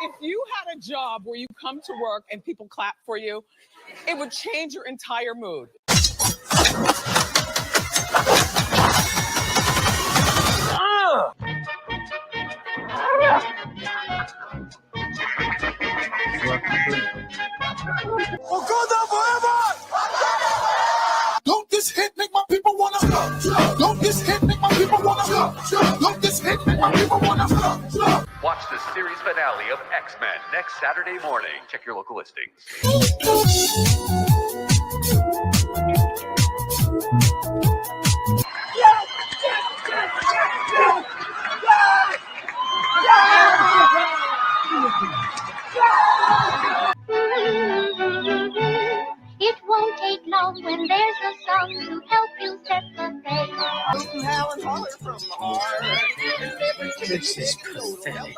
If you had a job where you come to work and people clap for you, it would change your entire mood. Don't this hit make my people wanna Don't this hit make my people wanna Don't this hit make my people wanna Watch the series finale of X-Men next Saturday morning. Check your local listings. It won't take long when there's a song to help you set the pace. This is pathetic.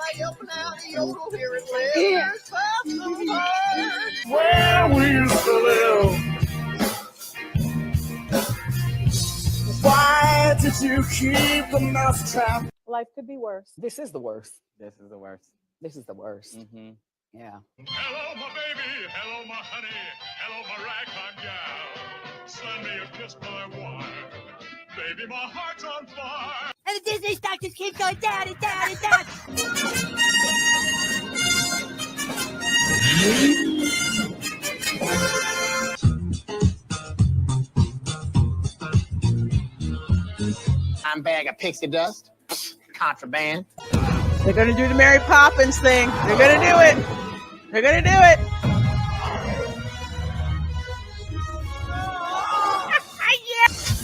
Where we used to live. Why did you keep the mousetrap? Life could be worse. This is the worst. This is the worst. This is the worst. Mm-hmm. Yeah. Hello, my baby. Hello, my honey. Hello, my ragtime gal. Send me a kiss, my wife. Baby, my heart's on fire. And the Disney stock just keeps going down and down and down. I'm bag of pixie dust. Contraband. They're going to do the Mary Poppins thing. They're going to do it. They're going to do it.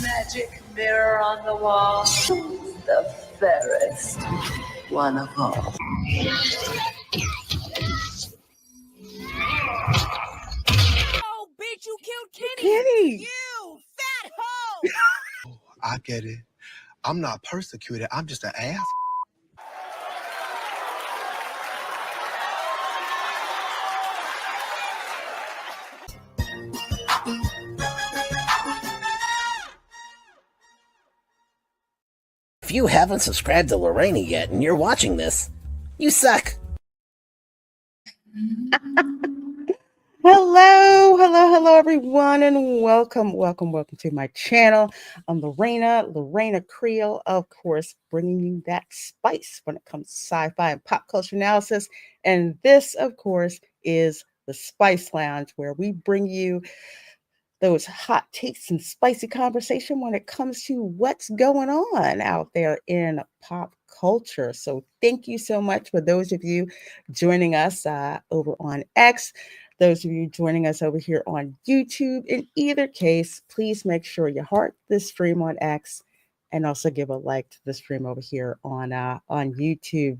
Magic mirror on the wall. The fairest one of all. Oh, bitch, you killed Kenny. Kenny. You fat hoe. I get it. I'm not persecuted. I'm just an ass. If you haven't subscribed to Reina yet and you're watching this, you suck. Hello, everyone, and welcome to my channel. I'm Reina Creole, of course, bringing you that spice when it comes to sci-fi and pop culture analysis. And this, of course, is the Spice Lounge, where we bring you those hot takes and spicy conversation when it comes to what's going on out there in pop culture. So thank you so much for those of you joining us over on X, those of you joining us over here on YouTube. In either case, please make sure you heart this stream on X and also give a like to the stream over here on YouTube.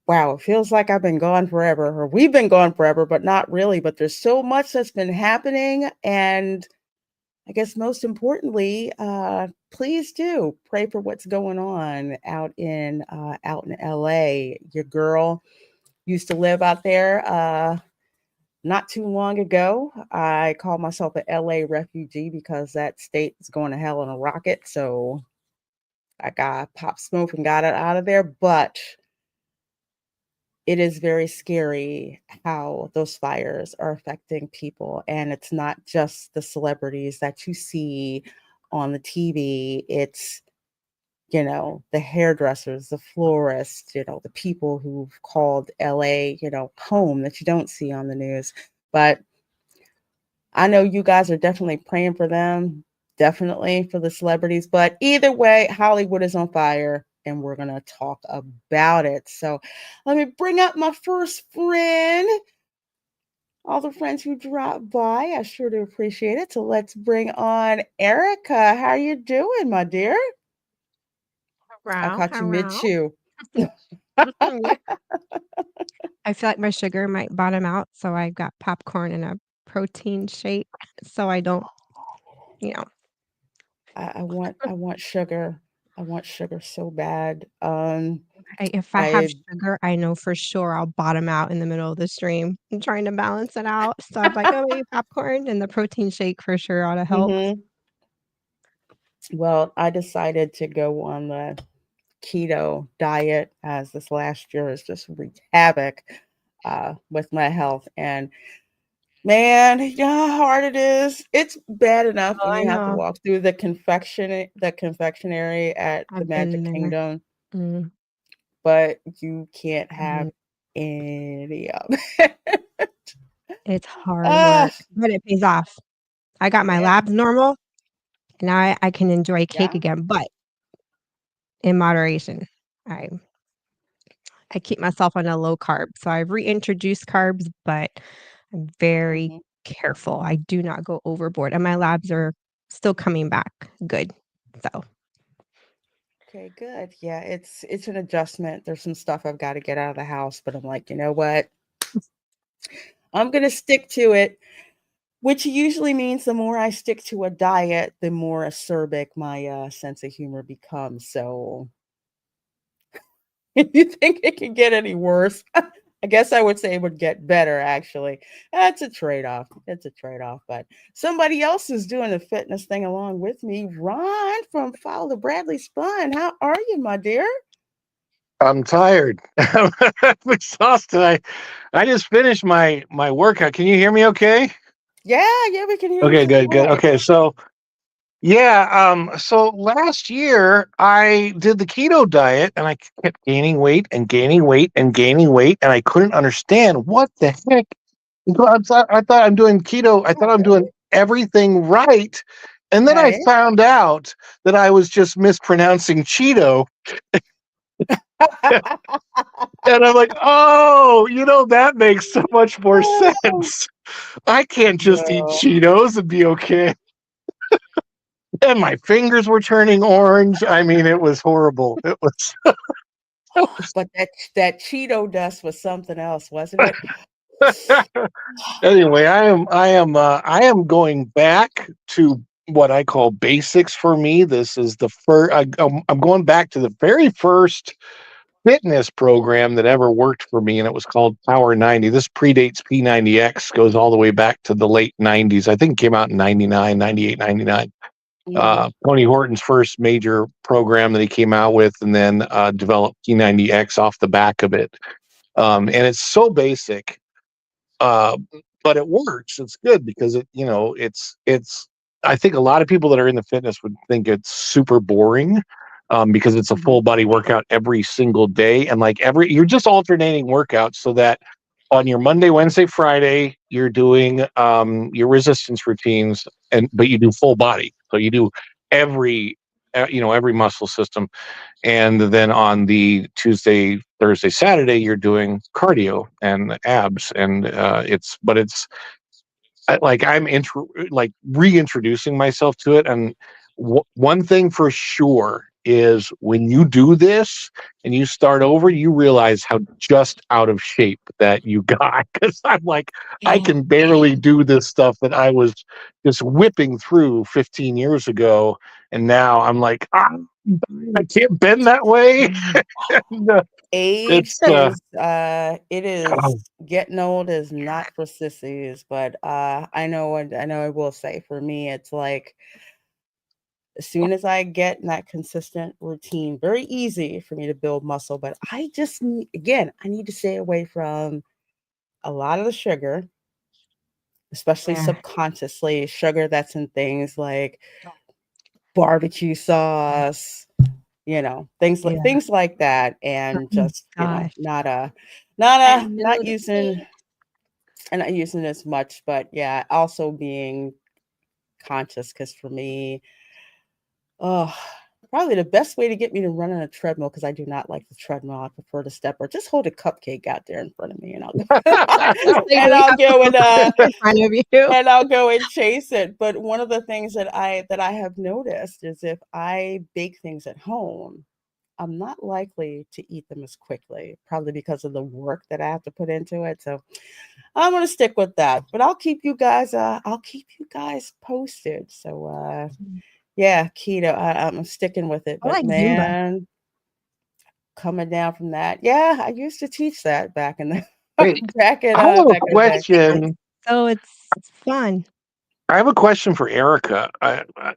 Wow, it feels like I've been gone forever, or we've been gone forever, but not really. But there's so much that's been happening. And I guess most importantly, please do pray for what's going on out in LA. Your girl used to live out there not too long ago. I call myself an LA refugee because that state is going to hell in a rocket. So I got Pop Smoke and got it out of there. But it is very scary how those fires are affecting people. And it's not just the celebrities that you see on the TV. It's, the hairdressers, the florists, the people who've called LA, home that you don't see on the news. But I know you guys are definitely praying for them, definitely for the celebrities. But either way, Hollywood is on fire. And we're going to talk about it. So let me bring up my first friend. All the friends who dropped by, I sure do appreciate it. So let's bring on Erica. How are you doing, my dear? I caught you mid-chew. I feel like my sugar might bottom out. So I got popcorn and a protein shake. So I don't, I want sugar. I want sugar so bad. If I have sugar, I know for sure I'll bottom out in the middle of the stream. I'm trying to balance it out. So I'm like, oh, maybe popcorn and the protein shake for sure ought to help. Well, I decided to go on the keto diet, as this last year has just wreaked havoc with my health. And man, you know how hard it is. It's bad enough Oh, when I you have to know. walk through the confectionery at the I've been Magic there. Kingdom, Mm, but you can't mhm. have any of it. It's hard Ah, work, but it pays off. I got my yeah, labs normal, and now I can enjoy cake yeah. again, but in moderation. I I keep myself on a low carb, so I've reintroduced carbs, but I'm very Mhm. careful. I do not go overboard, and my labs are still coming back good. So, Okay, good. Yeah, it's an adjustment. There's some stuff I've got to get out of the house, but I'm like, you know what? I'm gonna stick to it, which usually means the more I stick to a diet, the more acerbic my sense of humor becomes. So, if you think it can get any worse, I guess I would say it would get better. Actually, that's a trade-off. It's a trade-off. But somebody else is doing the fitness thing along with me. Ron from Follow the Bradley Spun. How are you, my dear? I'm tired. I'm exhausted. I just finished my workout. Can you hear me okay? Yeah, yeah, we can hear you Okay, just good, good. fine. Okay, so yeah, so last year I did the keto diet and I kept gaining weight and gaining weight and gaining weight and I couldn't understand what the heck. I thought I'm doing keto. I thought I'm doing everything right. And then I Right. found out that I was just mispronouncing Cheeto. And I'm like, oh, that makes so much more Oh, sense. I can't just eat no. Cheetos and be okay. And my fingers were turning orange. I mean, it was horrible. It was. But that Cheeto dust was something else, wasn't it? Anyway, I am going back to what I call basics for me. This is the first. I'm going back to the very first fitness program that ever worked for me, and it was called Power 90. This predates P90X, goes all the way back to the late 90s. I think it came out in 99, 98, 99. Mhm. Tony Horton's first major program that he came out with, and then developed P90X off the back of it. And it's so basic, uh, but it works. It's good because it's. I think a lot of people that are in the fitness would think it's super boring, because it's a Mhm. full body workout every single day, and like you're just alternating workouts so that on your Monday, Wednesday, Friday, you're doing your resistance routines, but you do full body, so you do every every muscle system, and then on the Tuesday, Thursday, Saturday, you're doing cardio and abs, and it's like like reintroducing myself to it. And one thing for sure is when you do this and you start over, you realize how just out of shape that you got. Because I'm like, I Oh, can barely do this stuff that I was just whipping through 15 years ago, and now I'm like, I can't bend that way. And, age it's it is getting old is not for sissies, but I know I will say for me it's like as soon as I get in that consistent routine, very easy for me to build muscle, but I just again, I need to stay away from a lot of the sugar, especially Yeah, subconsciously, sugar that's in things like barbecue sauce, yeah. things like that, and Oh just, gosh. That not milk using tea. and not using as much, but yeah, also being conscious because for me, oh, probably the best way to get me to run on a treadmill because I do not like the treadmill. I prefer to step or just hold a cupcake out there in front of me and I'll go Say, do and we I'll have go and in front of you? and I'll go and chase it. But one of the things that I have noticed is if I bake things at home, I'm not likely to eat them as quickly, probably because of the work that I have to put into it. So I'm gonna stick with that. But I'll keep you guys posted. So Mhm. yeah, keto. I'm sticking with it. I But like Zumba. man, coming down from that. Yeah, I used to teach that back in the Hey, I have a back in the day. question. So it's fun. I have a question for Erica.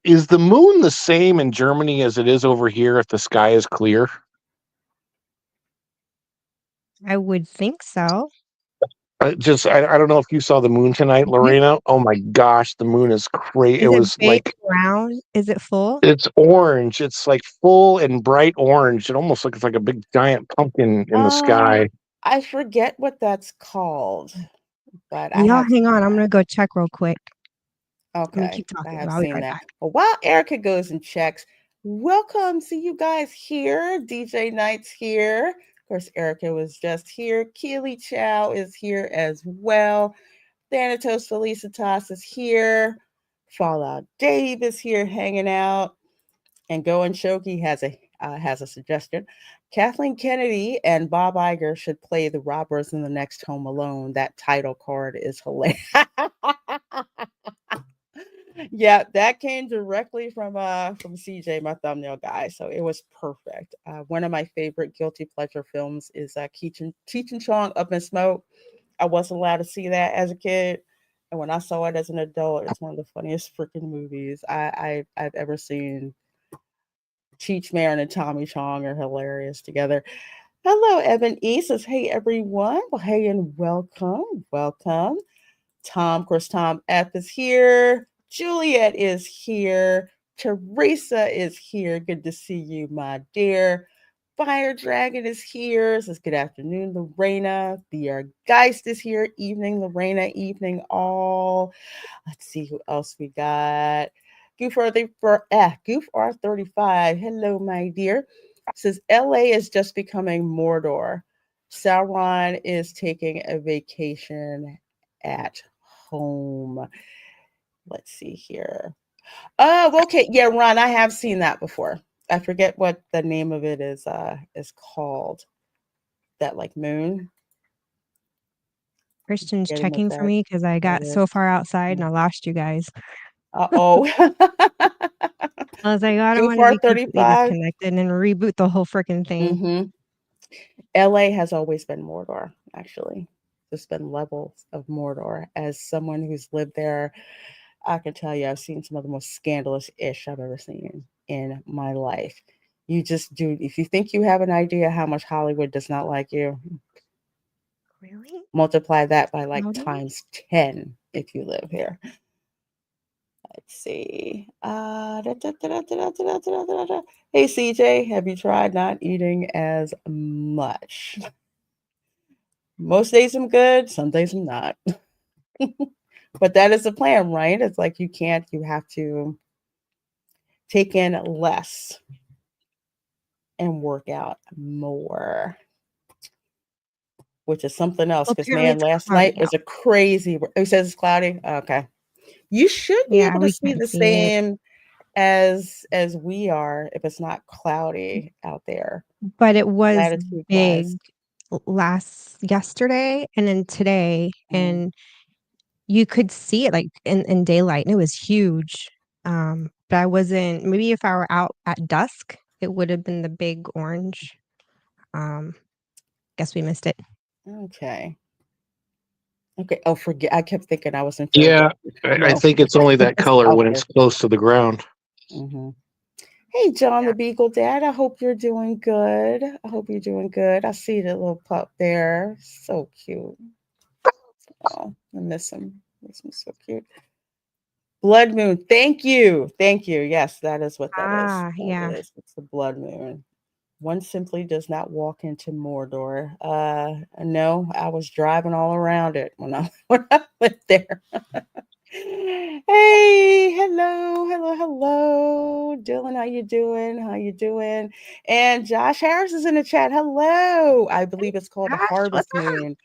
Is the moon the same in Germany as it is over here if the sky is clear? I would think so. I don't know if you saw the moon tonight, You Lorena. Oh my gosh, the moon is crazy. It Is it was big, like round? Is it full? it's orange. It's like full and bright orange. It almost looks like a big giant pumpkin in the sky. I forget what that's called, but I Y'all have hang seen on, I'm that. gonna go check real quick. I'm gonna Okay, keep I talking. have I'll be seen right that. back. Well, while Erica goes and checks, welcome. See you guys here. DJ Knight's here. Of course, Erica was just here. Keely Chow is here as well. Thanatos Felicitas is here. Fallout Dave is here hanging out. And Go and Shoki has a suggestion. Kathleen Kennedy and Bob Iger should play the robbers in the next Home Alone. That title card is hilarious. Yeah, that came directly from CJ, my thumbnail guy. So it was perfect. One of my favorite guilty pleasure films is Cheech and Chong Up in Smoke. I wasn't allowed to see that as a kid. And when I saw it as an adult, it's one of the funniest freaking movies I've ever seen. Cheech Marin and Tommy Chong are hilarious together. Hello, Evan E says, hey everyone. Well, hey and welcome. Welcome. Tom, of course, Tom F is here. Juliet is here. Teresa is here. Good to see you, my dear. Fire Dragon is here. Says good afternoon, Lorena. The Geist is here. Evening, Lorena. Evening, all. Let's see who else we got. Goof R35. Hello, my dear. Says LA is just becoming Mordor. Sauron is taking a vacation at home. Let's see here. Oh, okay. Yeah, Ron, I have seen that before. I forget what the name of it is called. That like moon. Christian's Forgetting what checking for me because I that got so is. far outside and I lost you guys. Uh-oh. I was like, oh, I don't Goof want to be completely R35. disconnected and reboot the whole freaking thing. Mm-hmm. LA has always been Mordor, actually. There's been levels of Mordor. As someone who's lived there, I can tell you I've seen some of the most scandalous ish I've ever seen in my life. You just do, if you think you have an idea how much Hollywood does not like you, Really? multiply that by like Rowdy? times 10 if you live here. Let's see. Hey, CJ, have you tried not eating as much? Most days I'm good, some days I'm not. But that is the plan, right? It's like you have to take in less and work out more, which is something else. Well, Because, apparently man, it's last cloudy night was out. a crazy. It says it's cloudy. Okay. You should be Yeah, able to we see can't the see it. same as we are if it's not cloudy out there. But it was Latitude big wise. yesterday and then today, and you could see it like in daylight, and it was huge. But I wasn't. Maybe if I were out at dusk, it would have been the big orange. Guess we missed it. Okay. Okay. Oh, forget. I kept thinking I was in Yeah, Philadelphia. I No, think it's only that it's color out when there. it's close to the ground. Mm-hmm. Hey, John the Beagle Dad. I hope you're doing good. I hope you're doing good. I see the little pup there. So cute. Oh, I miss him. Makes me so cute. Blood moon. Thank you. Thank you. Yes, that is what that is. Yeah. That is. It's the blood moon. One simply does not walk into Mordor. No, I was driving all around it when I went there. Hey, hello. Dylan, how you doing? How you doing? And Josh Harris is in the chat. Hello. I believe it's called the Harvest Moon.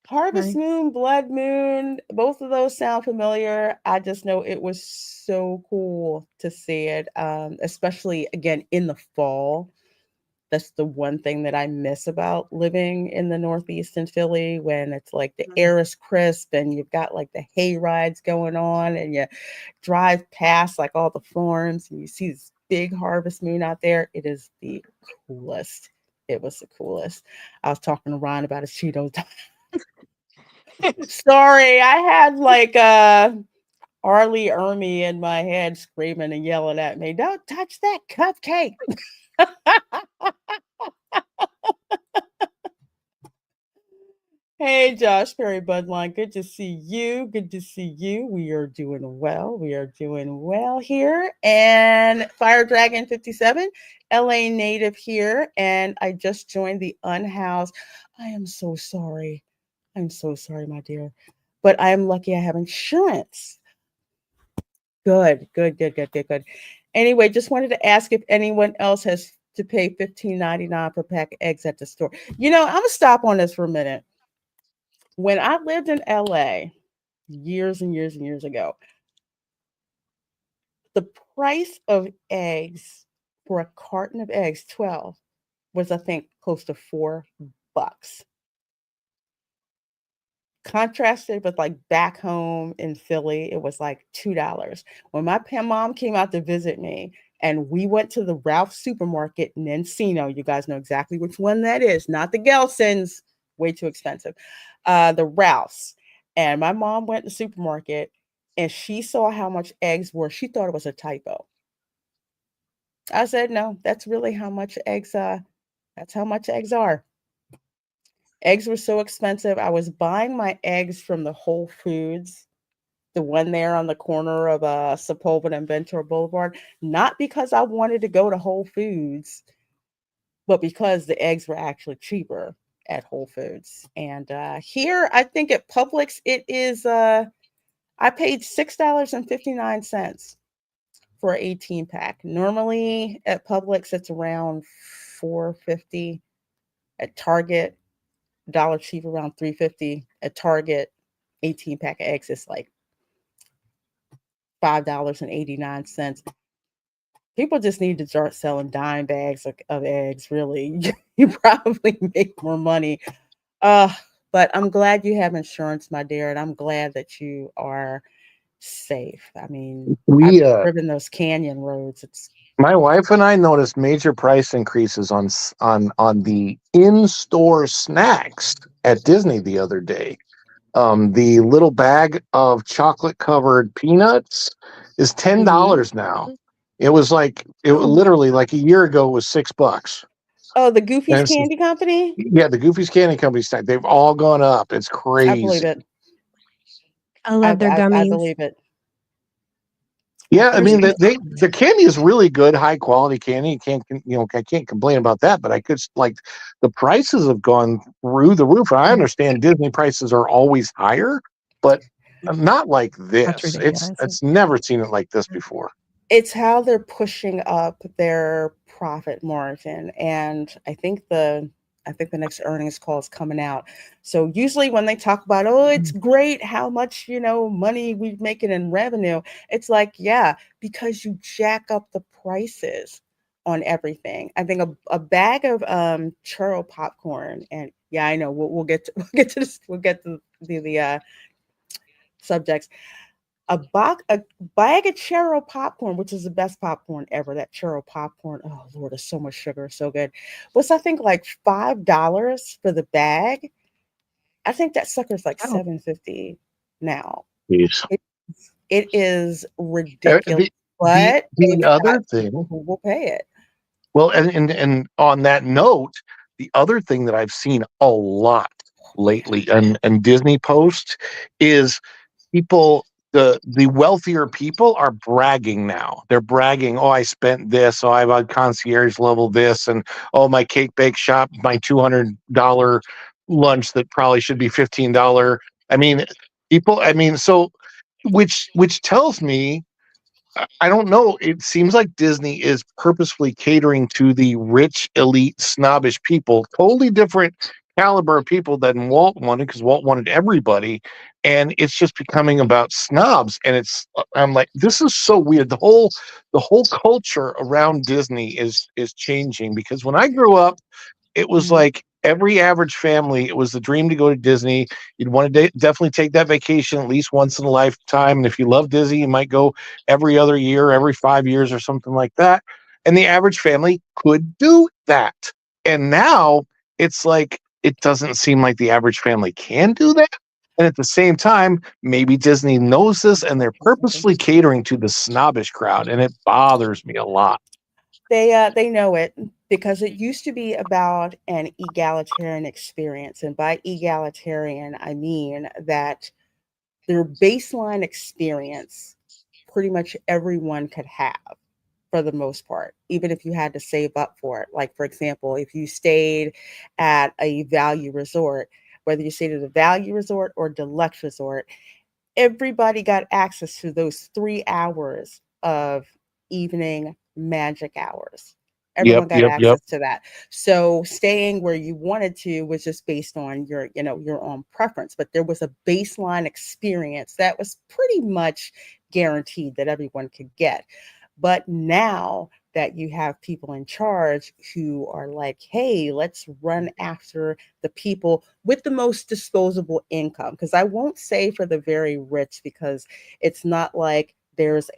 Harvest Moon, Blood Moon, both of those sound familiar. I just know it was so cool to see it, especially again in the fall. That's the one thing that I miss about living in the Northeast in Philly, when it's like the air is crisp and you've got like the hay rides going on and you drive past like all the farms and you see this big harvest moon out there. It is the coolest. It was the coolest. I was talking to Ron about his Cheetos. Sorry, I had like Arlie Ermy in my head screaming and yelling at me, "Don't touch that cupcake." Hey, Josh Perry Budline. Good to see you. Good to see you. We are doing well. We are doing well here. And Fire Dragon 57, LA native here. And I just joined the Unhoused. I am so sorry. I'm so sorry, my dear. But I am lucky I have insurance. Good, good, good, good, good, good. Anyway, just wanted to ask if anyone else has to pay $15.99 per pack of eggs at the store. I'm gonna stop on this for a minute. When I lived in LA years and years and years ago, the price of eggs for a carton of eggs, 12, was I think close to $4. Contrasted with like back home in Philly, it was like $2. When my mom came out to visit me and we went to the Ralph supermarket in Encino, you guys know exactly which one that is, not the Gelson's, way too expensive. The Ralph's. And my mom went to the supermarket and she saw how much eggs were. She thought it was a typo. I said, no, that's really how much eggs that's how much eggs are. Eggs were so expensive. I was buying my eggs from the Whole Foods, the one there on the corner of Sepulveda and Ventura Boulevard, not because I wanted to go to Whole Foods, but because the eggs were actually cheaper at Whole Foods. And here, I think at Publix, it is, I paid $6.59 for an 18 pack. Normally at Publix, it's around $4.50. At Target, Dollar Tree around $3.50. At Target, 18 pack of eggs is like $5.89. People just need to start selling dime bags of eggs, really. You probably make more money. But I'm glad you have insurance, my dear, and I'm glad that you are safe. I mean, I've driven those canyon roads. My wife and I noticed major price increases on the in-store snacks at Disney the other day. The little bag of chocolate-covered peanuts is $10 now. It was literally like a year ago was $6. Oh, the Goofy's Candy Company? Yeah, the Goofy's Candy Company snack. They've all gone up. It's crazy. I believe it. I love their gummies. I believe it. Yeah, I mean the candy is really good, high quality candy. I can't complain about that. But I could the prices have gone through the roof. I understand Disney prices are always higher, but not like this. It's never seen it like this before. It's how they're pushing up their profit margin, and I think the next earnings call is coming out. So usually when they talk about, oh, it's great how much, money we're making in revenue, it's like, yeah, because you jack up the prices on everything. I think a bag of churro popcorn, and yeah, I know we'll get to this, we'll get to the subjects. A bag of churro popcorn, which is the best popcorn ever. That churro popcorn, oh Lord, there's so much sugar, so good. Was I think like $5 for the bag? I think that sucker's like $7.50 now. Jeez. It is ridiculous. But the other thing, we'll pay it. Well, and on that note, the other thing that I've seen a lot lately and Disney Post is people. The wealthier people are bragging now. They're bragging, oh, I spent this, oh, I'm on concierge level this, and oh, my cake bake shop, my $200 lunch that probably should be $15. So which tells me, I don't know. It seems like Disney is purposefully catering to the rich, elite, snobbish people. Totally different caliber of people than Walt wanted, because Walt wanted everybody, and it's just becoming about snobs. And I'm like, this is so weird. The whole culture around Disney is changing, because when I grew up, it was like every average family, it was the dream to go to Disney. You'd want to definitely take that vacation at least once in a lifetime. And if you love Disney, you might go every other year, every 5 years or something like that. And the average family could do that. And now it's like, it doesn't seem like the average family can do that. And at the same time, maybe Disney knows this and they're purposefully catering to the snobbish crowd. And it bothers me a lot. They know it because it used to be about an egalitarian experience, and by egalitarian I mean that their baseline experience pretty much everyone could have for the most part, even if you had to save up for it. Like, for example, if you stayed at a value resort, whether you stayed at a value resort or deluxe resort, everybody got access to those 3 hours of evening magic hours. Yep, Everyone got yep, yep. access to that. So staying where you wanted to was just based on your own preference, but there was a baseline experience that was pretty much guaranteed that everyone could get. But now that you have people in charge who are like, hey, let's run after the people with the most disposable income. Because I won't say for the very rich, because it's not like there's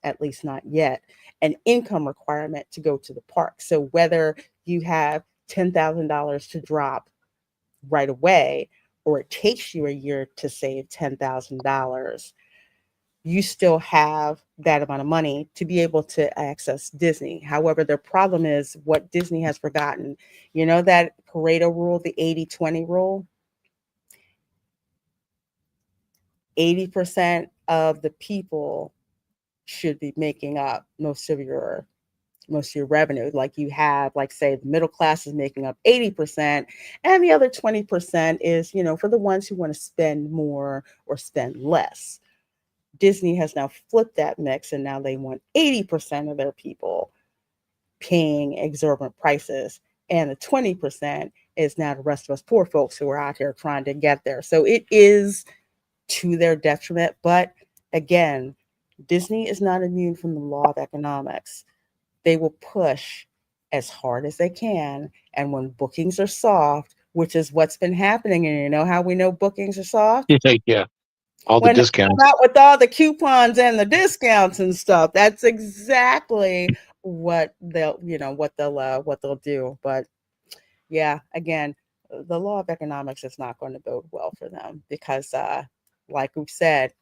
at least not yet, an income requirement to go to the park. So whether you have $10,000 to drop right away, or it takes you a year to save $10,000, you still have that amount of money to be able to access Disney. However, the problem is what Disney has forgotten. You know that Pareto rule, the 80-20 rule? 80% of the people should be making up most of your revenue. Like you have, like say the middle class is making up 80%, and the other 20% is, for the ones who want to spend more or spend less. Disney has now flipped that mix, and now they want 80% of their people paying exorbitant prices, and the 20% is now the rest of us poor folks who are out here trying to get there. So it is to their detriment. But again, Disney is not immune from the law of economics. They will push as hard as they can, and when bookings are soft, which is what's been happening, and you know how we know bookings are soft? Yeah. All the When they discounts. come out with all the coupons and the discounts and stuff. That's exactly what they'll do. But yeah, again, the law of economics is not going to bode well for them because, like we've said,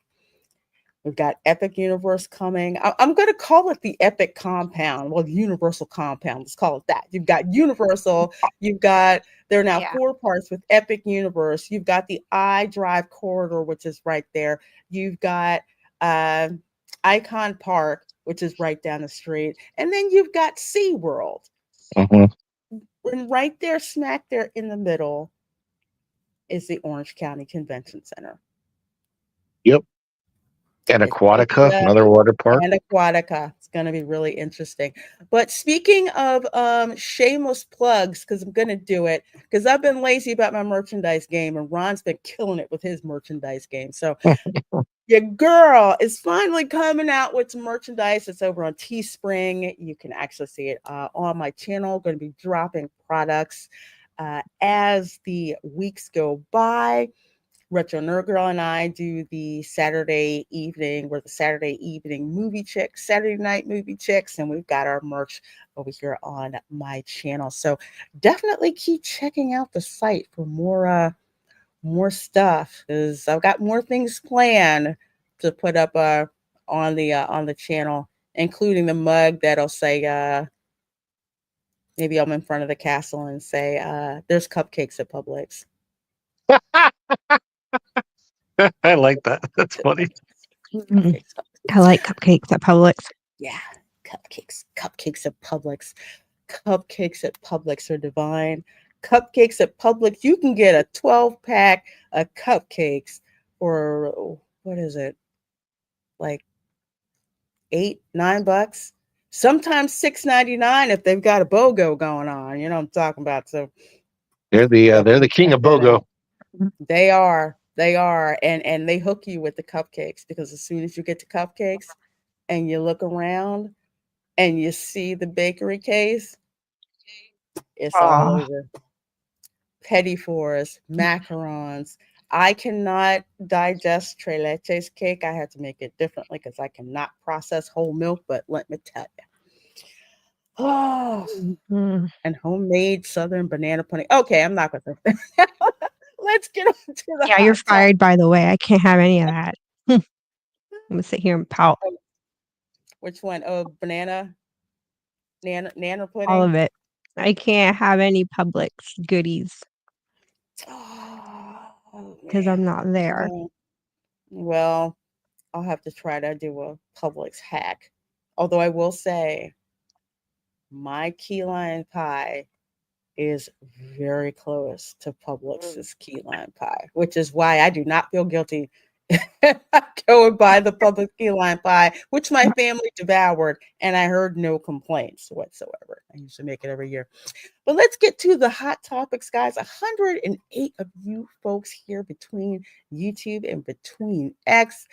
we've got Epic Universe coming. I'm going to call it the Epic Compound. Well, the Universal Compound. Let's call it that. You've got Universal. There are now 4 parts with Epic Universe. You've got the iDrive corridor, which is right there. You've got Icon Park, which is right down the street. And then you've got SeaWorld. Mm-hmm. And right there, smack there in the middle, is the Orange County Convention Center. Yep. And Aquatica, another water park. And Aquatica. It's going to be really interesting. But speaking of shameless plugs, because I'm going to do it, because I've been lazy about my merchandise game, and Ron's been killing it with his merchandise game. So your girl is finally coming out with some merchandise. It's over on Teespring. You can actually see it on my channel. Going to be dropping products as the weeks go by. Retro Nerd Girl and I do the Saturday evening. We're the Saturday evening movie chicks, Saturday night movie chicks, and we've got our merch over here on my channel. So definitely keep checking out the site for more stuff, because I've got more things planned to put up on the channel, including the mug that'll say maybe I'm in front of the castle and say there's cupcakes at Publix. I like that. That's funny. I like cupcakes at Publix. Yeah, cupcakes at Publix. Cupcakes at Publix are divine. Cupcakes at Publix, you can get a 12-pack of cupcakes for, what is it, like $8-9? Sometimes $6.99 if they've got a BOGO going on. You know what I'm talking about. So they're the king of BOGO. They are. And they hook you with the cupcakes, because as soon as you get to cupcakes and you look around and you see the bakery case, it's all over. Petit fours, macarons. I cannot digest tres leches cake. I have to make it differently because I cannot process whole milk, but let me tell you. Oh, and homemade Southern banana pudding. Okay, I'm not going to. Let's get on to the Yeah, you're hot fired, by the way. I can't have any of that. I'm going to sit here and pout. Which one? Oh, banana? Nana pudding. All of it. I can't have any Publix goodies Oh because man. I'm not there. Well, I'll have to try to do a Publix hack. Although I will say, my key lime pie is very close to Publix's key lime pie, which is why I do not feel guilty. I go and buy the Publix key lime pie, which my family devoured, and I heard no complaints whatsoever. I used to make it every year. But let's get to the hot topics, guys. 108 of you folks here between YouTube and between X.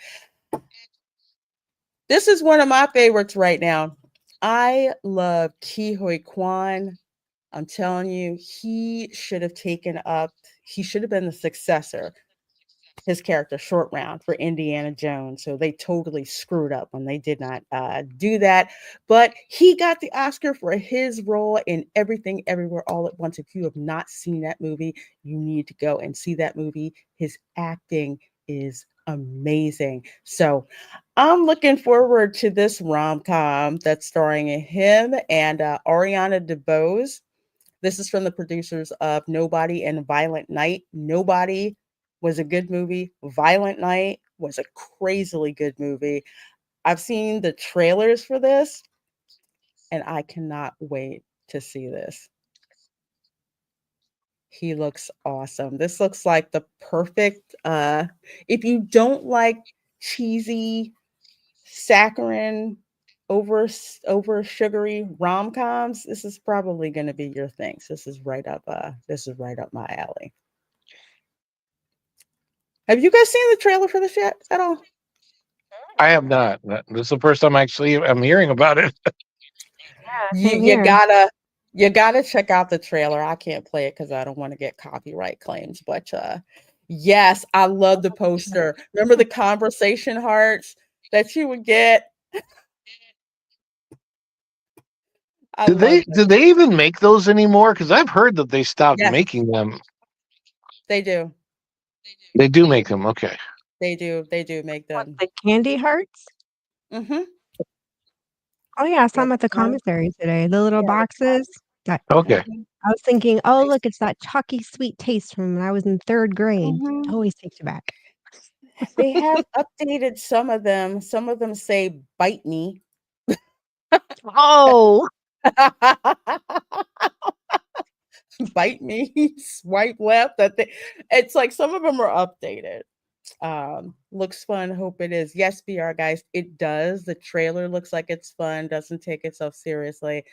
This is one of my favorites right now. I love Ki Hoi Kwan. I'm telling you, he should have been the successor, his character, Short Round, for Indiana Jones. So they totally screwed up when they did not do that. But he got the Oscar for his role in Everything Everywhere All at Once. If you have not seen that movie, you need to go and see that movie. His acting is amazing. So I'm looking forward to this rom-com that's starring him and Ariana DeBose. This is from the producers of Nobody and Violent Night. Nobody was a good movie. Violent Night was a crazily good movie. I've seen the trailers for this, and I cannot wait to see this. He looks awesome. This looks like the perfect, if you don't like cheesy, saccharine, over sugary rom-coms, this is probably going to be your thing. So this is right up my alley. Have you guys seen the trailer for this yet at all? I have not. This is the first time I'm hearing about it. You gotta check out the trailer. I can't play it because I don't want to get copyright claims. But yes, I love the poster. Remember the conversation hearts that you would get? Did they even make those anymore? Because I've heard that they stopped making them. They do. They do make them. Okay. They do make them. What, the candy hearts? Mm-hmm. Oh yeah, I saw them at the commissary today. The little boxes. Okay. I was thinking, oh look, it's that chalky sweet taste from when I was in 3rd grade. Mm-hmm. Always takes you back. They have updated some of them. Some of them say "bite me." Oh. Bite me, swipe left. It's like some of them are updated. Looks fun. Hope it is. Yes, VR guys, it does. The trailer looks like it's fun. Doesn't take itself seriously.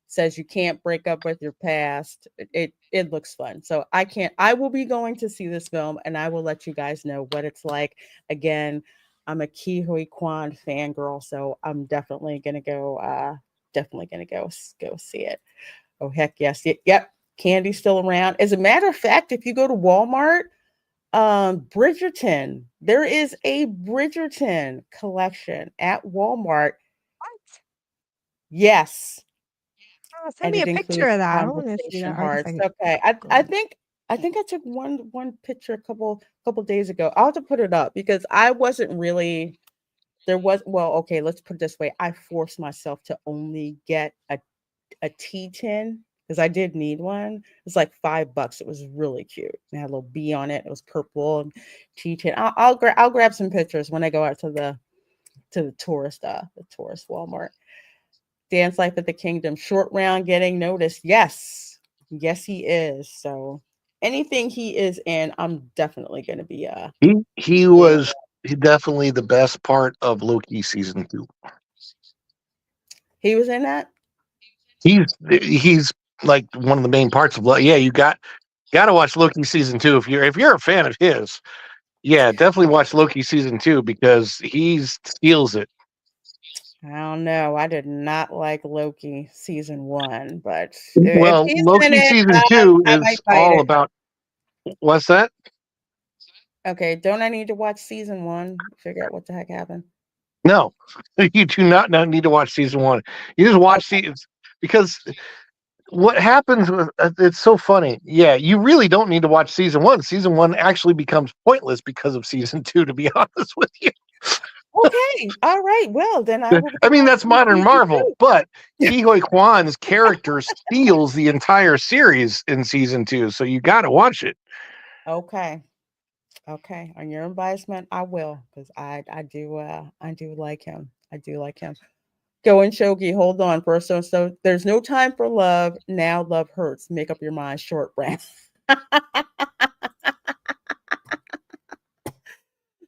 Says you can't break up with your past. It looks fun. So I will be going to see this film, and I will let you guys know what it's like. Again, I'm a Ki Hoi Kwan fangirl, so I'm definitely gonna go. Go see it. Oh heck yes. Yep. Candy's still around. As a matter of fact, if you go to Walmart, Bridgerton, there is a Bridgerton collection at Walmart. What? Yes. Oh, send me a picture of that. I want to see that. Hearts. Okay. I think I took one picture a couple days ago. I'll have to put it up because I wasn't really okay, let's put it this way. I forced myself to only get a T10 because I did need one. It's like $5. It was really cute. It had a little bee on it. It was purple and T10. I'll grab some pictures when I go out to the tourist Walmart. Dance Life at the Kingdom. Short Round getting noticed. Yes, he is. So anything he is in, I'm definitely going to be. He was definitely the best part of Loki season 2. He was in that. He's like one of the main parts of Loki. Yeah, you got to watch Loki season 2 if you're a fan of his. Yeah, definitely watch Loki season 2 because he steals it. I don't know. I did not like Loki season 1, but Loki season 2 is all about. What's that? Okay, don't I need to watch season 1? Figure out what the heck happened. No, you do not need to watch season 1. You just watch seasons because what happens with it's so funny. Yeah, you really don't need to watch season 1. Season 1 actually becomes pointless because of season 2. To be honest with you. Okay. All right. Well, then I will be I mean, that's watching modern season Marvel, 2. but Ke Huy Quan's character steals the entire series in season 2, so you got to watch it. Okay. Okay. On your advisement, I will, because I do like him. I do like him. Go and Shogi, hold on first. So there's no time for love. Now love hurts. Make up your mind, short rant.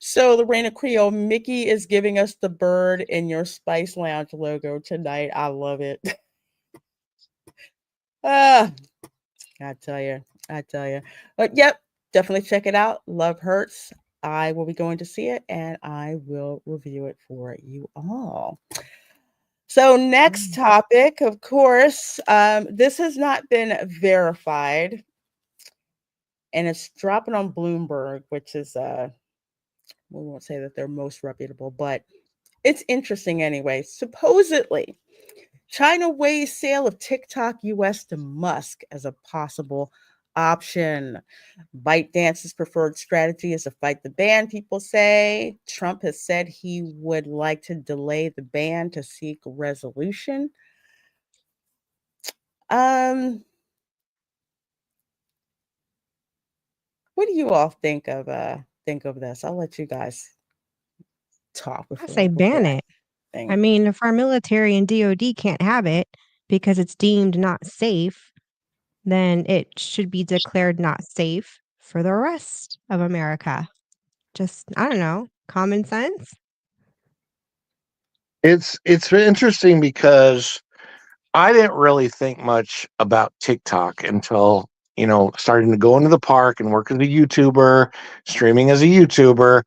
So the Reina Creole, Mickey is giving us the bird in your Spice Lounge logo tonight. I love it. Ah, I tell you, I tell you. But yep, definitely check it out. Love Hurts. I will be going to see it, and I will review it for you all. So next topic, of course, this has not been verified, and it's dropping on Bloomberg, which is we won't say that they're most reputable, but it's interesting anyway. Supposedly, China weighs sale of TikTok US to Musk as a possible option. ByteDance's preferred strategy is to fight the ban, people say. Trump has said he would like to delay the ban to seek resolution. Um, what do you all think of this? I'll let you guys talk I say before ban I it. I think. mean, if our military and DoD can't have it because it's deemed not safe, then it should be declared not safe for the rest of America. Just, I don't know, common sense. It's interesting because I didn't really think much about TikTok until, starting to go into the park and work as a YouTuber, streaming as a YouTuber.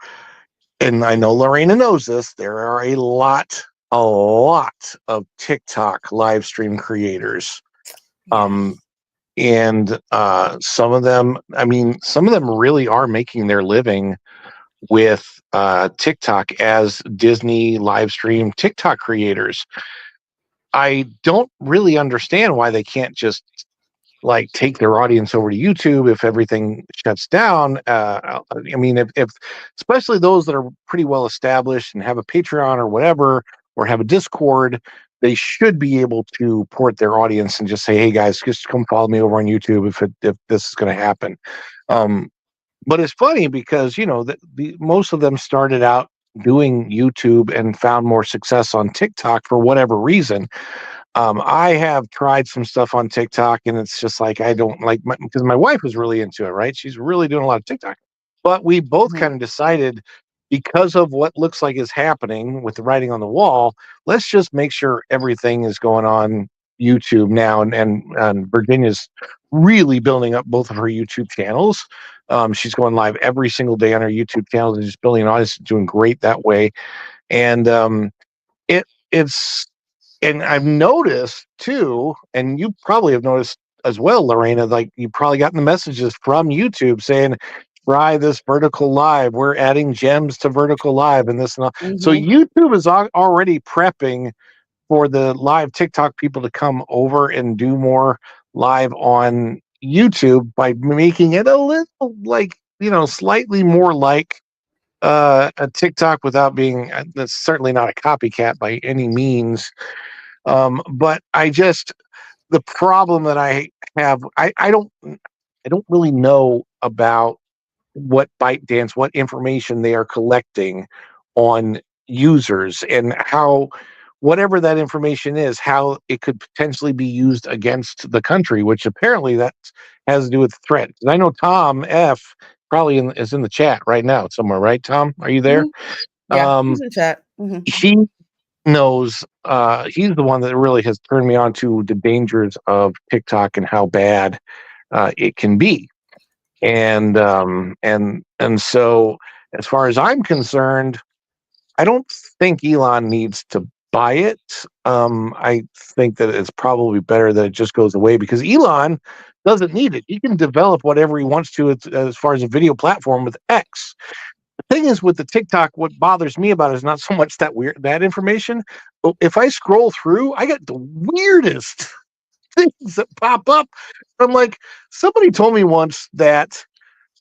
And I know Lorena knows this. There are a lot of TikTok live stream creators. Yes. And some of them really are making their living with TikTok as Disney live stream TikTok creators. I don't really understand why they can't just like take their audience over to YouTube if everything shuts down. I mean, if especially those that are pretty well established and have a Patreon or whatever, or have a Discord, they should be able to port their audience and just say, "Hey guys, just come follow me over on YouTube if this is going to happen." But it's funny because most of them started out doing YouTube and found more success on TikTok for whatever reason. I have tried some stuff on TikTok, and it's just like I don't like because my wife was really into it, right? She's really doing a lot of TikTok, but we both Mhm. kind of decided because of what looks like is happening with the writing on the wall, let's just make sure everything is going on YouTube now. And Virginia's really building up both of her YouTube channels. She's going live every single day on her YouTube channels and just building an audience, doing great that way. And it's and I've noticed too, and you probably have noticed as well, Lorena, like you probably gotten the messages from YouTube saying, try this vertical live. We're adding gems to vertical live and this and that. So Mhm. YouTube is already prepping for the live TikTok people to come over and do more live on YouTube by making it a little like, slightly more like a TikTok without being, that's certainly not a copycat by any means. But the problem that I have, I don't really know about what ByteDance, what information they are collecting on users and how, whatever that information is, how it could potentially be used against the country, which apparently that has to do with the threat. 'Cause I know Tom F probably is in the chat right now somewhere, right? Tom, are you there? Mhm. Yeah, Um, he's in chat. Mhm. he knows he's the one that really has turned me on to the dangers of TikTok and how bad it can be. And so as far as I'm concerned, I don't think Elon needs to buy it. I think that it's probably better that it just goes away because Elon doesn't need it. He can develop whatever he wants to as far as a video platform with X. The thing is with the TikTok, what bothers me about it is not so much that information, but if I scroll through, I get the weirdest things that pop up. I'm like, somebody told me once that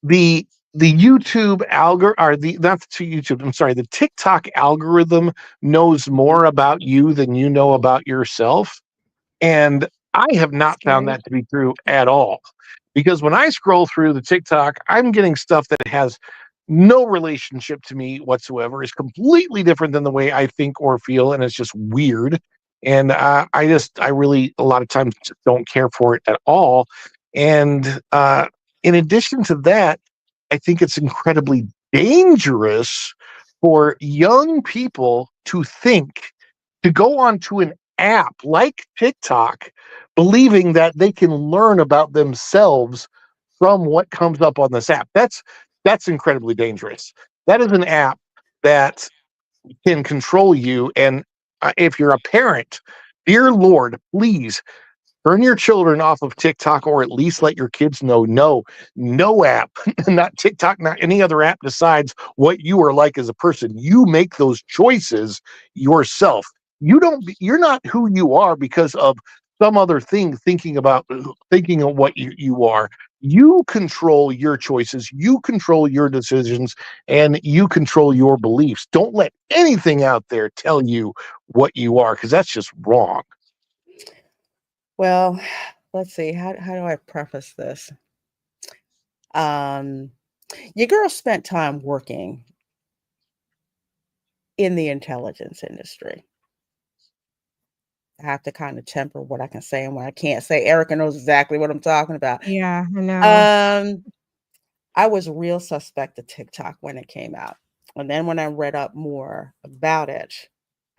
the the YouTube or not the YouTube, I'm sorry, the TikTok algorithm knows more about you than you know about yourself. And I have not found Scary. that to be true at all. Because when I scroll through the TikTok, I'm getting stuff that has no relationship to me whatsoever, is completely different than the way I think or feel, and it's just weird. And I really, a lot of times, just don't care for it at all. And in addition to that, I think it's incredibly dangerous for young people to go onto an app like TikTok, believing that they can learn about themselves from what comes up on this app. That's incredibly dangerous. That is an app that can control you. And if you're a parent, dear Lord, please turn your children off of TikTok, or at least let your kids know no app, not TikTok, not any other app decides what you are like as a person. You make those choices yourself. You're not who you are because of some other thing thinking of what you are. You control your choices, you control your decisions, and you control your beliefs. Don't let anything out there tell you what you are, because that's just wrong. Well, let's see. How do I preface this? Um, your girl spent time working in the intelligence industry. I have to kind of temper what I can say and what I can't say. Erica knows exactly what I'm talking about. Yeah, I know. I was real suspect of TikTok when it came out. And then when I read up more about it,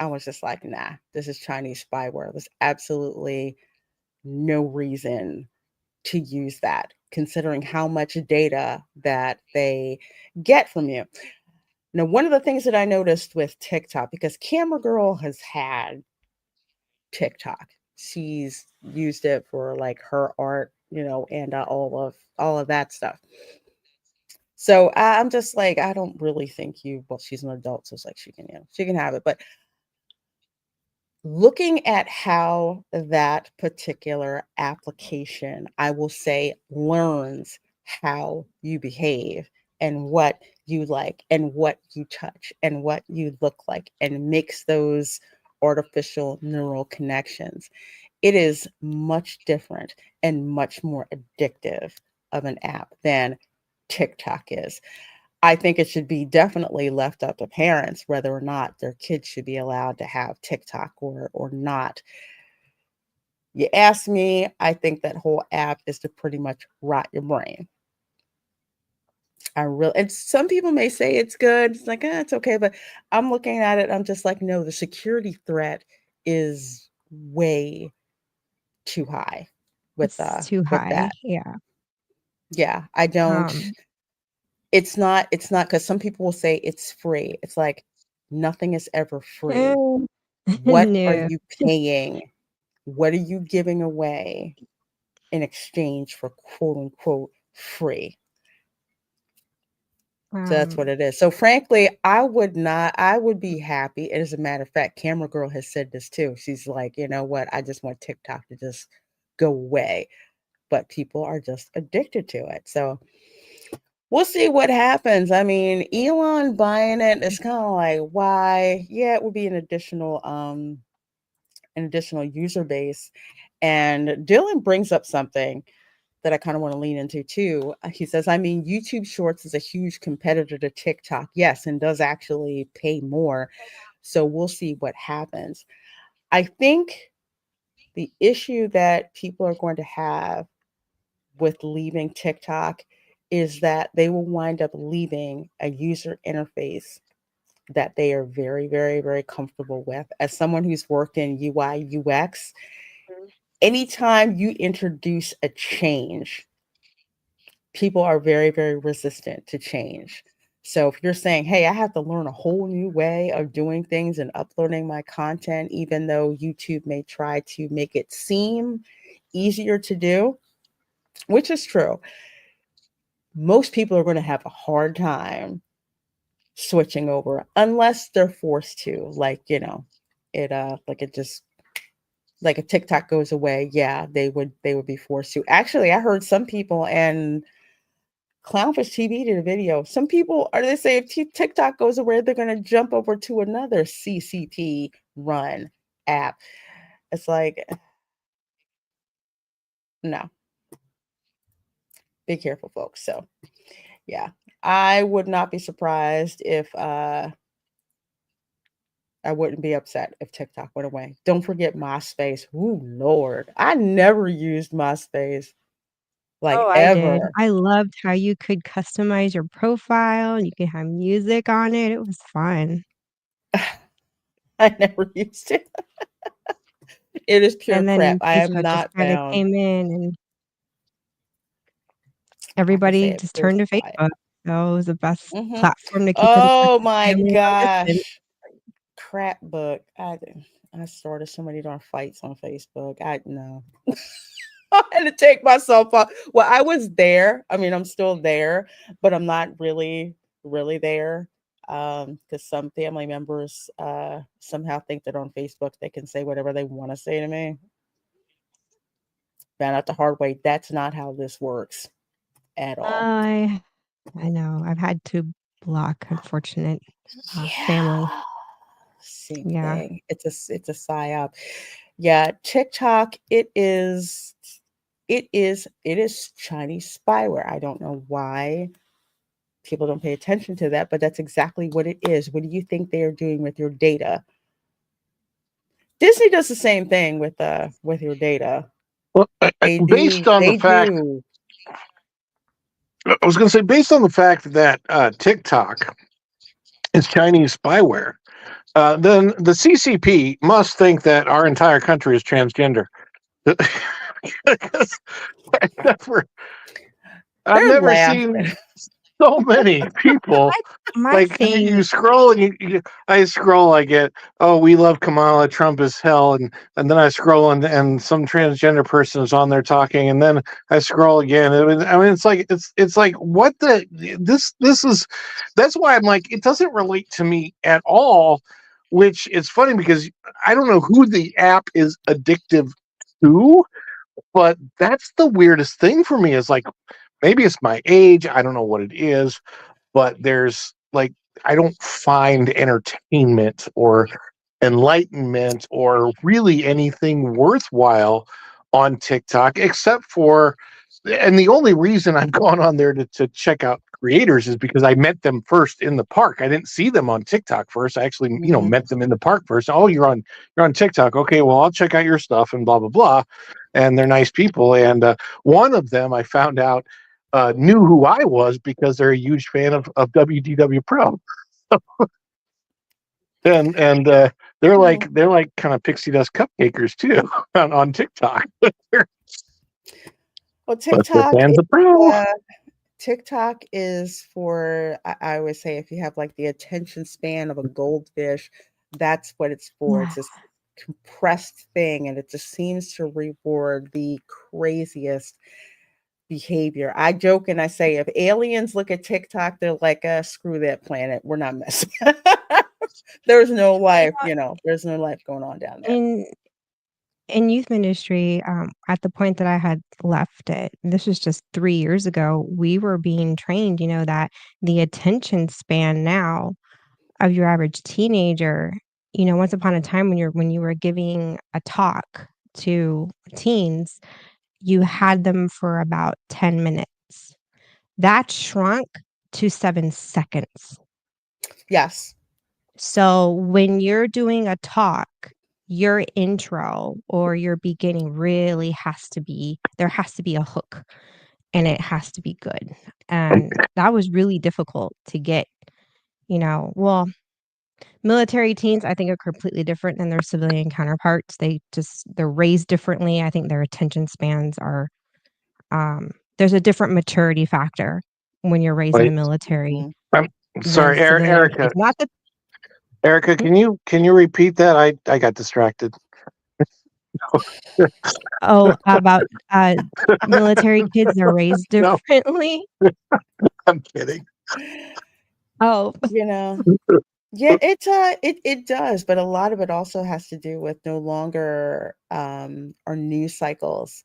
I was just like, nah, this is Chinese spyware. There's absolutely no reason to use that, considering how much data that they get from you. Now, one of the things that I noticed with TikTok, because Camera Girl has had TikTok, she's used it for like her art, and all of that stuff. So I'm just like, I don't really think well, she's an adult, so it's like she can have it. But looking at how that particular application, I will say, learns how you behave and what you like and what you touch and what you look like, and makes those artificial neural connections, it is much different and much more addictive of an app than TikTok is. I think it should be definitely left up to parents whether or not their kids should be allowed to have TikTok or not. You ask me, I think that whole app is to pretty much rot your brain. And some people may say it's good. It's like, it's okay. But I'm looking at it, I'm just like, no, the security threat is way too high It's too with high. that. Yeah. Yeah, I don't. Um, It's not, because some people will say it's free. It's like, nothing is ever free. no. What are you paying? What are you giving away in exchange for quote unquote free? So that's what Um, it is. So frankly, I would be happy. And as a matter of fact, Camera Girl has said this too. She's like, you know what? I just want TikTok to just go away. But people are just addicted to it. So we'll see what happens. I mean, Elon buying it is kind of like, why? Yeah, it would be an additional user base. And Dylan brings up something that I kind of want to lean into too. He says, I mean, YouTube Shorts is a huge competitor to TikTok, yes, and does actually pay more. So we'll see what happens. I think the issue that people are going to have with leaving TikTok is that they will wind up leaving a user interface that they are very, very, very comfortable with. As someone who's worked in UI, UX, anytime you introduce a change, people are very, very resistant to change. So if you're saying, hey, I have to learn a whole new way of doing things and uploading my content, even though YouTube may try to make it seem easier to do, which is true, most people are going to have a hard time switching over unless they're forced to. Like, it just, like, if TikTok goes away, yeah, they would be forced to. Actually, I heard some people, and Clownfish TV did a video. Some people are they say if TikTok goes away, they're going to jump over to another CCP run app. It's like, no. Be careful, folks. So, yeah, I would not be surprised if I wouldn't be upset if TikTok went away. Don't forget MySpace. Ooh, Lord. I never used MySpace. Like Oh, I did. ever. I loved how you could customize your profile and you could have music on it. It was fun. I never used it. It is pure And crap. then I am Facebook just not kind of bound. came in and Like I everybody said, just pure turned to quiet. Facebook. So it was the best Mhm. platform to keep in touch Oh with my family long distance. gosh. Crap book. I started so many darn fights on Facebook. I know. I had to take myself off. Well, I was there. I mean, I'm still there, but I'm not really there. Because some family members somehow think that on Facebook they can say whatever they want to say to me. Found out the hard way. That's not how this works at all. I know. I've had to block unfortunate family. Yeah. Same Yeah. thing. It's a psyop. Yeah, TikTok, it is Chinese spyware. I don't know why people don't pay attention to that, but that's exactly what it is. What do you think they are doing with your data? Disney does the same thing with your data. Well, They based do. on the They fact, do. I was going to say, based on the fact that TikTok is Chinese spyware, then the CCP must think that our entire country is transgender. Because I've They're never laughing. seen so many people. My Like you thing scroll and I scroll, I get, oh, we love Kamala, Trump is hell, and then I scroll and some transgender person is on there talking, and then I scroll again. I mean, it's like what this is. That's why I'm like, it doesn't relate to me at all. Which is funny because I don't know who the app is addictive to, but that's the weirdest thing for me. Is like maybe it's my age. I don't know what it is, but there's like I don't find entertainment or enlightenment or really anything worthwhile on TikTok except for and the only reason I've gone on there to check out creators is because I met them first in the park. I didn't see them on TikTok first. I actually, Mhm. met them in the park first. Oh, you're on TikTok. Okay, well, I'll check out your stuff and blah blah blah. And they're nice people. And one of them I found out knew who I was because they're a huge fan of WDW Pro. And they're Hmm. like kind of pixie dust cupcakers too on TikTok. Well, But they're fans of Pro. uh, TikTok is for, I always say, if you have like the attention span of a goldfish, that's what it's for. It's this compressed thing, and it just seems to reward the craziest behavior. I joke and I say, if aliens look at TikTok, they're like, screw that planet. We're not messing. There's no life, there's no life going on down there. in in youth ministry, at the point that I had left it, this was just 3 years ago, we were being trained, that the attention span now of your average teenager, once upon a time when you were giving a talk to teens, you had them for about 10 minutes. That shrunk to 7 seconds. Yes. So when you're doing a talk, your intro or your beginning really there has to be a hook and it has to be good. And that was really difficult to get, well, military teens, I think, are completely different than their civilian counterparts. They're raised differently. I think their attention spans are, there's a different maturity factor when you're raised in the Wait, military I'm than sorry, civilian Erica. kids. Not that Erica, Hmm? can you repeat that? I got distracted. About military kids are raised No, differently. I'm kidding. Oh, Yeah, it does, but a lot of it also has to do with no longer, our news cycles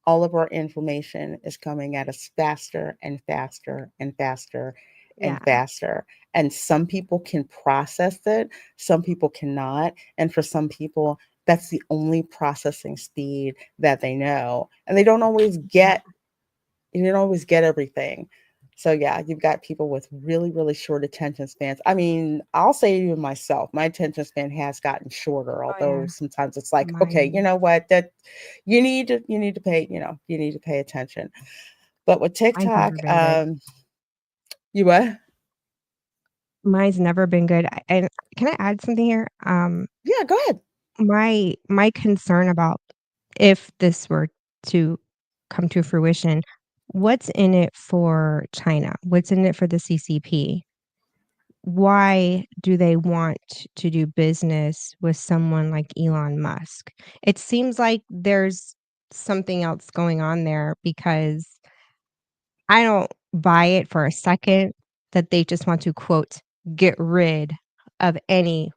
all of our information is coming at us faster and faster and faster and Yeah. faster. And some people can process it, some people cannot. And for some people, that's the only processing speed that they know. And they don't always get everything. So yeah, you've got people with really, really short attention spans. I mean, I'll say even myself, my attention span has gotten shorter, Oh although yeah. sometimes it's like, okay, you Mine. know what, that you need to pay, you need to pay attention. But with Mine's TikTok, never been good. you what? Mine's never been good. And can I add something here? Yeah, go ahead. My concern about if this were to come to fruition, what's in it for China? What's in it for the CCP? Why do they want to do business with someone like Elon Musk? It seems like there's something else going on there because I don't buy it for a second that they just want to quote get rid of any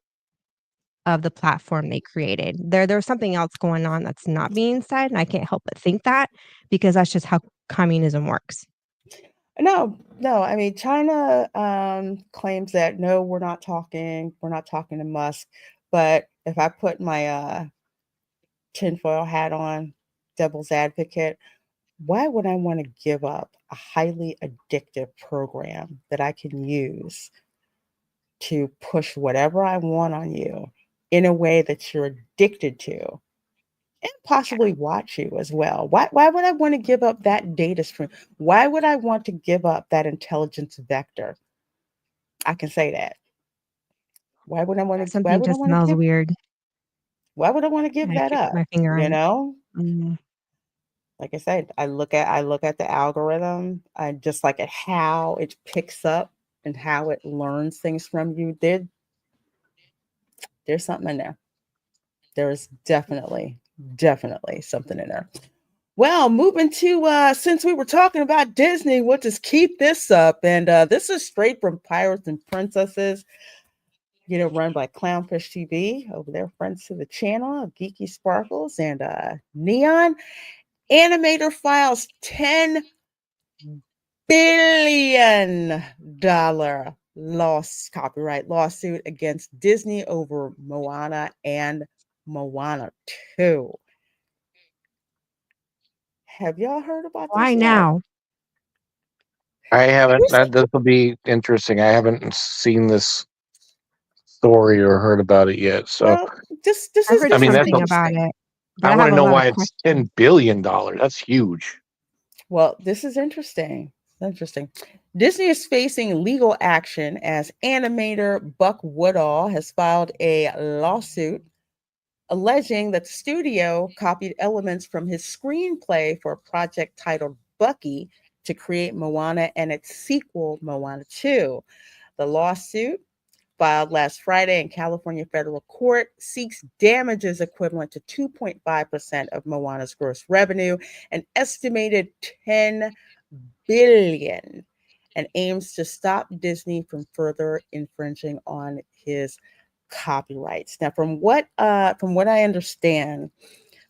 of the platform they created. There's something else going on that's not being said, and I can't help but think that because that's just how communism works. No, no. I mean, China claims that no, we're not talking to Musk. But if I put my tinfoil hat on, devil's advocate, why would I want to give up a highly addictive program that I can use to push whatever I want on you in a way that you're addicted to and possibly watch you as well? Why would I want to give up that data stream? Why would I want to give up that intelligence vector? I can say that. Yeah, something just smells weird. Why would I want to give And I that can't put up? my finger You on it. know? Mm. Like I said, I look at the algorithm. I just like at how it picks up and how it learns things from you. There's something in there. There is definitely something in there. Well, moving to since we were talking about Disney, we'll just keep this up. And this is straight from Pirates and Princesses, run by Clownfish TV over there, friends to the channel, Geeky Sparkles and Neon. Animator files $10 billion copyright lawsuit against Disney over Moana and Moana 2. Have y'all heard about Why this yet? now? I haven't. This will be interesting. I haven't seen this story or heard about it yet. So, Well, this I is heard I mean, this is something about interesting. it, but I I want have to a know lot of why it's questions. $10 billion. That's huge. Well, this is interesting. Interesting. Disney is facing legal action as animator Buck Woodall has filed a lawsuit alleging that the studio copied elements from his screenplay for a project titled Bucky to create Moana and its sequel, Moana 2. The lawsuit, filed last Friday in California federal court, seeks damages equivalent to 2.5% of Moana's gross revenue, an estimated $10 billion, and aims to stop Disney from further infringing on his copyrights. Now, from what I understand,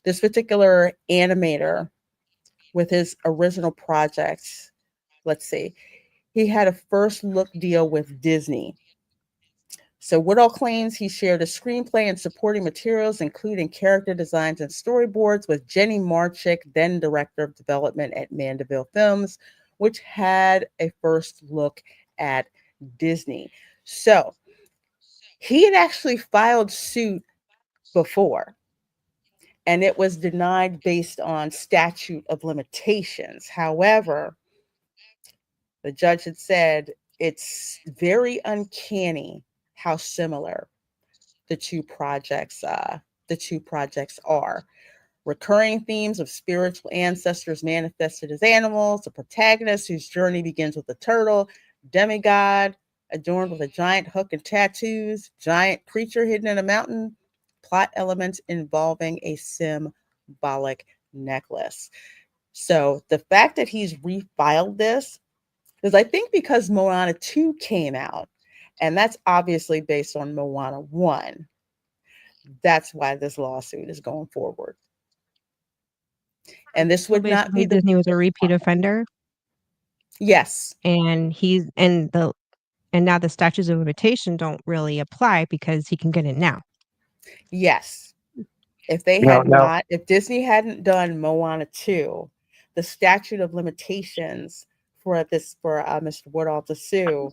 this particular animator with his original projects, let's see, he had a first look deal with Disney. So Woodall claims he shared a screenplay and supporting materials, including character designs and storyboards, with Jenny Marchick, then director of development at Mandeville Films, which had a first look at Disney. So he had actually filed suit before, and it was denied based on statute of limitations. However, the judge had said it's very uncanny how similar the two projects are. Recurring themes of spiritual ancestors manifested as animals, a protagonist whose journey begins with a turtle, demigod adorned with a giant hook and tattoos, giant creature hidden in a mountain, plot elements involving a symbolic necklace. So the fact that he's refiled this, because I think because Moana 2 came out, and that's obviously based on Moana 1, that's why this lawsuit is going forward. And this So would not be basically, the Disney was a repeat offender, yes. and now the statutes of limitation don't really apply because he can get it now. Yes. If they No, had no. not, if Disney hadn't done Moana 2, the statute of limitations for Mr. Woodall to sue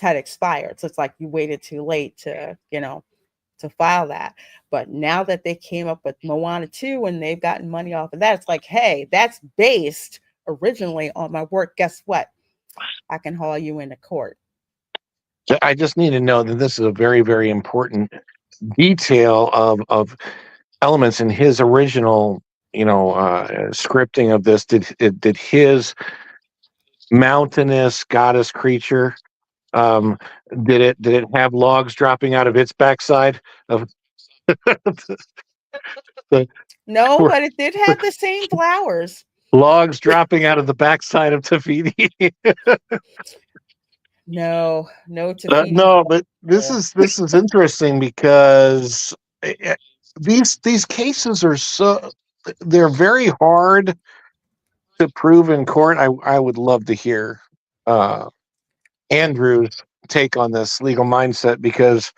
had expired. So it's like you waited too late to, to file that. But now that they came up with Moana 2 and they've gotten money off of that, it's like, hey, that's based originally on my work. Guess what? I can haul you into court. I just need to know that this is a very, very important detail of elements in his original, scripting of this. Did his mountainous goddess creature, did it have logs dropping out of its backside of the No, but it did have the same flowers. logs dropping out of the backside of Tafiti? No Tafiti. No, but this is interesting because these cases are they're very hard to prove in court. I would love to hear Andrew's take on this legal mindset, because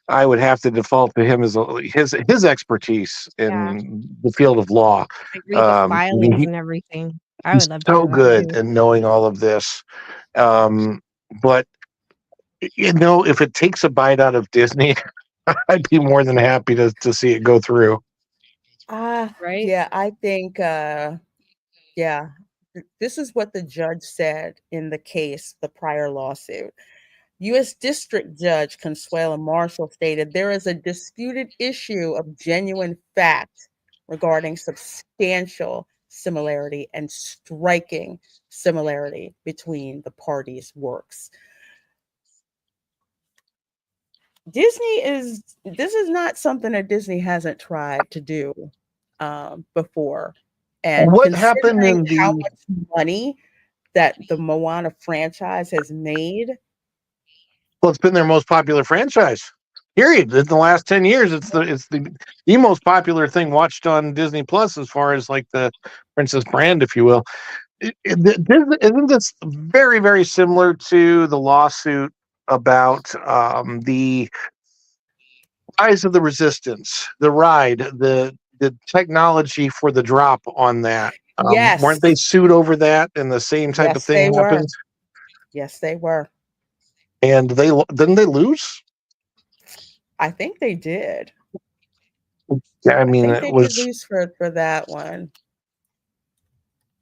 I would have to default to him as his expertise in the field of law. Like read the filings He, and everything. I he's would love to so know that good too. at knowing all of this. But if it takes a bite out of Disney, I'd be more than happy to see it go through. Right? Yeah, I think this is what the judge said in the case, the prior lawsuit. U.S. District Judge Consuela Marshall stated there is a disputed issue of genuine fact regarding substantial similarity and striking similarity between the parties' works. This is not something that Disney hasn't tried to do before. And What happened considering in how the much money that the Moana franchise has made, well, it's been their most popular franchise. Period. In the last 10 years, it's the most popular thing watched on Disney Plus, as far as like the Princess brand, if you will. Isn't this very, very similar to the lawsuit about the Rise of the Resistance, the ride, the technology for the drop on that? yes, Weren't they sued over that, and the same type of yes, they thing were. happened? Yes, they were. And didn't they lose? I think they did. Yeah, I I mean, think it they did was. lose for that one.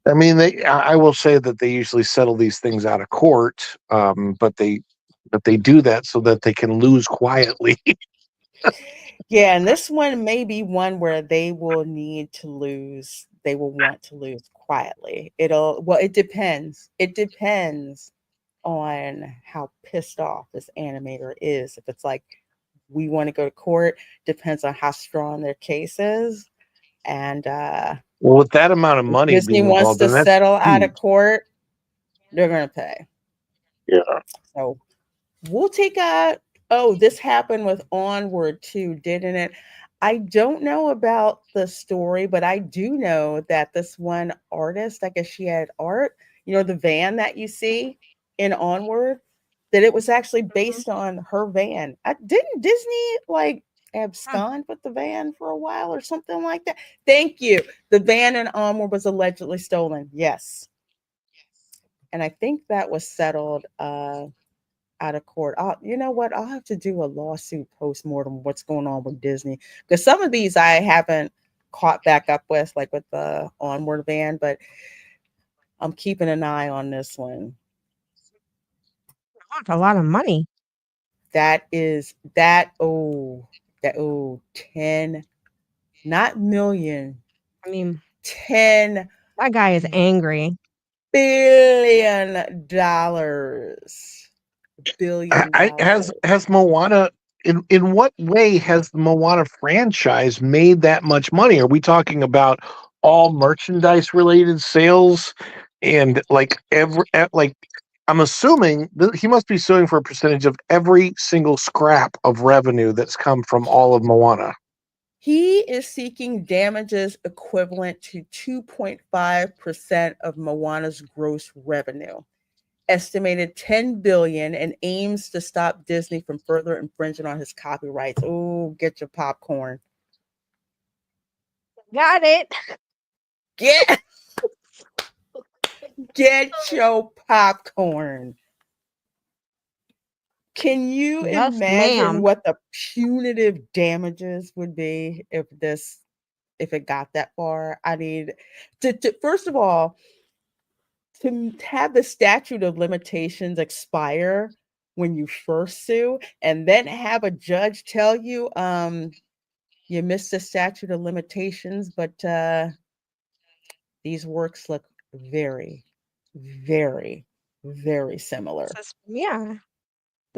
I mean, I will say that they usually settle these things out of court, but they do that so that they can lose quietly. Yeah, and this one may be one where they will need to lose. They will want to lose quietly. It depends. It depends on how pissed off this animator is. If it's like, we want to go to court, depends on how strong their case is. And Well, with that amount of money Disney being wants involved, to and that's settle out huge. of court, they're going to pay. Yeah. So we'll take this happened with Onward too, didn't it? I don't know about the story, but I do know that this one artist, I guess she had art, the van that you see in Onward, that it was actually based on her van. Didn't Disney like abscond with the van for a while or something like that? Thank you. The van in Onward was allegedly stolen. Yes. And I think that was settled out of court. You know what? I'll have to do a lawsuit postmortem. What's going on with Disney? Because some of these I haven't caught back up with, like with the Onward van, but I'm keeping an eye on this one. That's a lot of money. That is 10, not million. I mean, 10 that guy is angry. $billion. $billion. Has Moana, in what way has the Moana franchise made that much money? Are we talking about all merchandise related sales, and I'm assuming that he must be suing for a percentage of every single scrap of revenue that's come from all of Moana. He is seeking damages equivalent to 2.5% of Moana's gross revenue, estimated $10 billion, and aims to stop Disney from further infringing on his copyrights. Oh, get your popcorn. Got it. Get your popcorn. Can you Yes, imagine ma'am. what the punitive damages would be if it got that far? I need to first of all, to have the statute of limitations expire when you first sue, and then have a judge tell you, you missed the statute of limitations, but these works look very, very, very similar. Yeah.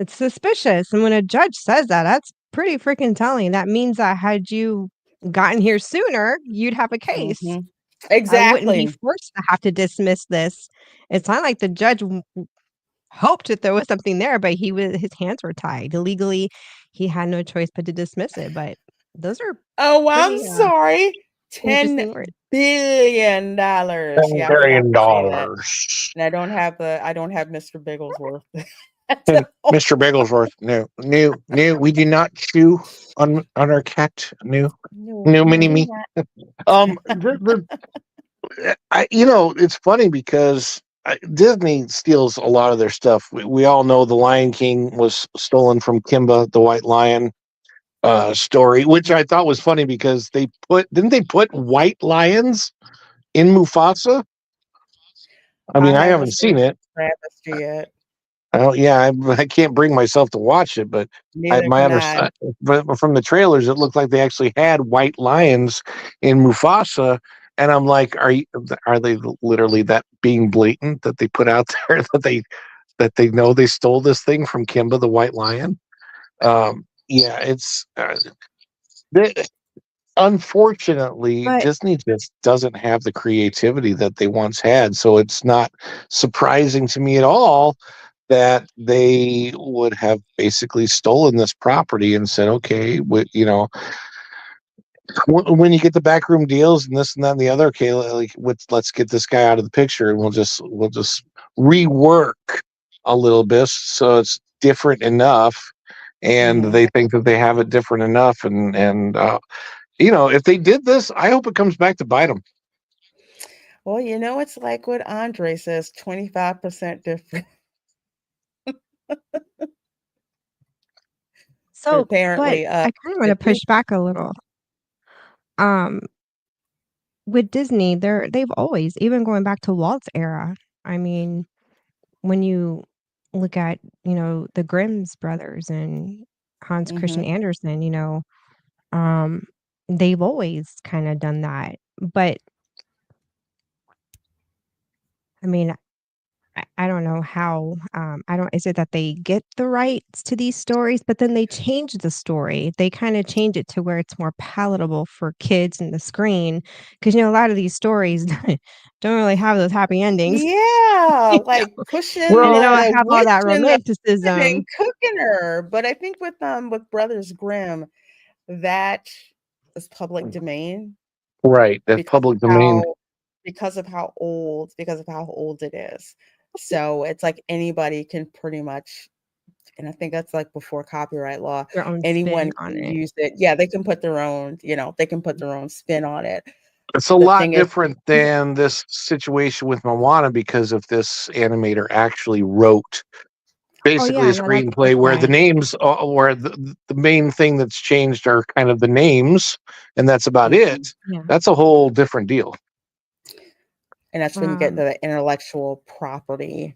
It's suspicious. And when a judge says that, that's pretty freaking telling. That means that had you gotten here sooner, you'd have a case. Mhm. I wouldn't be Exactly. forced to have to dismiss this. It's not like the judge hoped that there was something there, but his hands were tied. Legally, he had no choice but to dismiss it. But those are Oh, I'm pretty sorry. interesting $10 words. billion. $10 Yeah, I forgot billion. to say that. And I don't have Mr. Bigglesworth. And Mr. Bigglesworth, no, we do not chew on our cat. No, mini me. It's funny because Disney steals a lot of their stuff. We all know the Lion King was stolen from Kimba, the White Lion story, which I thought was funny because didn't they put white lions in Mufasa? I mean, I haven't seen it. Travesty yet. I can't bring myself to watch it, but Neither can I. but from the trailers, it looked like they actually had white lions in Mufasa, and I'm like, are they literally that being blatant that they put out there that they know they stole this thing from Kimba the White Lion? It's unfortunately But Disney just doesn't have the creativity that they once had, so it's not surprising to me at all that they would have basically stolen this property and said, okay, when you get the backroom deals and this and that and the other, okay, let's get this guy out of the picture, and we'll just rework a little bit so it's different enough, and they think that they have it different enough, and if they did this, I hope it comes back to bite them. Well, it's like what Andre says, 25% different. So, apparently, but I kind of want to push back a little. With Disney, they've always, even going back to Walt's era. I mean, when you look at the Grimm's brothers and Hans Christian Andersen, they've always kind of done that. But I mean, I don't know how, is it that they get the rights to these stories, but then they change the story. They kind of change it to where it's more palatable for kids in the screen. Because, a lot of these stories don't really have those happy endings. Yeah, like pushing and they don't the have all that witch in the romanticism. and cooking her. But I think with Brothers Grimm, that is public domain. Right, that's public domain. Because of how old it is. So it's like anybody can pretty much, and I think that's like before copyright law, anyone can use it. Yeah, they can put their own, spin on it. It's a lot different than this situation with Moana because of this animator actually wrote basically a screenplay where the names, where the main thing that's changed are kind of the names, and that's about it. Yeah. That's a whole different deal. And that's when you get into the intellectual property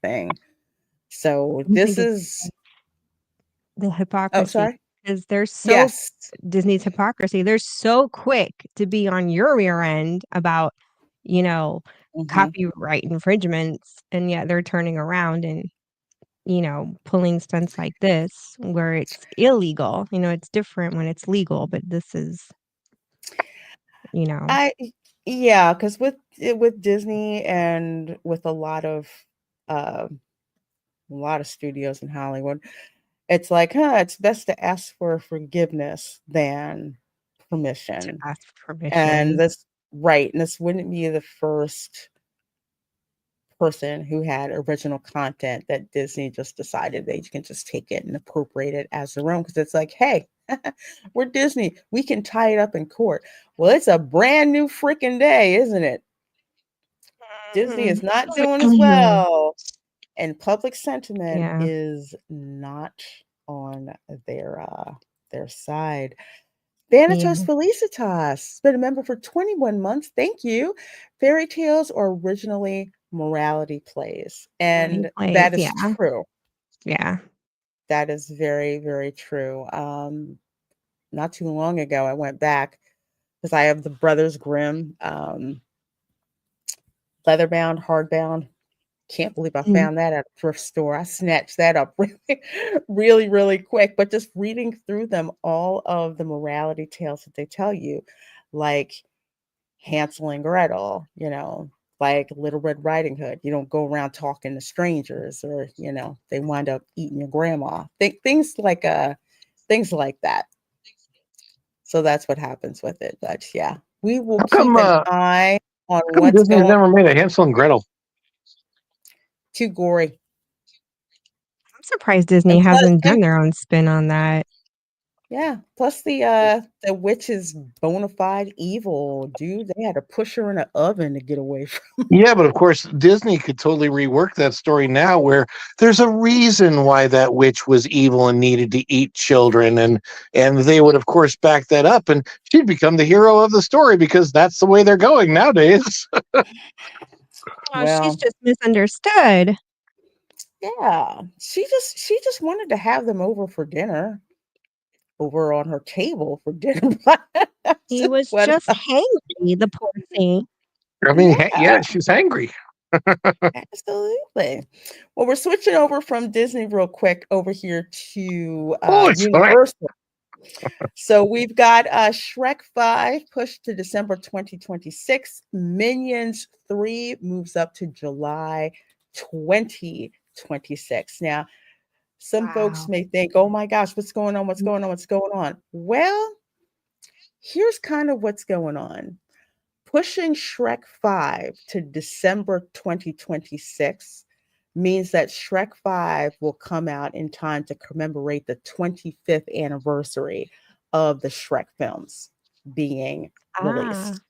thing. So this is the hypocrisy. Oh, sorry. Because they're Disney's hypocrisy. They're so quick to be on your rear end about, copyright infringements, and yet they're turning around and, pulling stunts like this where it's illegal. It's different when it's legal, but this is, because with Disney and with a lot of studios in Hollywood, It's like, it's best to ask for forgiveness than To permission. ask for And permission. this wouldn't be the first person who had original content that Disney just decided they can just take it and appropriate it as their own because it's like, hey, we're Disney. We can tie it up in court. Well, it's a brand new freaking day, isn't it? Disney is not doing as well. And public sentiment Yeah. is not on their side. Thanatos Yeah. Felicitas has been a member for 21 months. Thank you. Fairy tales are originally morality plays. And that is Yeah. true. Yeah. That is very, very true. Not too long ago, I went back because I have the Brothers Grimm leatherbound, hardbound. Can't believe I Mm. found that at a thrift store. I snatched that up really, really, really quick. But just reading through them, all of the morality tales that they tell you, like Hansel and Gretel, like Little Red Riding Hood. You don't go around talking to strangers, or they wind up eating your grandma. Things like that. So that's what happens with it. But yeah, we will How keep come, an eye on how come what's Disney's going. never made a Hansel and Gretel? Too gory. I'm surprised Disney And plus, hasn't done their own spin on that. yeah. Plus the witch is bona fide evil, dude. They had to push her in an oven to get away from. Yeah, but of course, Disney could totally rework that story now where there's a reason why that witch was evil and needed to eat children. And they would, of course, back that up. And she'd become the hero of the story because that's the way they're going nowadays. Oh, Well, she's just misunderstood. yeah. She just wanted to have them over for dinner, over on her table for dinner. That's He just was what. just hangry, the poor thing. I mean, Yeah. yeah, she's angry. Absolutely. Well, we're switching over from Disney real quick over here to Oh, it's correct. Universal. So we've got Shrek 5 pushed to December 2026. Minions 3 moves up to July 2026. Now, some folks Wow. may think, oh my gosh, what's going on? What's going on? What's going on? Well, here's kind of what's going on. Pushing Shrek 5 to December 2026 means that Shrek 5 will come out in time to commemorate the 25th anniversary of the Shrek films being released.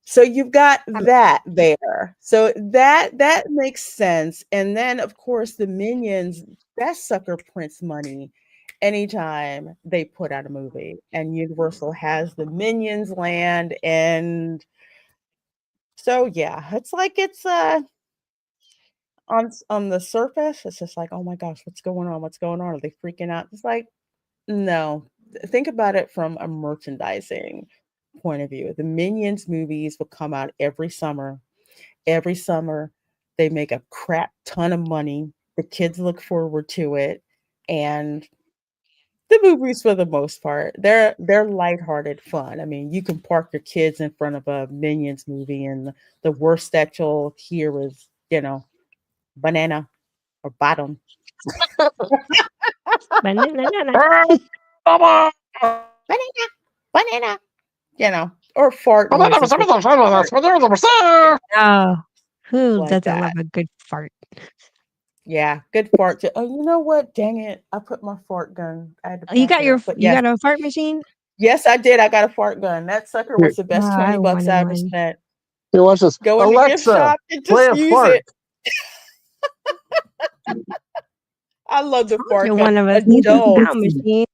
So you've got that there. So that makes sense. And then of course the Minions, that sucker prints money anytime they put out a movie. And Universal has the Minions land, and so yeah, it's like it's on the surface, it's just like, oh my gosh, what's going on? What's going on? Are they freaking out? It's like, no. Think about it from a merchandising point of view. The Minions movies will come out every summer. Every summer, they make a crap ton of money. The kids look forward to it, and the movies, for the most part, they're lighthearted fun. I mean, you can park your kids in front of a Minions movie, and the worst that you'll hear is, banana or bottom. Banana. Banana, or fart noises. Oh, who Like doesn't that. love a good fart? Yeah, good fart. Oh, you know what? Dang it! I put my fart gun. I had to Oh, you pack got it up. But you yes, got a fart machine? yes, I did. I got a fart gun. That sucker was the Oh, best I $20 I wanted ever one. spent. Hey, watch this. Go in the gift Alexa, shop and play just a use fart. it. I love the Told fart you gun. one of us needs a Adults, sound machine.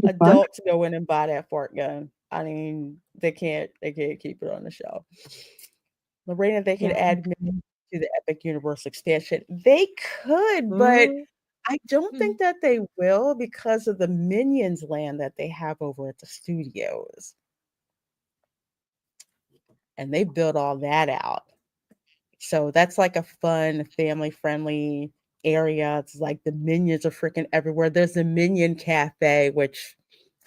adults go in and buy that fart gun. I mean, they can't keep it on the shelf. Lorena, they could Yeah. add Minions to the Epic Universe expansion. They could, but Mhm. I don't think that they will because of the Minions land that they have over at the studios. And they built all that out. So that's like a fun, family-friendly area. It's like the Minions are freaking everywhere. There's a Minion Cafe, which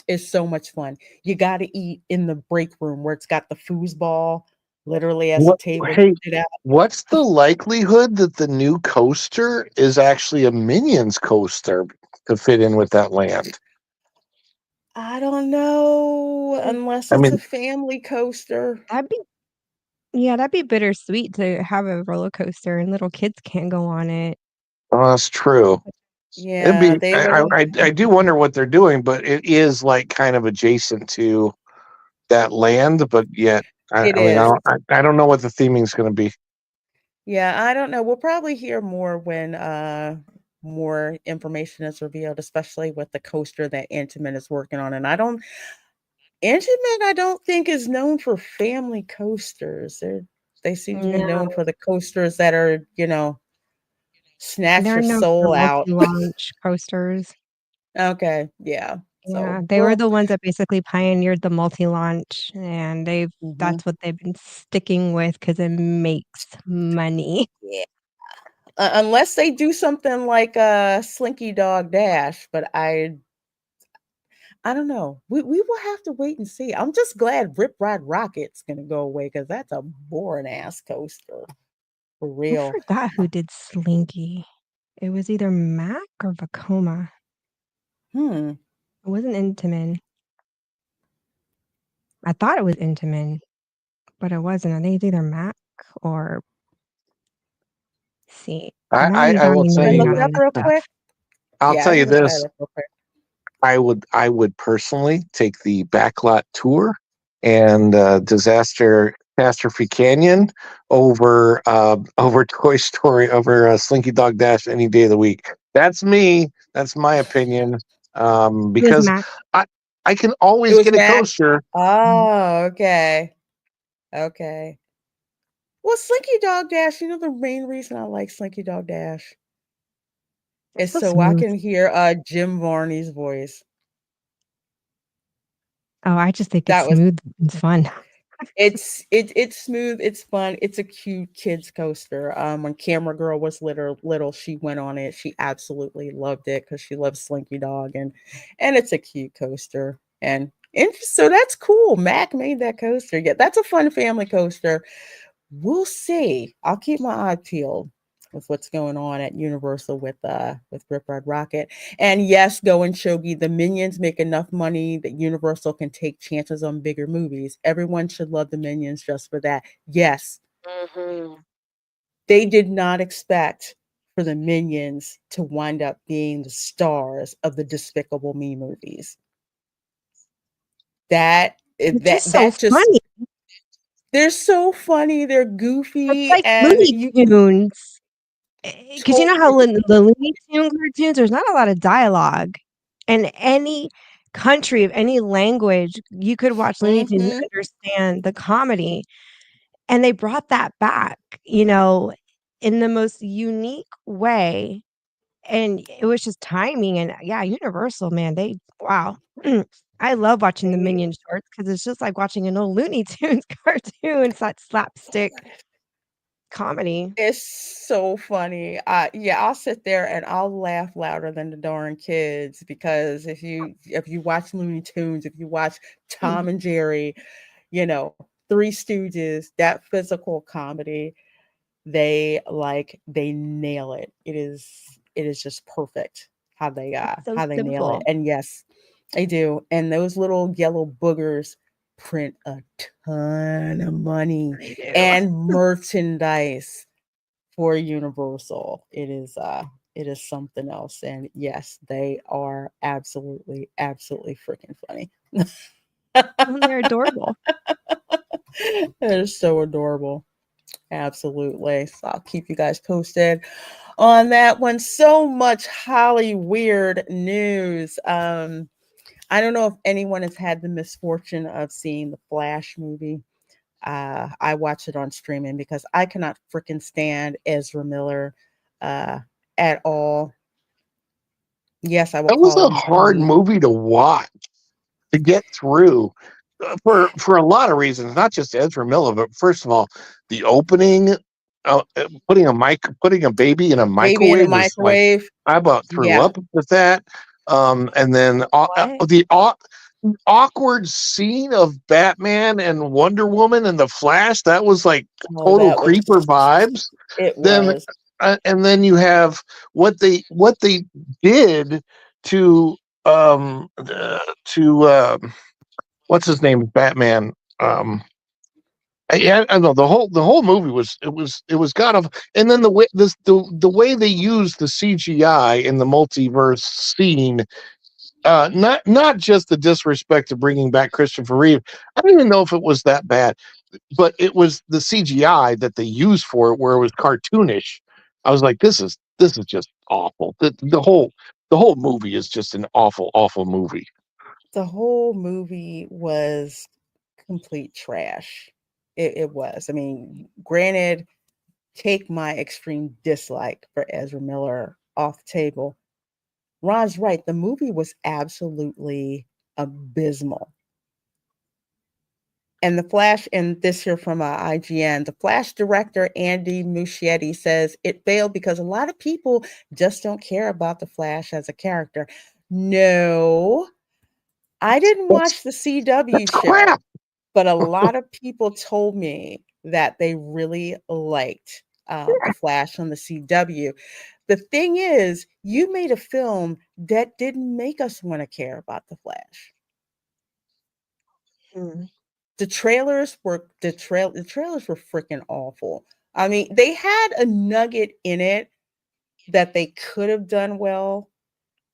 is so much fun. You got to eat in the break room where it's got the foosball literally as a What, table to hey, sit at. what's the likelihood that the new coaster is actually a Minions coaster? to fit in with that land? I don't know, unless I it's a mean, family coaster. That'd be bittersweet to have a roller coaster and little kids can't go on it. oh, that's true. It'd Yeah, be. they would. I do wonder what they're doing, but it is like kind of adjacent to that land, but yet It I mean is. I don't know what the theming is going to be. Yeah, I don't know. We'll probably hear more when more information is revealed, especially with the coaster that Intamin is working on. And Intamin, I don't think is known for family coasters. They seem to be known No, for the coasters that are, snatch they're your known for soul out. multi-launch coasters. Okay, yeah. Yeah, So they were the ones that basically pioneered the multi-launch, and mhm. that's what they've been sticking with because it makes money. Yeah. Unless they do something like Slinky Dog Dash, but I don't know. We will have to wait and see. I'm just glad Rip Ride Rocket's gonna go away because that's a boring ass coaster for I real. forgot who did Slinky. It was either Mac or Vekoma. Hmm. It wasn't Intamin. I thought it was Intamin, but it wasn't. I think it's either Mac or see. I'm not I exactly will tell Can I nerding look out it you. up on this real stuff. quick? I'll Yeah, tell I you can look that this. up real quick. I would personally take the backlot and disaster catastrophe canyon over over Toy Story over Slinky Dog Dash any day of the week. That's me. That's my opinion. It was Because Mac. I I can It always was get a Mac. coaster. Oh, okay. Okay. Well, Slinky Dog Dash, the main reason I like Slinky Dog Dash It's is so so I smooth. can hear Jim Varney's voice. Oh, I just think it's That was smooth. It's fun. it's smooth, it's fun, it's a cute kids coaster. When Camera Girl was little, she went on it. She absolutely loved it because she loves Slinky Dog and it's a cute coaster. And so that's cool. Mac made that coaster. Yeah, that's a fun family coaster. We'll see. I'll keep my eye peeled with what's going on at Universal with Rip Ride Rocket. And yes, Go and Shogi, the Minions make enough money that Universal can take chances on bigger movies. Everyone should love the Minions just for that. Yes, they did not expect for the Minions to wind up being the stars of the Despicable Me movies. It's just so That just funny. they're so funny, they're It's goofy, like and Looney you Tunes. Because you know how totally. the Looney Tune cartoons, there's not a lot of dialogue. In any country of any language, you could watch Looney Tunes and Mhm. understand the comedy. And they brought that back, in the most unique way. And it was just timing. And yeah, Universal, man, wow. I love watching the They Minion shorts because it's just like watching an old Looney Tunes cartoon. It's that slapstick comedy. It's so funny. Yeah, I'll sit there and I'll laugh louder than the darn kids because if you watch Looney Tunes, if you watch Tom and Jerry, you know, Three Stooges, that physical comedy, they nail it. It is just perfect It's so how they nail it. simple. And yes, they do. And those little yellow boogers print a ton of money They do. and merchandise for Universal. It is something else. And yes, they are absolutely, absolutely freaking funny. And they're adorable. They're so adorable. Absolutely. So I'll keep you guys posted on that one. So much Holly weird news. I don't know if anyone has had the misfortune of seeing the Flash movie. I watch it on streaming because I cannot freaking stand Ezra Miller uh, at all. Yes, I will That was call a him hard Tony. movie to watch, to get through, for a lot of reasons, not just Ezra Miller, but first of all, the opening, putting a baby in a Baby in a microwave was like, microwave. I about threw Yeah. up with that. And then What? the awkward scene of Batman and Wonder Woman and the Flash, that was like Oh, total that was. creeper vibes. It Then was. and then you have what they did to what's his name, Batman. I know the whole movie was god of, and then the way they used the CGI in the multiverse scene, not just the disrespect of bringing back Christopher Reeve. I don't even know if it was that bad, but it was the CGI that they used for it, where it was cartoonish. I was like, this is just awful. The whole movie is just an awful movie. The whole movie was complete trash. It was. I mean, granted, take my extreme dislike for Ezra Miller off the table. Ron's right. The movie was absolutely abysmal. And the Flash, and this here from IGN, the Flash director Andy Muschietti says it failed because a lot of people just don't care about the Flash as a character. No, I didn't watch the CW show, Crap. but a lot of people told me that they really liked the Flash on the CW. The thing is, you made a film that didn't make us want to care about the Flash. The trailers were the trailers were freaking awful. I mean, they had a nugget in it that they could have done well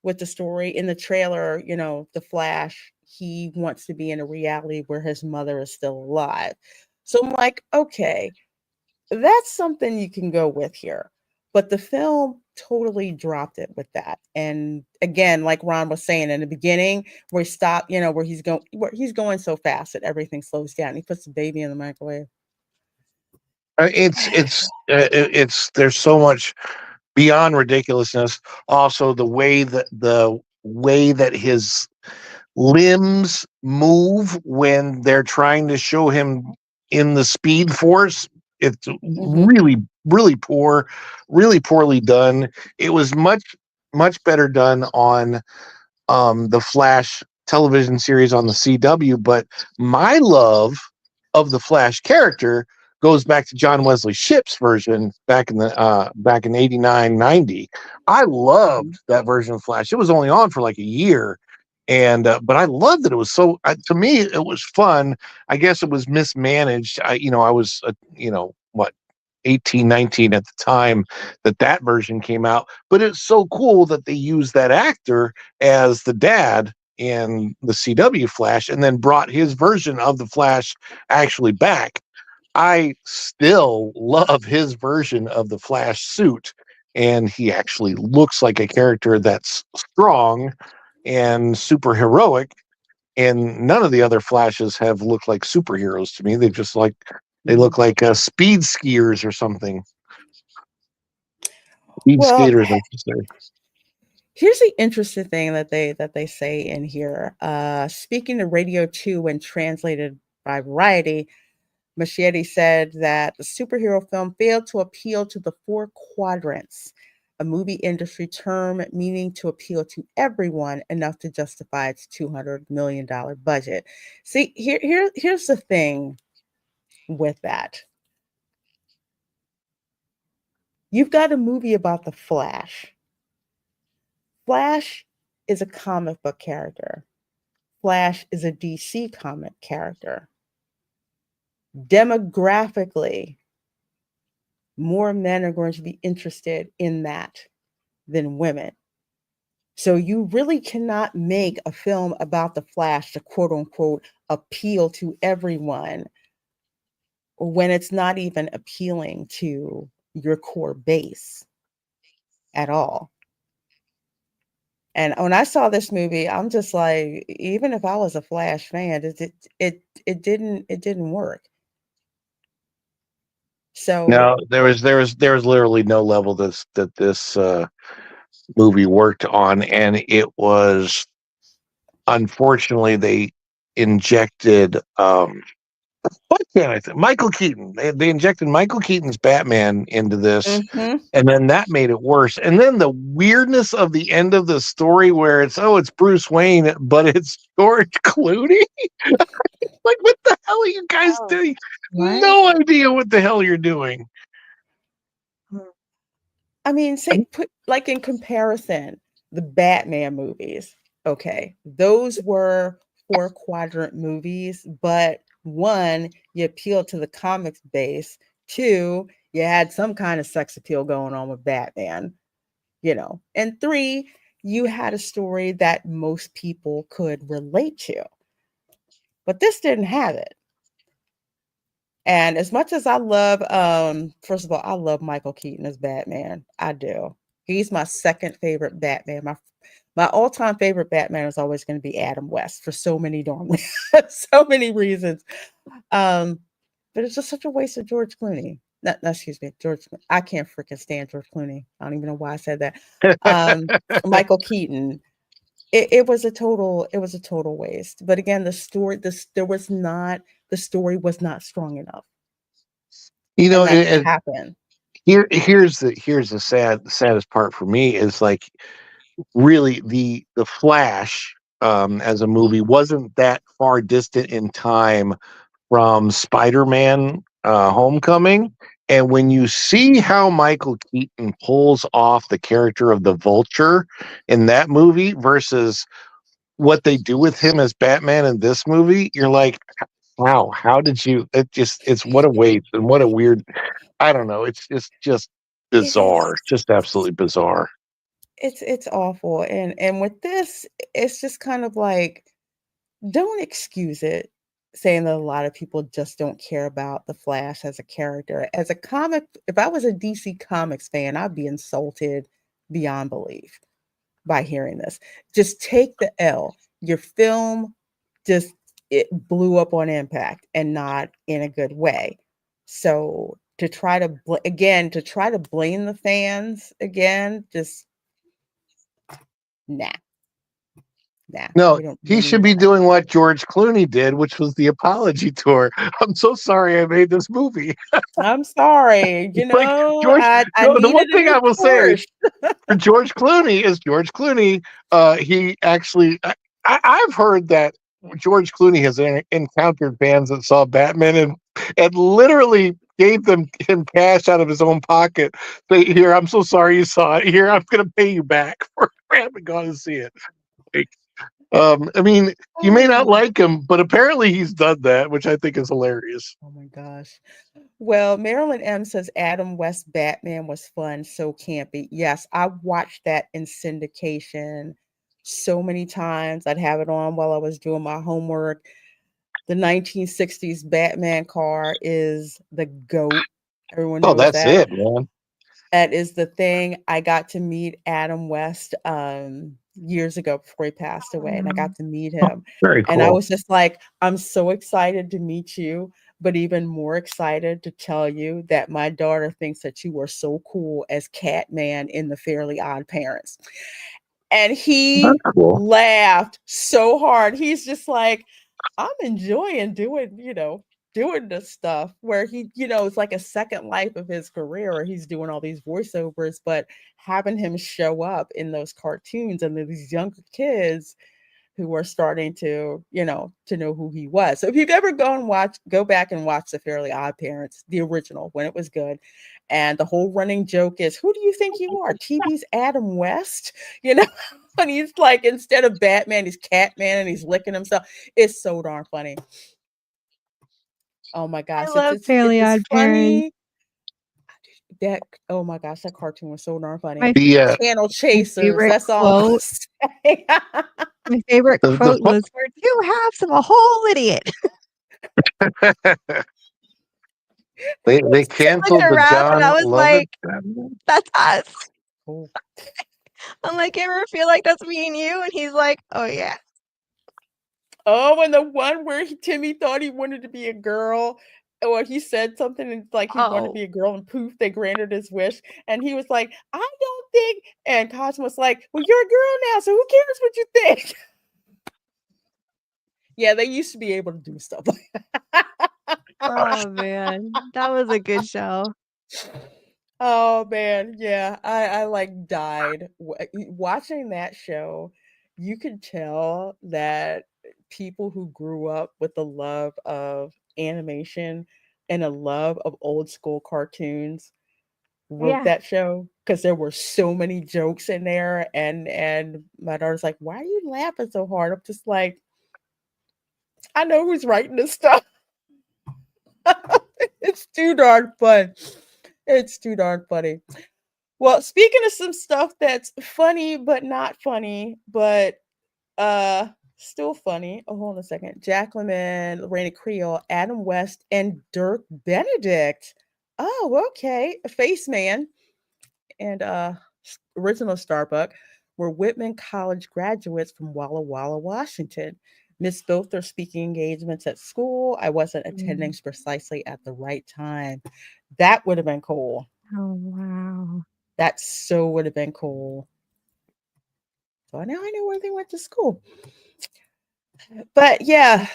with the story. In the trailer, the Flash, he wants to be in a reality where his mother is still alive. So I'm like, okay, that's something you can go with here. But the film totally dropped it with that. And again, like Ron was saying in the beginning, where he stopped, where he's going so fast that everything slows down. He puts the baby in the microwave. It's there's so much beyond ridiculousness. Also, the way that his limbs move when they're trying to show him in the Speed Force, it's really poorly done. It was much better done on the Flash television series on the CW, but my love of the Flash character goes back to John Wesley Shipp's version back in 89, 90. I loved that version of Flash. It was only on for like a year, and but I loved it. It was to me it was fun. I guess it was mismanaged. I was what, 18, 19 at the time that version came out, but it's so cool that they used that actor as the dad in the CW Flash and then brought his version of the Flash actually back. I still love his version of the Flash suit, and he actually looks like a character that's strong and super heroic, and none of the other Flashes have looked like superheroes to me. They look like speed skiers or something. Speed skaters, I should say. Here's the interesting thing that they say in here. Speaking to Radio 2 when translated by Variety, Muschietti said that the superhero film failed to appeal to the four quadrants, a movie industry term meaning to appeal to everyone enough to justify its $200 million budget. See, here's the thing with that. You've got a movie about the Flash. Flash is a comic book character. Flash is a DC comic character. Demographically, more men are going to be interested in that than women. So you really cannot make a film about the Flash to quote unquote appeal to everyone when it's not even appealing to your core base at all. And when I saw this movie, I'm just like, even if I was a Flash fan, it didn't work. So No, there was literally no level that this movie worked on, and it was, unfortunately, they injected what can I think? Michael Keaton. They injected Michael Keaton's Batman into this, and then that made it worse. And then the weirdness of the end of the story, where it's Bruce Wayne, but it's George Clooney. Like, what the hell are you guys doing? What? No idea what the hell you're doing. I mean, put like in comparison, the Batman movies. Okay, those were 4-quadrant movies, but one, you appealed to the comics base. Two, you had some kind of sex appeal going on with Batman, And three, you had a story that most people could relate to. But this didn't have it. And as much as I love, first of all, I love Michael Keaton as Batman. I do. He's my second favorite Batman. My all-time favorite Batman is always going to be Adam West for so many so many reasons. But it's just such a waste of George Clooney. No, excuse me, George. I can't freaking stand George Clooney. I don't even know why I said that. Michael Keaton. It was a total waste. But again, the story was not strong enough. You know, and that's what happened. Here's the saddest part for me is like really the Flash as a movie wasn't that far distant in time from Spider-Man Homecoming. And when you see how Michael Keaton pulls off the character of the Vulture in that movie versus what they do with him as Batman in this movie, you're like, wow, how did you? It's what a waste and what a weird. I don't know. It's just bizarre, just absolutely bizarre. It's awful, and with this, it's just kind of like, don't excuse it, saying that a lot of people just don't care about the Flash as a character. As a comic, if I was a DC Comics fan, I'd be insulted beyond belief by hearing this. Just take the L. Your film it blew up on impact and not in a good way. So to try to blame the fans again, just nah. No, he should be doing what George Clooney did, which was the apology tour. I'm so sorry I made this movie. I'm sorry. Like George, I the one needed a thing new I will say Porsche. for George Clooney, he actually, I've heard that George Clooney has encountered fans that saw Batman and literally gave him cash out of his own pocket. Say, here, I'm so sorry you saw it. Here, I'm going to pay you back for having gone to see it. Like, I mean, you may not like him, but apparently he's done that, which I think is hilarious. Oh my gosh. Well, Marilyn M says Adam West Batman was fun, so campy. Yes, I watched that in syndication so many times. I'd have it on while I was doing my homework. The 1960s Batman car is the GOAT. Everyone knows that's that. it, man. That is the thing. I got to meet Adam West years ago before he passed away, and I got to meet him. Very cool. And I was just like, I'm so excited to meet you, but even more excited to tell you that my daughter thinks that you were so cool as Catman in The Fairly Odd Parents. And he laughed so hard. He's just like, I'm enjoying doing this stuff where he, it's like a second life of his career where he's doing all these voiceovers, but having him show up in those cartoons and these younger kids who are starting to know who he was. So if you've ever go back and watch The Fairly Odd Parents, the original, when it was good. And the whole running joke is, who do you think you are? TV's Adam West? And he's like, instead of Batman, he's Catman and he's licking himself. It's so darn funny. Oh my gosh. I love Fairly Odd Parents. Oh my gosh, that cartoon was so darn funny. The Channel Chasers. That's all. My favorite quote was, "We're 2 halves of a whole idiot." They canceled the John. I was like, "That's us." Oh. I'm like, "You ever feel like that's me and you?" And he's like, "Oh yeah." Oh, and the one where Timmy thought he wanted to be a girl, or he said something and like he wanted to be a girl, and poof, they granted his wish, and he was like, "I don't think," and Cosmo was like, "Well, you're a girl now, so who cares what you think?" Yeah, they used to be able to do stuff like that. Oh man, that was a good show. Oh man, yeah, I like died watching that show. You could tell that people who grew up with the love of animation and a love of old school cartoons wrote Yeah. that show because there were so many jokes in there, and my daughter's like, "Why are you laughing so hard?" I'm just like, "I know who's writing this stuff." It's too darn fun. It's too darn funny. Well, speaking of some stuff that's funny but not funny, but uh still funny. Oh, hold on a second. Jacqueline, Reina Creole, Adam West, and Dirk Benedict. Oh, okay. A face man and original Starbuck were Whitman College graduates from Walla Walla, Washington. Missed both their speaking engagements at school. I wasn't attending Mm. precisely at the right time. That would have been cool. Oh, wow. That so would have been cool. So now I know where they went to school. But yeah,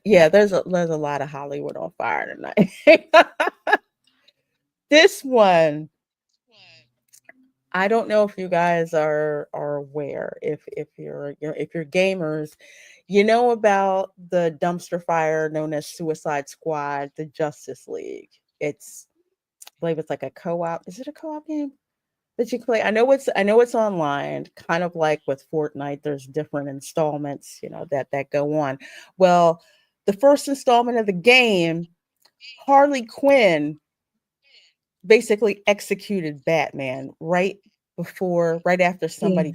there's a lot of Hollywood on fire tonight. This one, I don't know if you guys are aware, if if you're gamers, you know about the dumpster fire known as Suicide Squad, the Justice League. I believe it's like a co-op. Is it a co-op game that you can play? I know it's online, kind of like with Fortnite. There's different installments, that go on. Well, the first installment of the game, Harley Quinn basically executed Batman right after Yeah. somebody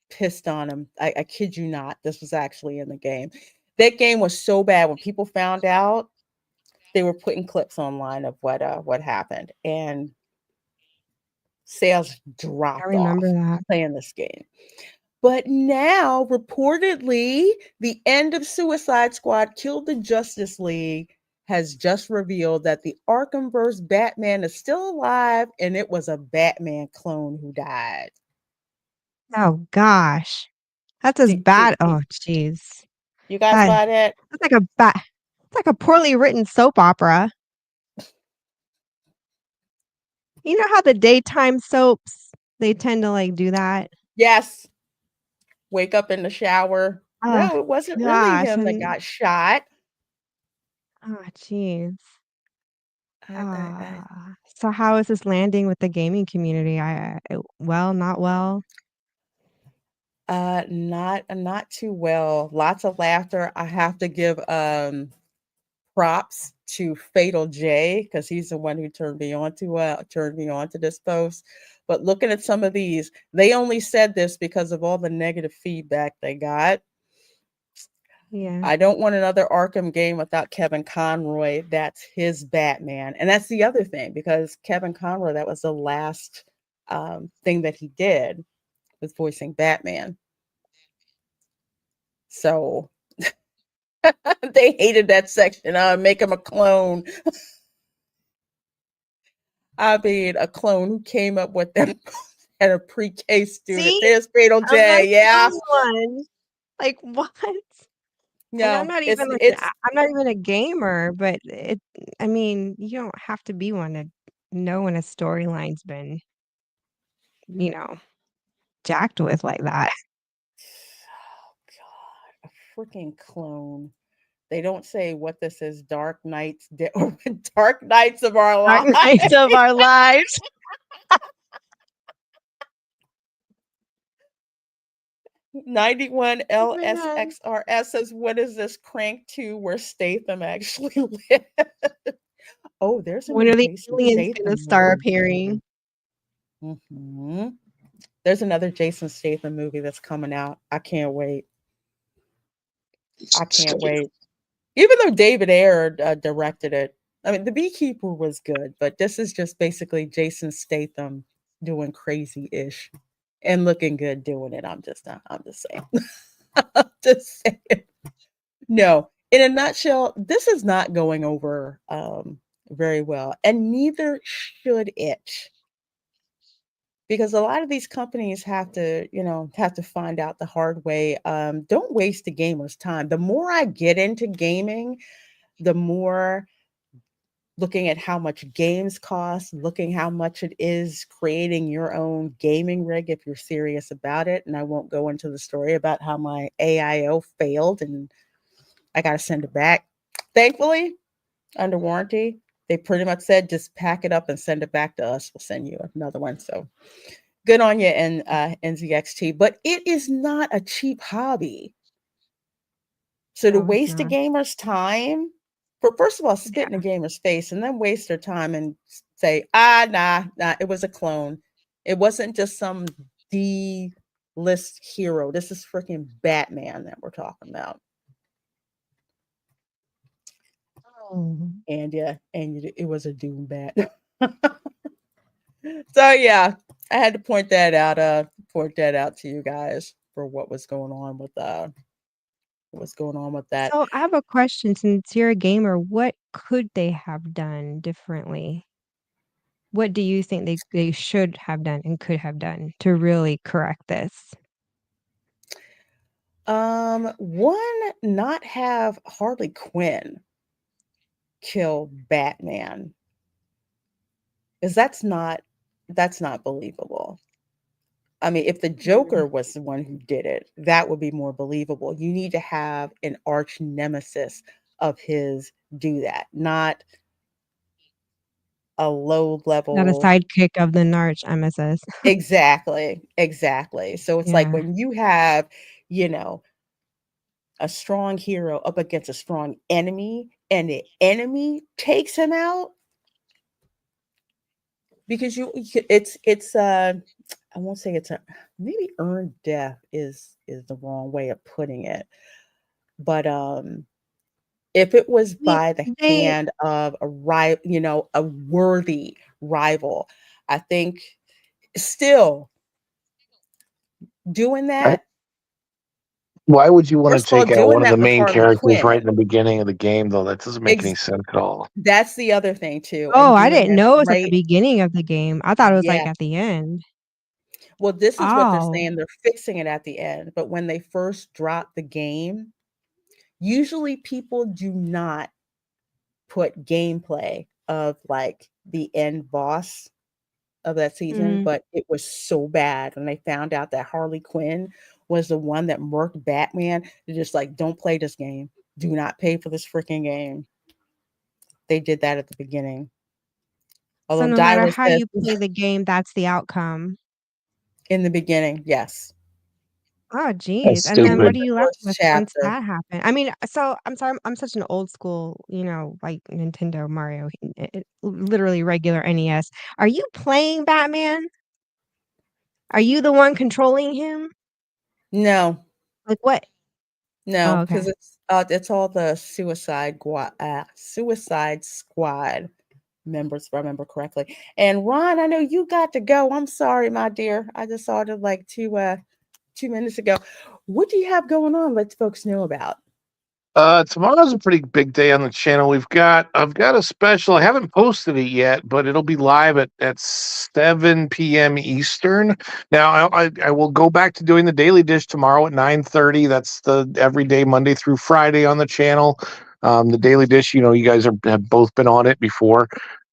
pissed on him. I kid you not. This was actually in the game. That game was so bad when people found out, they were putting clips online of what happened, and sales I dropped remember off that. playing this game. But now, reportedly, the end of Suicide Squad Killed the Justice League has just revealed that the Arkhamverse Batman is still alive, and it was a Batman clone who died. Oh gosh. That's as bad. Oh, jeez. You guys That buy that? that's like a it's like a poorly written soap opera. You know how the daytime soaps, they tend to, like, do that? Yes. Wake up in the shower. Oh No, it wasn't really gosh, him that and got shot. oh, jeez. I So how is this landing with the gaming community? Well, not well? not too well. Lots of laughter. I have to give props to Fatal J because he's the one who turned me on to this post. But looking at some of these, they only said this because of all the negative feedback they got. Yeah. I don't want another Arkham game without Kevin Conroy. That's his Batman. And that's the other thing, because Kevin Conroy, that was the last thing that he did, was voicing Batman. So they hated that section. Make him a clone. I mean, a clone who came up with them and a pre-K student. See? There's Fatal I'm not J. Yeah. the only one. Like, what? And No, I'm not even a gamer, but I mean, you don't have to be one to know when a storyline's been, you know, jacked with like that. oh God, a freaking clone. They don't say what this is. Dark Nights, or Dark Nights of Our Dark Lives. nights of our lives. 91 Oh my god. LSXRS says, "What is this Crank 2 where Statham actually lived?" Oh, there's a When new are the Jason aliens gonna Statham start movie. appearing? There's another Jason Statham movie that's coming out. I can't wait. I can't wait. Even though David Ayer directed it, I mean, The Beekeeper was good, but this is just basically Jason Statham doing crazy-ish and looking good doing it. I'm just saying. I'm just saying. No, in a nutshell, this is not going over very well, and neither should it. Because a lot of these companies have to find out the hard way. Don't waste the gamer's time. The more I get into gaming, the more looking at how much games cost, looking how much it is creating your own gaming rig if you're serious about it. And I won't go into the story about how my AIO failed and I got to send it back. Thankfully, under warranty, They pretty much said, just pack it up and send it back to us. We'll send you another one. So good on you, NZXT. But it is not a cheap hobby. So to No, it's waste a not. gamer's time, for first of all, spit in a gamer's face and then waste their time and say, nah, it was a clone. It wasn't just some D-list hero. This is freaking Batman that we're talking about. Oh. And it was a Doom bat. So yeah, I had to point that out to you guys for what was going on with that. So I have a question. Since you're a gamer, what could they have done differently? What do you think they should have done and could have done to really correct this? One, not have Harley Quinn kill Batman. Because that's not believable. I mean, if the Joker was the one who did it, that would be more believable. You need to have an arch nemesis of his do that, not a low Not a level. sidekick of the Narch MSS. Exactly. So it's like Yeah. when you have, a strong hero up against a strong enemy and the enemy takes him out, because it's I won't say it's maybe earned death is the wrong way of putting it, but if it was by the hand of a a worthy rival, I think still doing that. Why would you want to First of all, take out doing one of the that with main Harley characters right Quinn. in the beginning of the game, though? That doesn't make any sense at all. That's the other thing too. Oh, And I doing didn't that know it was at the right. beginning of the game. I thought it was like Yeah. at the end. Well, this is what they're Oh. saying. They're fixing it at the end. But when they first drop the game, usually people do not put gameplay of like the end boss of that season, Mm. but it was so bad. And they found out that Harley Quinn was the one that murked Batman. They're just like, don't play this game. Do not pay for this freaking game. They did that at the beginning. So Although no matter Dylan how says you play the game, that's the outcome. in the beginning, yes. Oh, That's geez. And then what stupid. are you The left first with once chapter. that happened? I mean, so I'm sorry, I'm such an old school, like Nintendo, Mario, literally regular NES. Are you playing Batman? Are you the one controlling him? No, Like what? Oh, no, okay. because it's all the Suicide Squad members, if I remember correctly. And Ron, I know you got to go. I'm sorry, my dear. I just saw it like 2 minutes ago. What do you have going on? Let folks know about. Tomorrow's a pretty big day on the channel. I've got a special. I haven't posted it yet, but it'll be live at 7 p.m. Eastern. Now I will go back to doing the Daily Dish tomorrow at 9:30. That's the everyday Monday through Friday on the channel. The Daily Dish, you guys have both been on it before.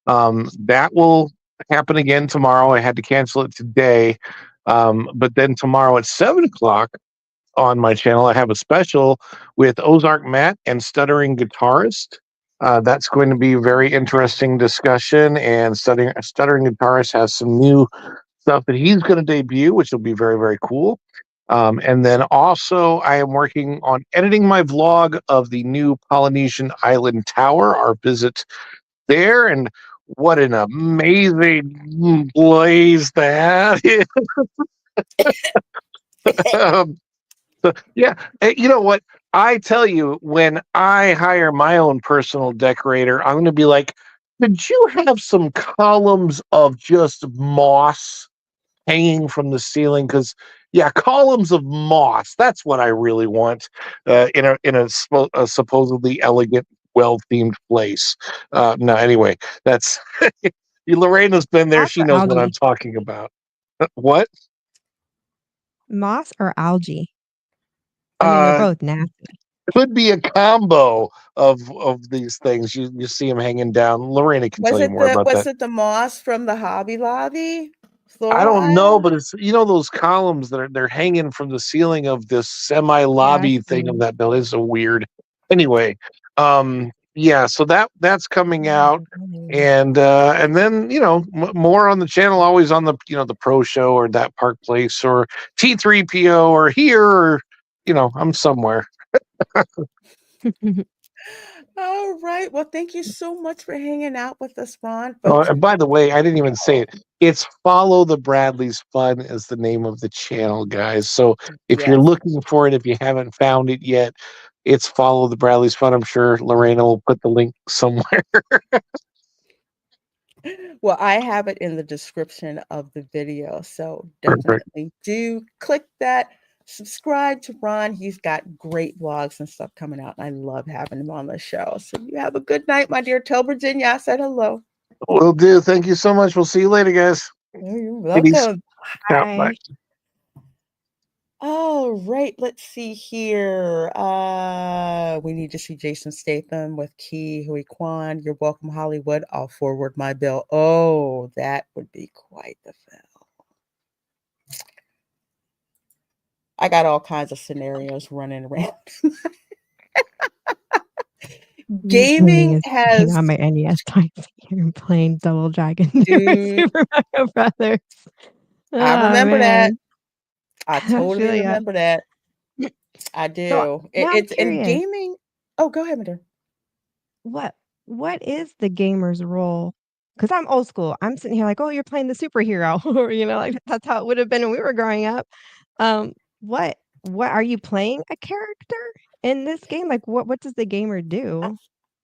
That will happen again tomorrow. I had to cancel it today. But then tomorrow at 7 o'clock on my channel, I have a special with Ozark Matt and Stuttering Guitarist. That's going to be a very interesting discussion. And Stuttering Guitarist has some new stuff that he's going to debut, which will be very, very cool. And then also, I am working on editing my vlog of the new Polynesian Island Tower, our visit there. And what an amazing blaze that is. Yeah, you know what? I tell you, when I hire my own personal decorator, I'm going to be like, could you have some columns of just moss hanging from the ceiling? Because yeah, columns of moss. That's what I really want in a supposedly elegant, well-themed place. No, anyway, that's Lorena's been there. Moss She or knows what I'm algae? talking about. What? Moss or algae? I mean, they're Uh, both nasty. Could be a combo of these things. You see them hanging down. Lorena can tell you more about Was that. it the moss from the Hobby Lobby I floral don't know, aisle? but it's those columns that they're hanging from the ceiling of this semi Yeah, I've lobby thing of seen. that building is so weird. Anyway, yeah, so that's coming out, and then more on the channel, always on the the pro show or that Park Place or T3PO or here or I'm somewhere. All right. Well, thank you so much for hanging out with us, Ron. Oh, Folks, and by the way, I didn't even say it. It's Follow the Bradleys Fun is the name of the channel, guys. So if you're yes. looking for it, if you haven't found it yet, it's Follow the Bradleys Fun. I'm sure Lorena will put the link somewhere. Well, I have it in the description of the video, so Perfect. definitely do click that. Subscribe to Ron. He's got great vlogs and stuff coming out, and I love having him on the show. So you have a good night, my dear. Tell Virginia I said hello. Will do. Thank you so much. We'll see you later, guys. You're Ladies. welcome. Yeah, bye. All right, let's see here. We need to see Jason Statham with Key Hui Kwan. You're welcome, Hollywood. I'll forward my bill. Oh, that would be quite the film. I got all kinds of scenarios running around. Gaming has on my NES times here and playing Double Dragon dude. Super Mario Brothers. I Oh, remember that. man. I I totally feel ya. remember that. I So do. now I'm It's in curious. gaming. Oh, go ahead, my dear. What is the gamer's role? Because I'm old school. I'm sitting here like, oh, you're playing the superhero, or like that's how it would have been when we were growing up. Um, what are you playing a character in this game? Like, what does the gamer do?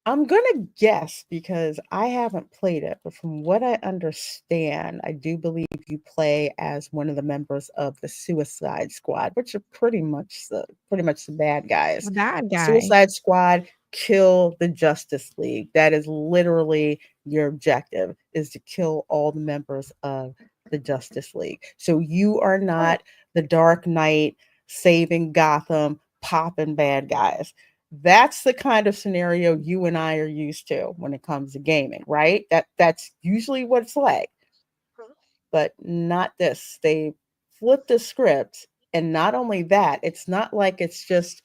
I'm gonna guess because I haven't played it, but from what I understand, I do believe you play as one of the members of the Suicide Squad, which are pretty much the bad guys. The bad guy. Suicide Squad kill the Justice League. That is literally your objective, is to kill all the members of the Justice League. So you are not the Dark Knight saving Gotham, popping bad guys. That's the kind of scenario you and I are used to when it comes to gaming, right? That's usually what it's like. But not this. They flipped the script, and not only that, it's not like it's just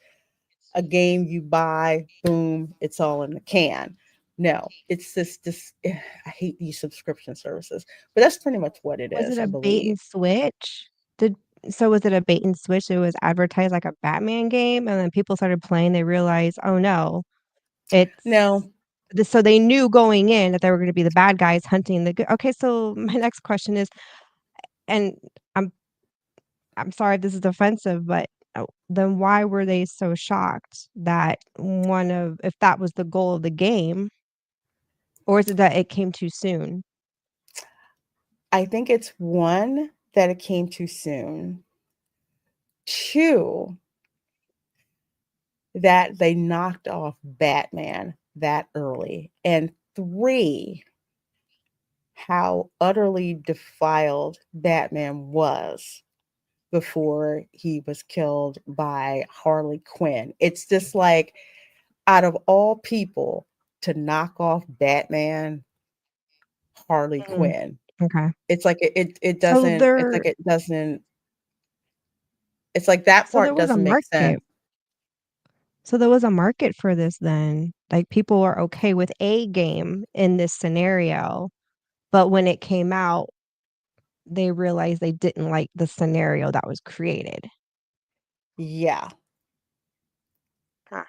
a game you buy, boom, it's all in the can. No, it's this I hate these subscription services, but that's pretty much what it Was it is, I a bait believe. and switch? Was it a bait and switch? It was advertised like a Batman game, and then people started playing. They realized, oh no, it's No. so they knew going in that they were going to be the bad guys hunting the good. Okay, so my next question is, and I'm I'm sorry if this is offensive, but then why were they so shocked that if that was the goal of the game, or is it that it came too soon? I think it's one, that it came too soon. Two, that they knocked off Batman that early. And three, how utterly defiled Batman was before he was killed by Harley Quinn. It's just like, out of all people to knock off Batman, Harley Mhm. Quinn. Okay. It's like it So doesn't, it's like that there part was a doesn't make market. sense. So there was a market for this then. Like people were okay with a game in this scenario, but when it came out, they realized they didn't like the scenario that was created. Yeah. Huh. I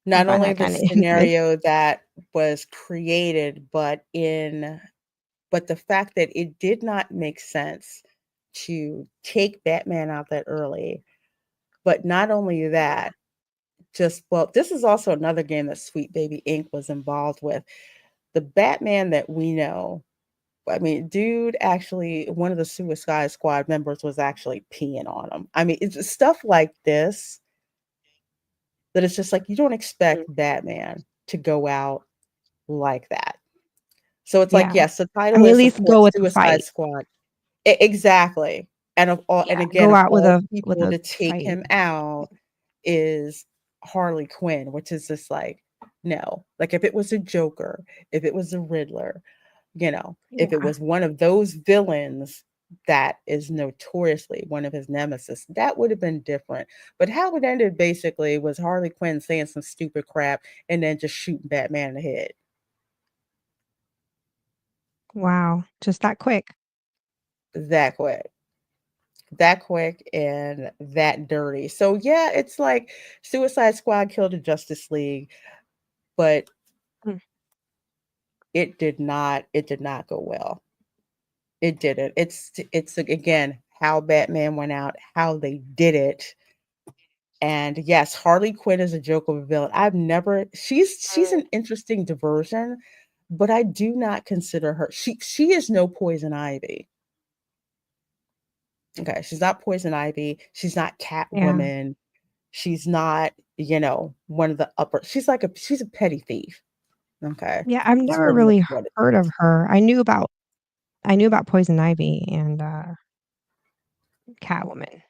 Not find only that the kind of interesting. scenario that was created, but the fact that it did not make sense to take Batman out that early. But not only that, this is also another game that Sweet Baby Inc. was involved with. The Batman that we know, I mean, dude, actually, one of the Suicide Squad members was actually peeing on him. I mean, it's just stuff like this that it's just like you don't expect Batman to go out like that. So it's like, Yeah. yes, the I title mean, at is, of least course, go with the Suicide fight. Squad. Exactly. And Yeah, again, go of out with all a people to take fight. him out is Harley Quinn, which is just like, no. Like if it was a Joker, if it was a Riddler, if Yeah. it was one of those villains, that is notoriously one of his nemesis, that would have been different. But how it ended basically was Harley Quinn saying some stupid crap and then just shooting Batman in the head. Wow, just that quick. That quick. That quick and that dirty. So yeah, it's like Suicide Squad killed the Justice League, but Mm. it did not go well. It didn't. It's again how Batman went out, how they did it. And yes, Harley Quinn is a joke of a villain. I've never she's an interesting diversion, but I do not consider her she is no Poison Ivy. Okay, she's not Poison Ivy, she's not Yeah. Catwoman, she's not, one of the upper she's a petty thief. Okay. Yeah, I've That's never pretty much really what it heard is. of her. I knew about Poison Ivy and Catwoman.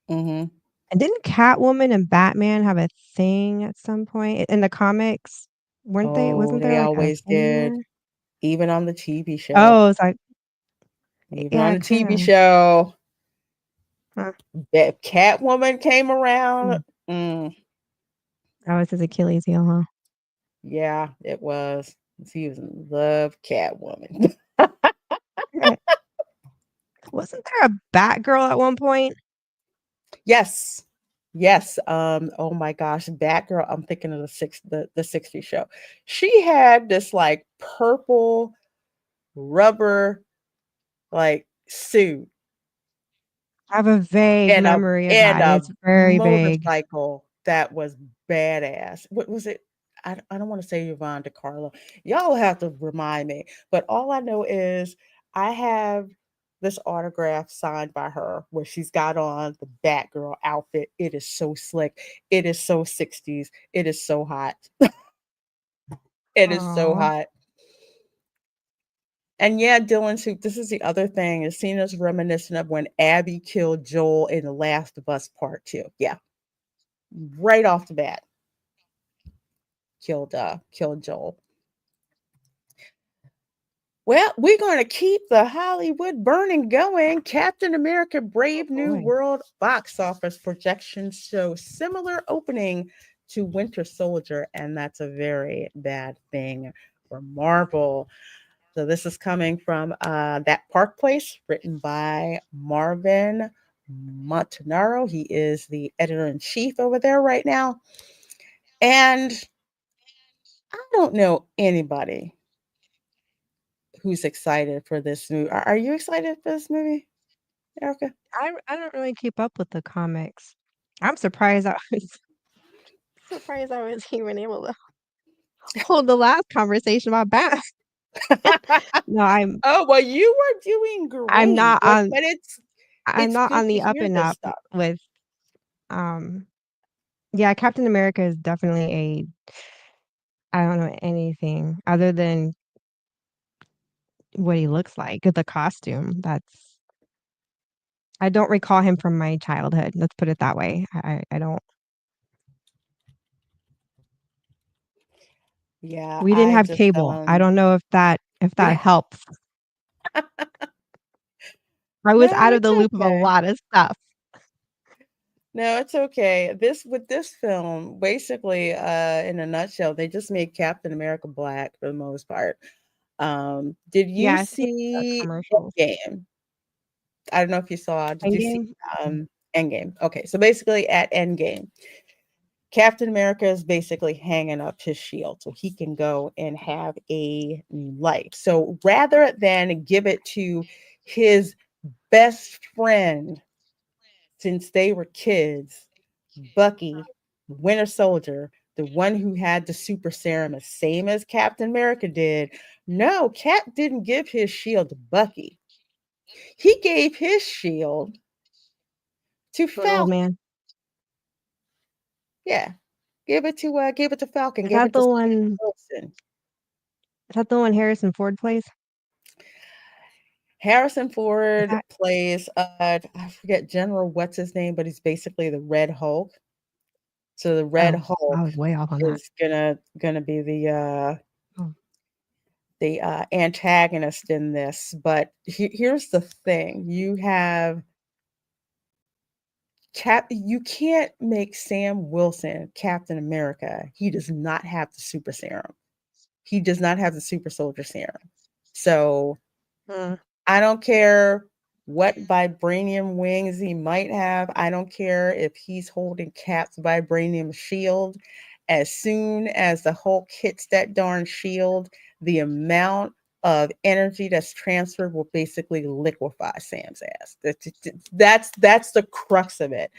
Mhm. And didn't Catwoman and Batman have a thing at some point in the comics? Oh, Wasn't they there like a always thing did. there? Even on the TV show. Oh, it's like Even on yeah, the TV kinda. show. Huh. That Catwoman came around. Mm. Mm, That was his Achilles heel, huh? yeah, it was. He was in love Catwoman. Right. Wasn't there a Batgirl at one point? Yes. Yes. Oh my gosh, Batgirl. I'm thinking of the 60s show. She had this like purple rubber like suit I have a vague and a memory of and that, and a it's very vague. motorcycle that was badass. What was it? I don't want to say Yvonne DeCarlo. Y'all have to remind me. But all I know is I have this autograph signed by her where she's got on the Batgirl outfit. It is so slick. It is so 60s. It is so hot. It is so Aw. hot. And yeah, Dylan, too, this is the other thing. It's seen as reminiscent of when Abby killed Joel in The Last of Us Part 2. Yeah, right off the bat, killed Joel. Well, we're going to keep the Hollywood burning going. Captain America Brave Oh New boy. World box office projections show similar opening to Winter Soldier, and that's a very bad thing for Marvel. So this is coming from That Park Place, written by Marvin Montanaro. He is the editor-in-chief over there right now. And I don't know anybody who's excited for this movie. Are you excited for this movie, Erica? I don't really keep up with the comics. I'm surprised I was surprised I was even able to hold the last conversation about Bat. No, Oh, well, you were doing I'm great, not on but I'm it's not good on to the up hear and this up stuff. with um yeah, Captain America is definitely a I don't know anything other than what he looks like, the costume. I don't recall him from my childhood. Let's put it that way. I don't. Yeah, We didn't I have just cable. I don't know if that helps. I was No, out of it's the loop of a okay. lot of stuff. No, it's okay. This film, basically, in a nutshell, they just made Captain America black for the most part. Did you Yeah, I've seen the see commercials. Endgame? I don't know if you saw. Did you see Endgame? Endgame? Okay, so basically at Endgame, Captain America is basically hanging up his shield so he can go and have a life. So rather than give it to his best friend since they were kids, Bucky, Winter Soldier, the one who had the super serum, the same as Captain America did. No, Cap didn't give his shield to Bucky. He gave his shield to To an old Falcon. man. Yeah, gave it to Falcon. Is Gave that it to the Sam one Wilson. is that the one Harrison Ford plays? Harrison Is Ford that plays I forget General what's his name, but he's basically the Red Hulk. So the Red oh, I Hulk was way off on that. is gonna be Oh. the antagonist in this, but here's the thing: you have You can't make Sam Wilson Captain America. He does not have the super serum. He does not have the super soldier serum. So I don't care what vibranium wings he might have. I don't care if he's holding Cap's vibranium shield. As soon as the Hulk hits that darn shield, the amount of energy that's transferred will basically liquefy Sam's ass. That's the crux of it.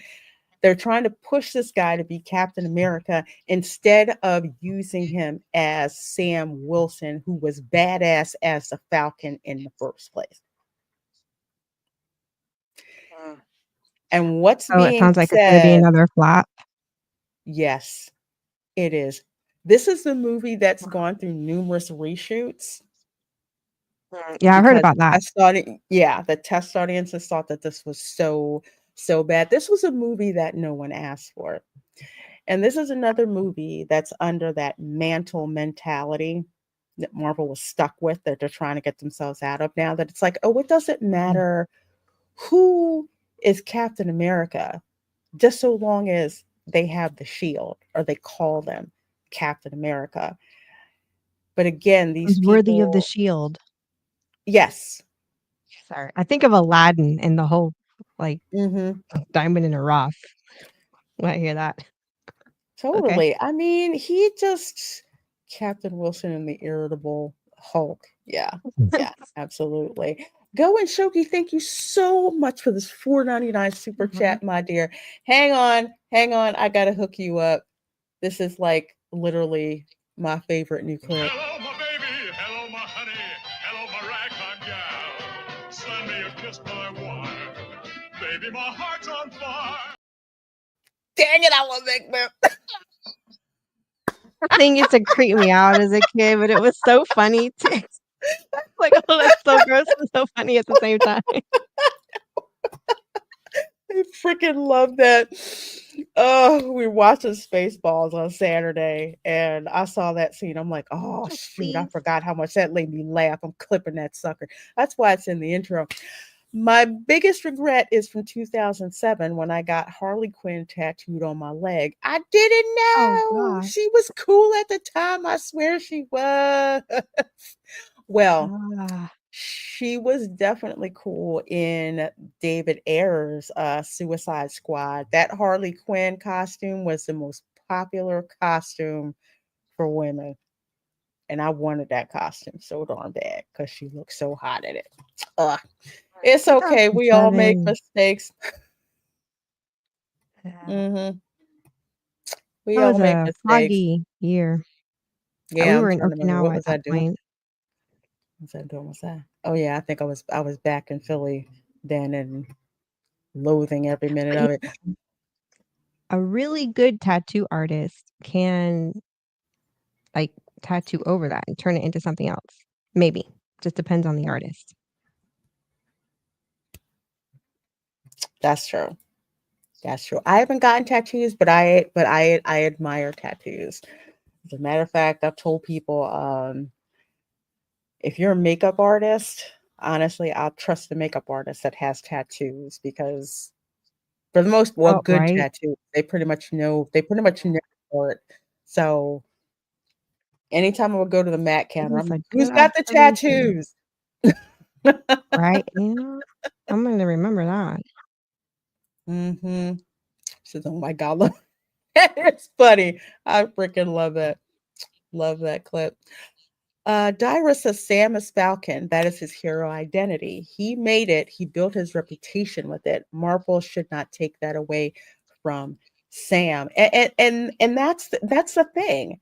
They're trying to push this guy to be Captain America instead of using him as Sam Wilson, who was badass as the Falcon in the first place. And what's Oh, it being sounds like it's going to be said, another flop. yes, it is. This is the movie that's gone through numerous reshoots. Yeah, I heard about that. The test audiences thought that this was so bad. This was a movie that no one asked for. And this is another movie that's under that mantle mentality that Marvel was stuck with, that they're trying to get themselves out of now, that it's like, oh, it doesn't matter who is Captain America, just so long as they have the shield or they call them Captain America. But again, these Who's worthy of the people, shield? yes. Sorry, I think of Aladdin and the whole like diamond in a rough when I hear that. Okay. Totally. I mean, he just Captain Wilson and the Irritable Hulk. Yeah. Yeah, absolutely. Go and Shoki, thank you so much for this $4.99 super chat, my dear. Hang on. I gotta hook you up. This is like literally my favorite new clip. Hello, my baby. Hello, my honey. Hello, my ragtime gal. Send me a kiss, my wife. Baby, my heart's on fire. Dang it, I love that clip. I think it's to creep me out as a kid, but it was so funny too. Like, oh, that's so gross and so funny at the same time. I freaking love that. Oh, we were watching Spaceballs on Saturday, and I saw that scene. I'm like, oh, shoot, I forgot how much that made me laugh. I'm clipping that sucker. That's why it's in the intro. My biggest regret is from 2007 when I got Harley Quinn tattooed on my leg. I didn't know she was cool at the time. I swear she was. Well, she was definitely cool in David Ayer's Suicide Squad. That Harley Quinn costume was the most popular costume for women. And I wanted that costume so darn bad because she looked so hot in it. It's okay. We all make 2007. mistakes. We That all was make a mistakes. foggy year. Yeah, We I'm were in trying to remember. Okinawa What at was I that doing? point. What was I doing? What's that? Oh yeah, I think I was back in Philly then and loathing every minute But of it. a really good tattoo artist can like tattoo over that and turn it into something else. Maybe. Just depends on the artist. That's true. That's true. I haven't gotten tattoos, but I admire tattoos. As a matter of fact, I've told people, if you're a makeup artist, honestly, I'll trust the makeup artist that has tattoos because for the most Oh, good right. tattoo, they pretty much know art. So anytime I would go to the Mac counter, That is I'm a like, who's good got the observation. tattoos? Right? Yeah. I'm gonna remember that. She says, oh my God, look. It's funny. I freaking love that. Love that clip. Dyra says Sam is Falcon. That is his hero identity. He made it. He built his reputation with it. Marvel should not take that away from Sam. And that's the thing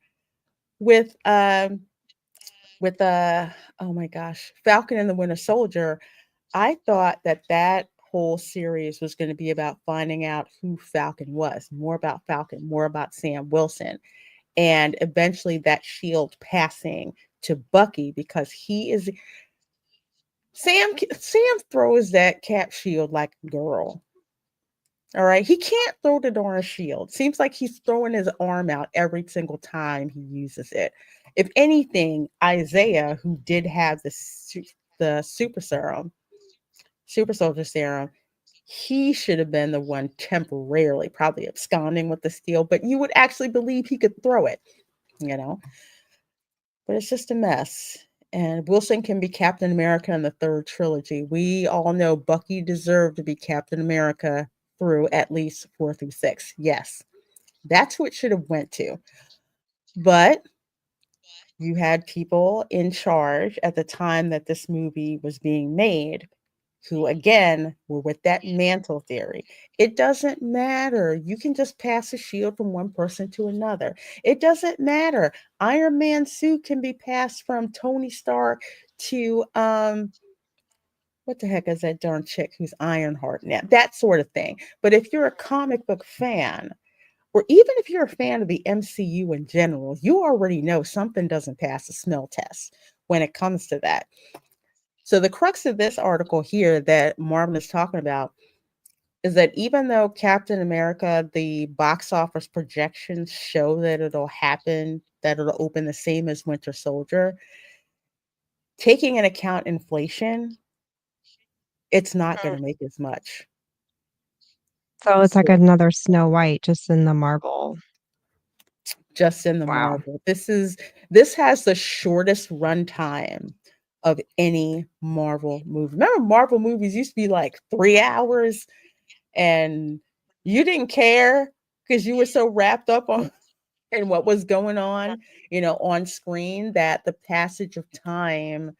with oh my gosh, Falcon and the Winter Soldier. I thought that whole series was going to be about finding out who Falcon was, more about Falcon, more about Sam Wilson, and eventually that shield passing to Bucky because he is Sam throws that cap shield like a girl. All right. He can't throw the darn shield. Seems like he's throwing his arm out every single time he uses it. If anything, Isaiah, who did have the super soldier serum, he should have been the one temporarily probably absconding with the steel, but you would actually believe he could throw it, you know. But it's just a mess. And Wilson can be Captain America in the third trilogy. We all know Bucky deserved to be Captain America through at least 4 through 6. Yes, that's who it should have went to. But you had people in charge at the time that this movie was being made who, again, were with that mantle theory. It doesn't matter. You can just pass a shield from one person to another. It doesn't matter. Iron Man's suit can be passed from Tony Stark to what the heck is that darn chick who's Ironheart now? That sort of thing. But if you're a comic book fan, or even if you're a fan of the MCU in general, you already know something doesn't pass a smell test when it comes to that. So the crux of this article here that Marvin is talking about is that even though Captain America, the box office projections show that it'll happen, that it'll open the same as Winter Soldier, taking into account inflation, it's not going to make as much. So it's like So another Snow White just in the Marvel. just in the Wow. Marvel. This has the shortest runtime of any Marvel movie. Remember, Marvel movies used to be like 3 hours, and you didn't care because you were so wrapped up on in what was going on, on screen, that the passage of time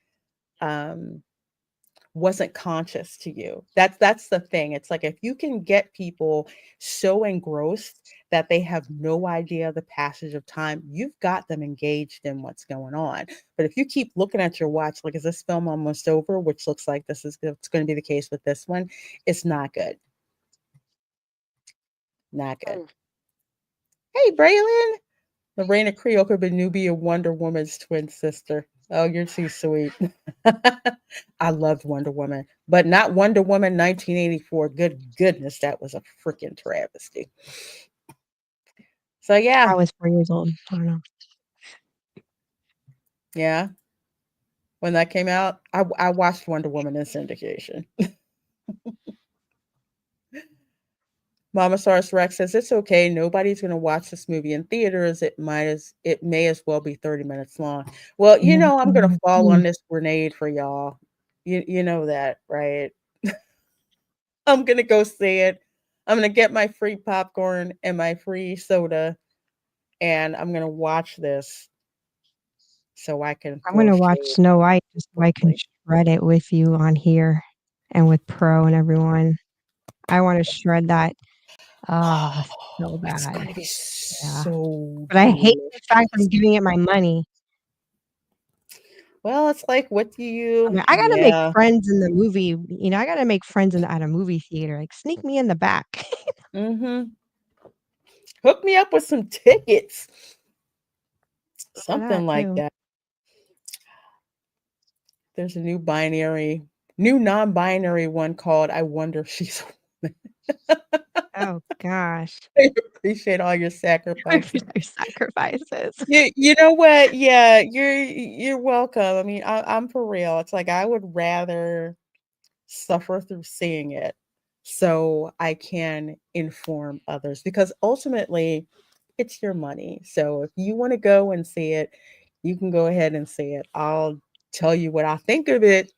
wasn't conscious to you. That's the thing. It's like if you can get people so engrossed that they have no idea the passage of time, you've got them engaged in what's going on. But if you keep looking at your watch, like, is this film almost over? Which looks like it's going to be the case with this one. It's not good. Not good. Hey, Braylon. The Reina Creole could be Nubia Wonder Woman's twin sister. Oh, you're too sweet. I loved Wonder Woman, but not Wonder Woman 1984. Good goodness, that was a freaking travesty. So yeah. I was 4 years old. I don't know. Yeah. When that came out, I watched Wonder Woman in syndication. Mama Sars Rex says it's okay. Nobody's going to watch this movie in theaters. It may as well be 30 minutes long. Well, I'm going to fall on this grenade for y'all. You know that, right? I'm going to go see it. I'm going to get my free popcorn and my free soda, and I'm going to watch this so I can I'm throw gonna watch shade. Snow White just so I can shred it with you on here and with Pro and everyone. I want to shred that. Oh, so bad. It's going to be Yeah. so But I hate the fact I'm delicious. giving it my money. Well, it's like, what do I you? mean, I gotta make Yeah. friends in the movie. I gotta make friends at a movie theater. Like, sneak me in the back. Mm-hmm. Hook me up with some tickets. For Something that like too. that. There's a new non-binary one called I Wonder If She's a Woman. Oh gosh. I appreciate all your sacrifices. Your sacrifices. You know what? Yeah, you're welcome. I mean, I'm for real. It's like I would rather suffer through seeing it so I can inform others, because ultimately it's your money. So if you want to go and see it, you can go ahead and see it. I'll tell you what I think of it,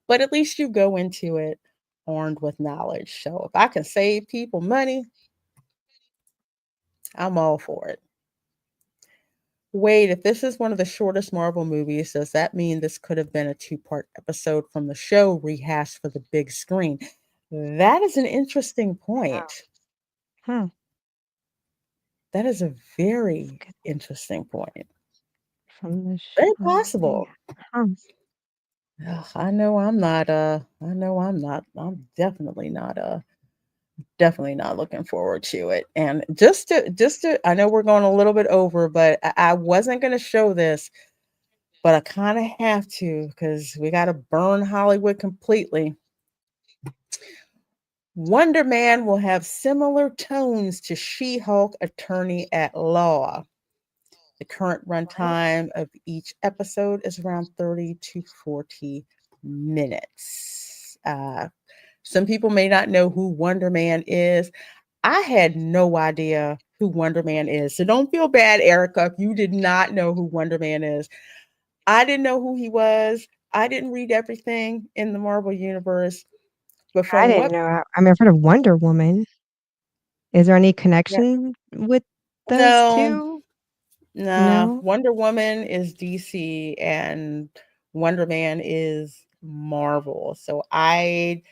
but at least you go into it armed with knowledge. So if I can save people money, I'm all for it. Wait, if this is one of the shortest Marvel movies, does that mean this could have been a 2-part episode from the show rehashed for the big screen? That is an interesting point. Huh. That is a very interesting point. From the Very show. possible. Huh. Ugh, I'm definitely not looking forward to it. And just to I know we're going a little bit over, but I wasn't going to show this, but I kind of have to because we got to burn Hollywood completely. Wonder Man will have similar tones to She-Hulk Attorney at Law. The current runtime of each episode is around 30 to 40 minutes. Some people may not know who Wonder Man is. I had no idea who Wonder Man is. So don't feel bad, Erica, if you did not know who Wonder Man is. I didn't know who he was. I didn't read everything in the Marvel Universe. But I from didn't what know. I mean, I've heard of Wonder Woman. Is there any yeah, connection with those no, two? nah, No? Wonder Woman is DC and Wonder Man is Marvel. So I've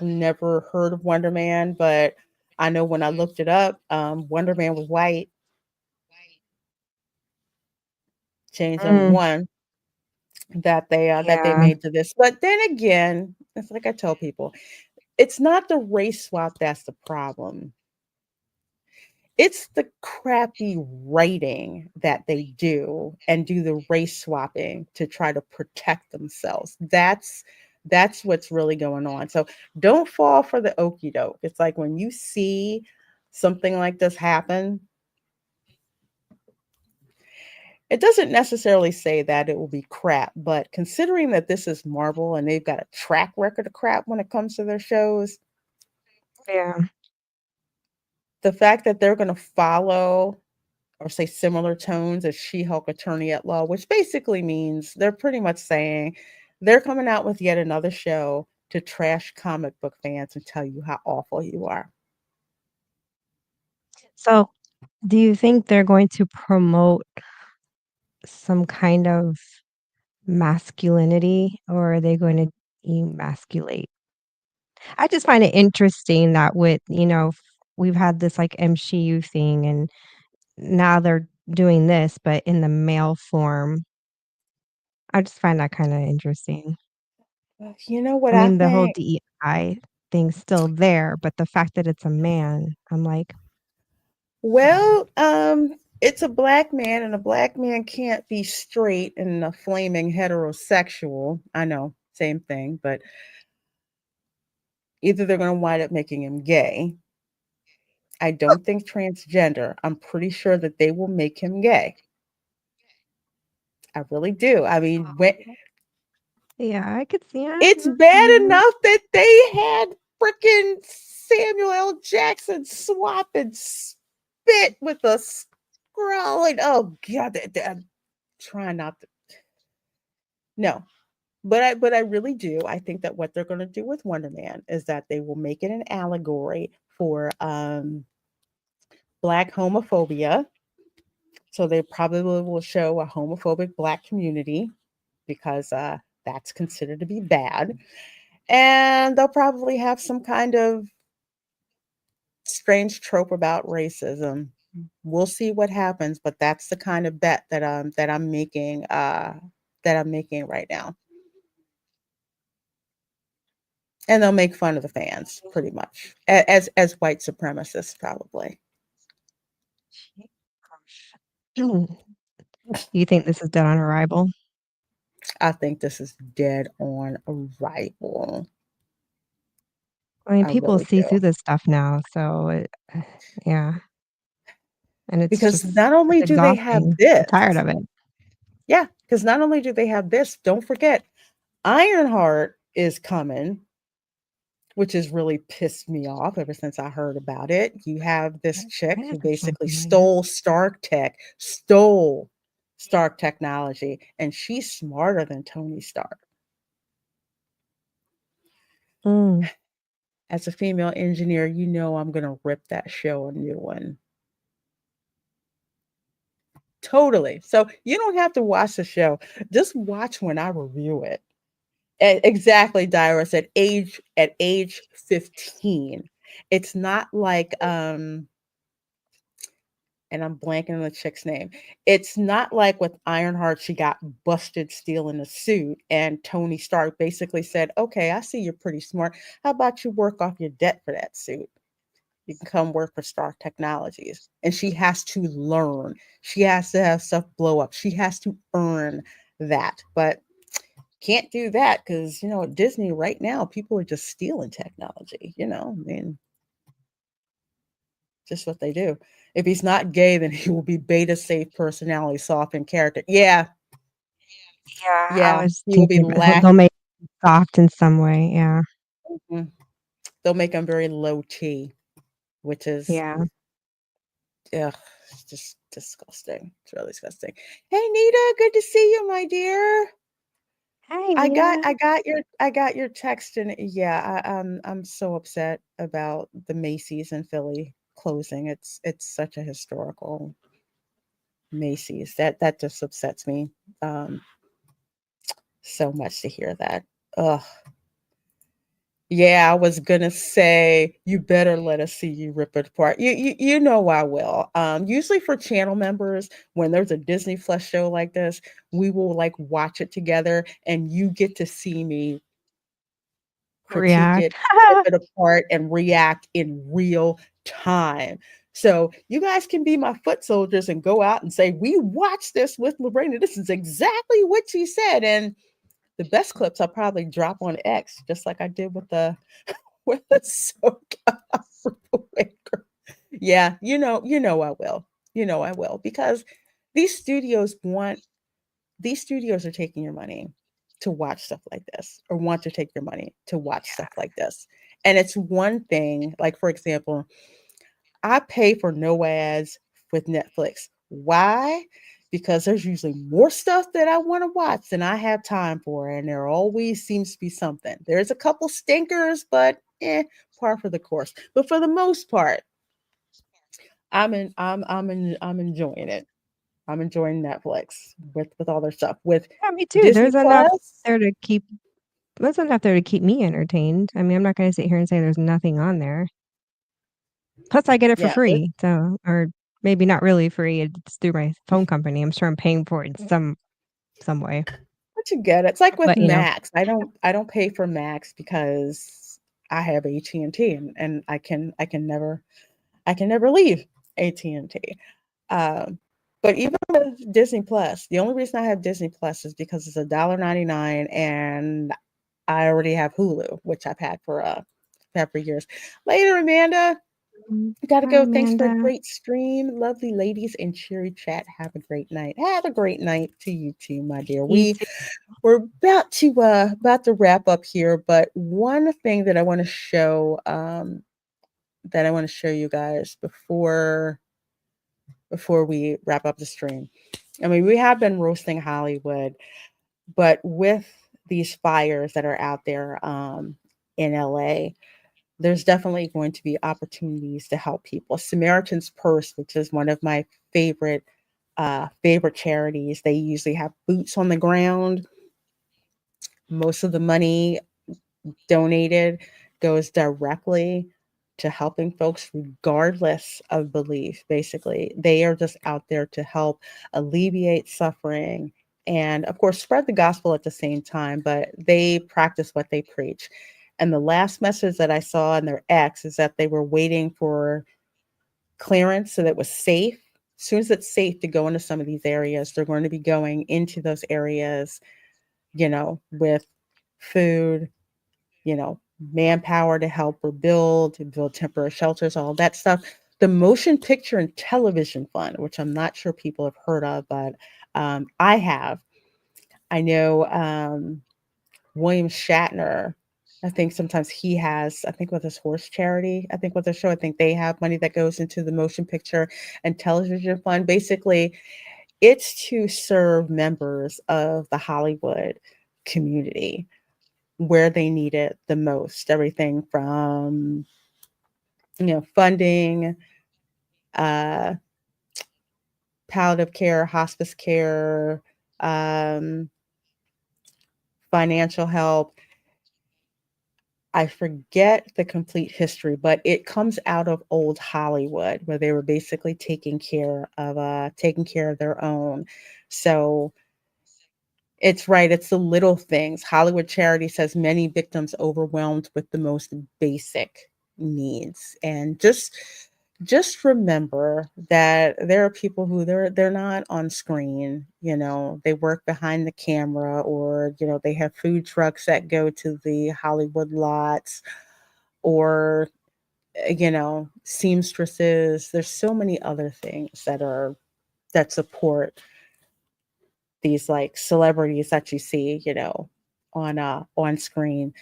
never heard of Wonder Man, but I know when I looked it up, Wonder Man was white. Change number Mm, one that they yeah. made to this. But then again, it's like I tell people, it's not the race swap that's the problem. It's the crappy writing that they do and do the race swapping to try to protect themselves. That's what's really going on. So don't fall for the okey doke. It's like when you see something like this happen, it doesn't necessarily say that it will be crap, but considering that this is Marvel and they've got a track record of crap when it comes to their shows, Yeah. the fact that they're going to follow or say similar tones as She-Hulk Attorney at Law, which basically means they're pretty much saying they're coming out with yet another show to trash comic book fans and tell you how awful you are. So, do you think they're going to promote some kind of masculinity, or are they going to emasculate? I just find it interesting that we've had this like MCU thing and now they're doing this, but in the male form. I just find that kind of interesting. You know what I I mean, the whole think? DEI thing's still there, but the fact that it's a man, I'm like, Well, it's a black man, and a black man can't be straight and a flaming heterosexual. I know, same thing, but either they're going to wind up making him gay. I don't think transgender. I'm pretty sure that they will make him gay. I really do. I mean, yeah, I could see it. it's bad enough that they had freaking Samuel L. Jackson swapping spit with a scroll. And oh god, I'm trying not to. No, but I really do. I think that what they're going to do with Wonder Man is that they will make it an allegory for black homophobia. So they probably will show a homophobic black community because that's considered to be bad. And they'll probably have some kind of strange trope about racism. We'll see what happens, but that's the kind of bet that I'm making right now. And they'll make fun of the fans pretty much as white supremacists probably. You think this is dead on arrival? I think this is dead on arrival. I mean, I people really see do. through this stuff now, so yeah, and Because not it's only do they have exhausting. I'm this, tired of it. yeah, because not only do they have this, don't forget, Ironheart is coming, which has really pissed me off ever since I heard about it. You have this chick Why who does it sound basically familiar? stole Stark technology, and she's smarter than Tony Stark. Mm. As a female engineer, you know I'm gonna rip that show a new one. Totally. So you don't have to watch the show. Just watch when I review it. Exactly, Dyra said at age 15. It's not like and I'm blanking on the chick's name. It's not like with Ironheart, she got busted stealing a suit, and Tony Stark basically said, "Okay, I see you're pretty smart. How about you work off your debt for that suit? You can come work for Stark Technologies." And she has to learn. She has to have stuff blow up. She has to earn that. But can't do that because, at Disney right now, people are just stealing technology, I mean, just what they do. If he's not gay, then he will be beta safe personality, soft in character. Yeah, Yeah, I yeah, was he will be thinking they'll lacking. make it soft in some way. Yeah. Mhm. They'll make him very low T, which is, Yeah. ugh, it's just disgusting. It's really disgusting. Hey, Nita, good to see you, my dear. Hi, I got Nita. I got your text, and yeah, I'm so upset about the Macy's in Philly closing. It's such a historical Macy's. That just upsets me so much to hear that. Ugh. Yeah, I was gonna say you better let us see you rip it apart. You know I will. Usually for channel members, when there's a Disney Plus show like this, we will like watch it together, and you get to see me critique React. it, rip it apart, and react in real time. So you guys can be my foot soldiers and go out and say, "We watched this with Lorena. This is exactly what she said." And the best clips I'll probably drop on X, just like I did with the with the Soca Breaker. Yeah, I will. I will because these studios want these studios are taking your money to watch stuff like this or want to take your money to watch stuff like this. And it's one thing, like for example, I pay for no ads with Netflix. Why? Because there's usually more stuff that I want to watch than I have time for, and there always seems to be something. There's a couple stinkers, but par for the course. But for the most part, I'm enjoying it. I'm enjoying Netflix with all their stuff. With Yeah, me too. Disney Plus, There's enough there to keep me entertained. I mean, I'm not gonna sit here and say there's nothing on there. Plus, I get it for yeah, free, so or maybe not really free. It's through my phone company. I'm sure I'm paying for it in some way. but you get it. It's like with But Max. I don't pay for Max because I have AT&T and I can never leave AT&T. Um, but even with Disney Plus, the only reason I have Disney Plus is because it's $1.99 and I already have Hulu, which I've had for years. Later, Amanda. Got to hi, go. Thanks for a Amanda. great stream. Lovely ladies in cheery chat. Have a great night. Have a great night to you too, my dear. You too. We're about to wrap up here, but one thing that I want to show you guys before we wrap up the stream. I mean, we have been roasting Hollywood, but with these fires that are out there in LA, there's definitely going to be opportunities to help people. Samaritan's Purse, which is one of my favorite charities, they usually have boots on the ground. Most of the money donated goes directly to helping folks regardless of belief. Basically, they are just out there to help alleviate suffering and, of course, spread the gospel at the same time, but they practice what they preach. And the last message that I saw in their X is that they were waiting for clearance so that it was safe. As soon as it's safe to go into some of these areas, they're going to be going into those areas, with food, manpower to help rebuild, to build temporary shelters, all that stuff. The Motion Picture and Television Fund, which I'm not sure people have heard of, but I have. I know William Shatner. I think sometimes he has, I think with his horse charity, I think with the show, I think they have money that goes into the Motion Picture and Television Fund. Basically, it's to serve members of the Hollywood community where they need it the most. Everything from, funding, uh, palliative care, hospice care, um, financial help. I forget the complete history, but it comes out of old Hollywood where they were basically taking care of their own. So it's right. It's the little things. Hollywood Charity says many victims overwhelmed with the most basic needs. And just just remember that there are people who they're not on screen, they work behind the camera, or they have food trucks that go to the Hollywood lots, or seamstresses. There's so many other things that support these like celebrities that you see, on screen,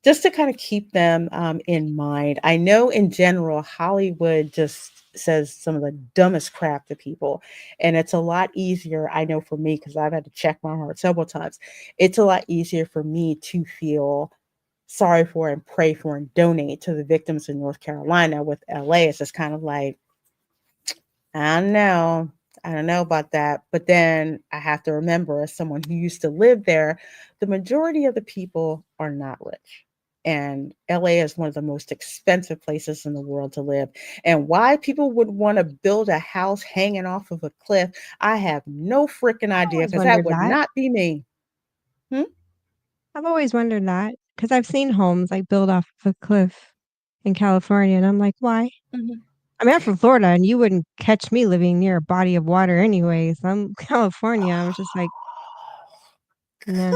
just to kind of keep them in mind. I know in general, Hollywood just says some of the dumbest crap to people. And it's a lot easier, I know for me, because I've had to check my heart several times. It's a lot easier for me to feel sorry for and pray for and donate to the victims in North Carolina. With LA, it's just kind of like, I don't know. I don't know about that. But then I have to remember, as someone who used to live there, the majority of the people are not rich. And LA is one of the most expensive places in the world to live. And why people would want to build a house hanging off of a cliff, I have no freaking I've idea, always because that wondered would that. not be me. Hmm? I've always wondered that because I've seen homes like built off of a cliff in California, and I'm like, why? Mhm. I mean, I'm from Florida, and you wouldn't catch me living near a body of water anyways. I'm California. I was just like, nah,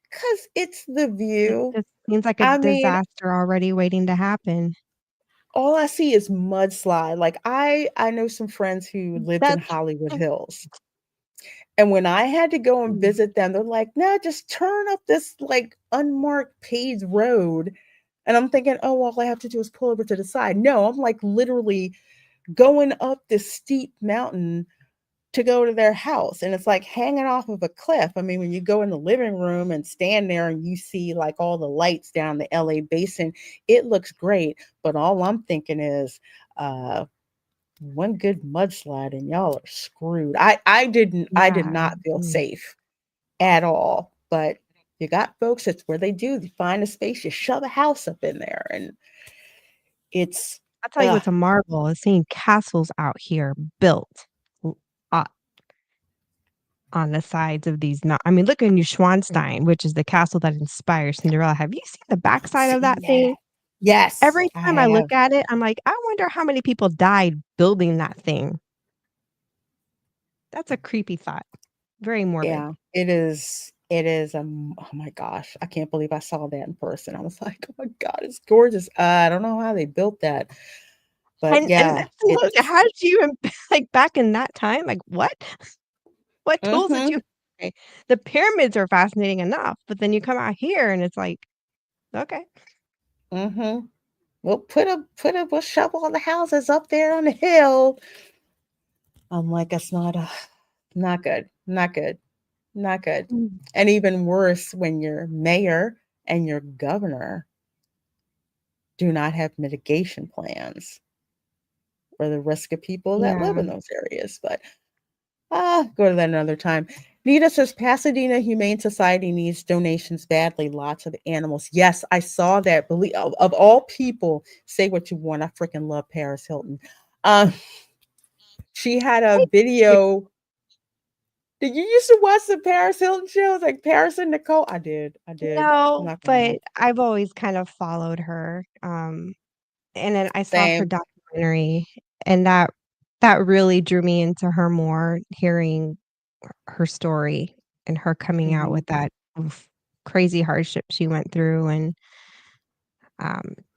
Because it's the it view. just seems like a I mean, disaster already waiting to happen. all I see is mudslide. Like I know some friends who lived in That's Hollywood Hills. And when I had to go and mm, visit them, they're like, "No, just turn up this like unmarked paved road." And I'm thinking, "Oh, all I have to do is pull over to the side." No, I'm like literally going up this steep mountain to go to their house, and it's like hanging off of a cliff. I mean, when you go in the living room and stand there and you see like all the lights down the LA basin, it looks great. But all I'm thinking is, uh, one good mudslide and y'all are screwed. I did yeah. not feel Mm. safe at all. But you got folks, that's where they do. They find a space, you shove a house up in there, and it's I'll tell you uh what's a marvel is seeing castles out here built l- uh, on the sides of these. I mean, look at Neuschwanstein, which is the castle that inspires Cinderella. Have you seen the I haven't backside of seen that that. thing? Yes, Every I time I have. look at it, I'm like, I wonder how many people died building that thing. That's a creepy thought. Very morbid. Yeah, it is, oh my gosh, I can't believe I saw that in person. I was like, "Oh my god, it's gorgeous." I don't know how they built that, but And yeah, that's look, it's how did you even like back in that time? Like what? What tools did you mhm, okay, the pyramids are fascinating enough, but then you come out here and it's like, okay. mhm. Well, we'll shovel all the houses up there on the hill. I'm like, "That's not good, not good, not good." Mm. And even worse when your mayor and your governor do not have mitigation plans for the risk of people that live Yeah. in those areas. But go to that another time. Nita says Pasadena Humane Society needs donations badly. Lots of animals. Yes, I saw that. Believe of all people, say what you want. I freaking love Paris Hilton. Um, she had a I do video. Did you used to watch the Paris Hilton shows like Paris and Nicole? I did. I did. I'm no, not gonna lie. but I've always kind of followed her. And then I saw her Same. documentary, and that really drew me into her more, hearing her story and her coming out Hmm. with that of crazy hardship she went through, and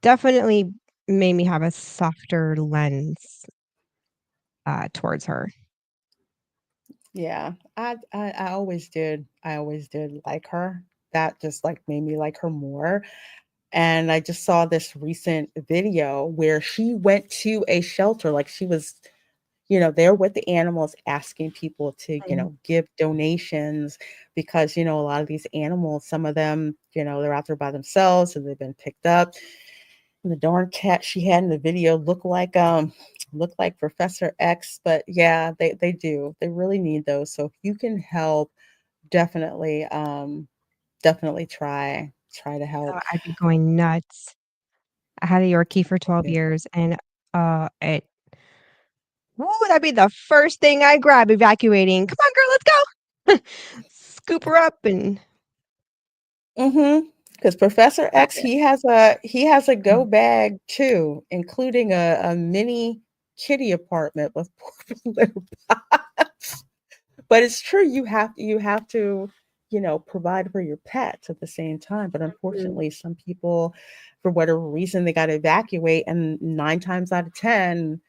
definitely made me have a softer lens towards her. Yeah, I always did. I always did like her. That just like made me like her more. And I just saw this recent video where she went to a shelter, like she was, there with the animals, asking people to, Mm. give donations, because, a lot of these animals, some of them, they're out there by themselves and they've been picked up. And the darn cat she had in the video looked like Professor X. But yeah, they do. They really need those. So if you can help, definitely definitely try to Oh, help. I'd be going nuts. I had a Yorkie for 12 Yeah. years, and, it Ooh, that'd be the first thing I grab evacuating. "Come on, girl, let's go." Scoop her up and Mhm. Because Professor X, it. he has a go bag too, including a mini kitty apartment with portable litter box. But it's true, you have to, provide for your pets at the same time. But Mhm. unfortunately, some people, for whatever reason, they got to evacuate, and 9 times out of 10,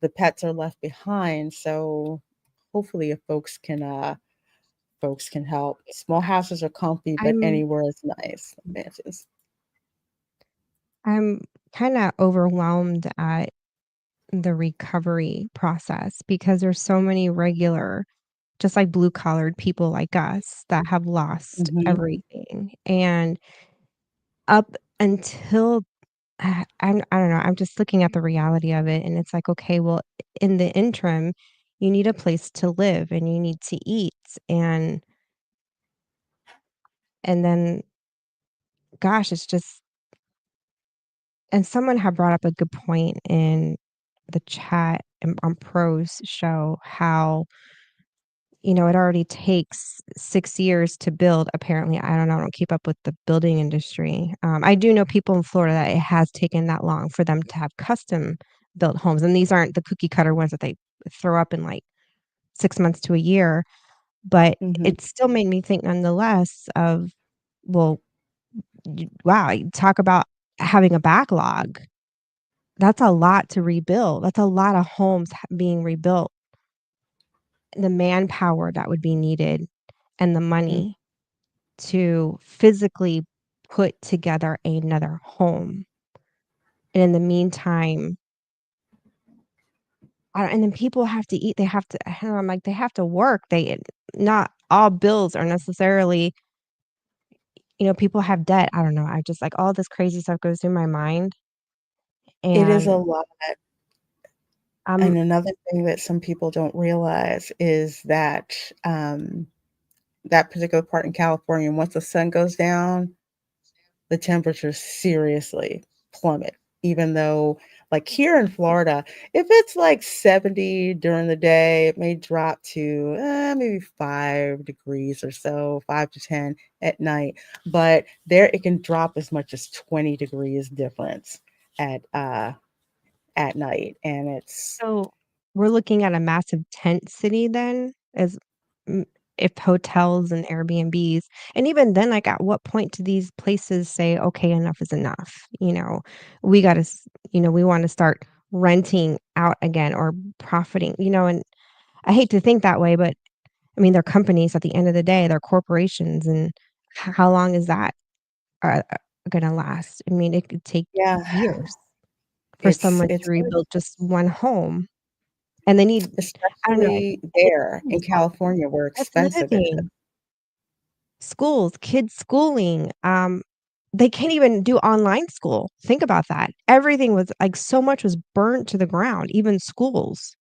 the pets are left behind. So hopefully, if folks can help. Small houses are comfy, but I'm anywhere is nice. Mansions. I'm kind of overwhelmed at the recovery process because there's so many regular, just like blue collared people like us that have lost Mhm. everything. And up until I don't know, I'm just looking at the reality of it and it's like, okay, well, in the interim, you need a place to live and you need to eat and then gosh, it's just and someone had brought up a good point in the chat on Pro's show how it already takes 6 years to build, apparently. I don't know, I don't keep up with the building industry. I do know people in Florida that it has taken that long for them to have custom built homes, and these aren't the cookie cutter ones that they throw up in, like, 6 months to a year, but Mhm. it still made me think nonetheless of, well, wow, you talk about having a backlog. That's a lot to rebuild. That's a lot of homes being rebuilt. The manpower that would be needed and the Mm. money to physically put together another home. And in the meantime, and then people have to eat. They have to. I don't know, I'm like they have to work. Not all bills are necessarily. People have debt. I don't know. I just like all this crazy stuff goes through my mind, It is a and lot. I'm And another thing that some people don't realize is that that particular part in California, once the sun goes down, the temperatures seriously plummet. Even though, like here in Florida, if it's like 70 during the day, it may drop to maybe 5 degrees or so, 5 to 10 at night. But there, it can drop as much as 20 degrees difference at uh, at night, and it's so we're looking at a massive tent city then, as m if hotels and Airbnbs and even then, like, at what point do these places say, "Okay, enough is enough," "We gotta we wanna start renting out again or profiting," and I hate to think that way, but, I mean, they're companies at the end of the day, they're corporations, and how long is that, gonna last? I mean, it could take yeah, years for someone to it's very rebuild just one home. And they need I don't know, especially there in schools help. California where That's another expensive it is. thing. Schools, kids schooling, they can't even do online school. Think about that. Everything was like, so much was burnt to the ground, even schools.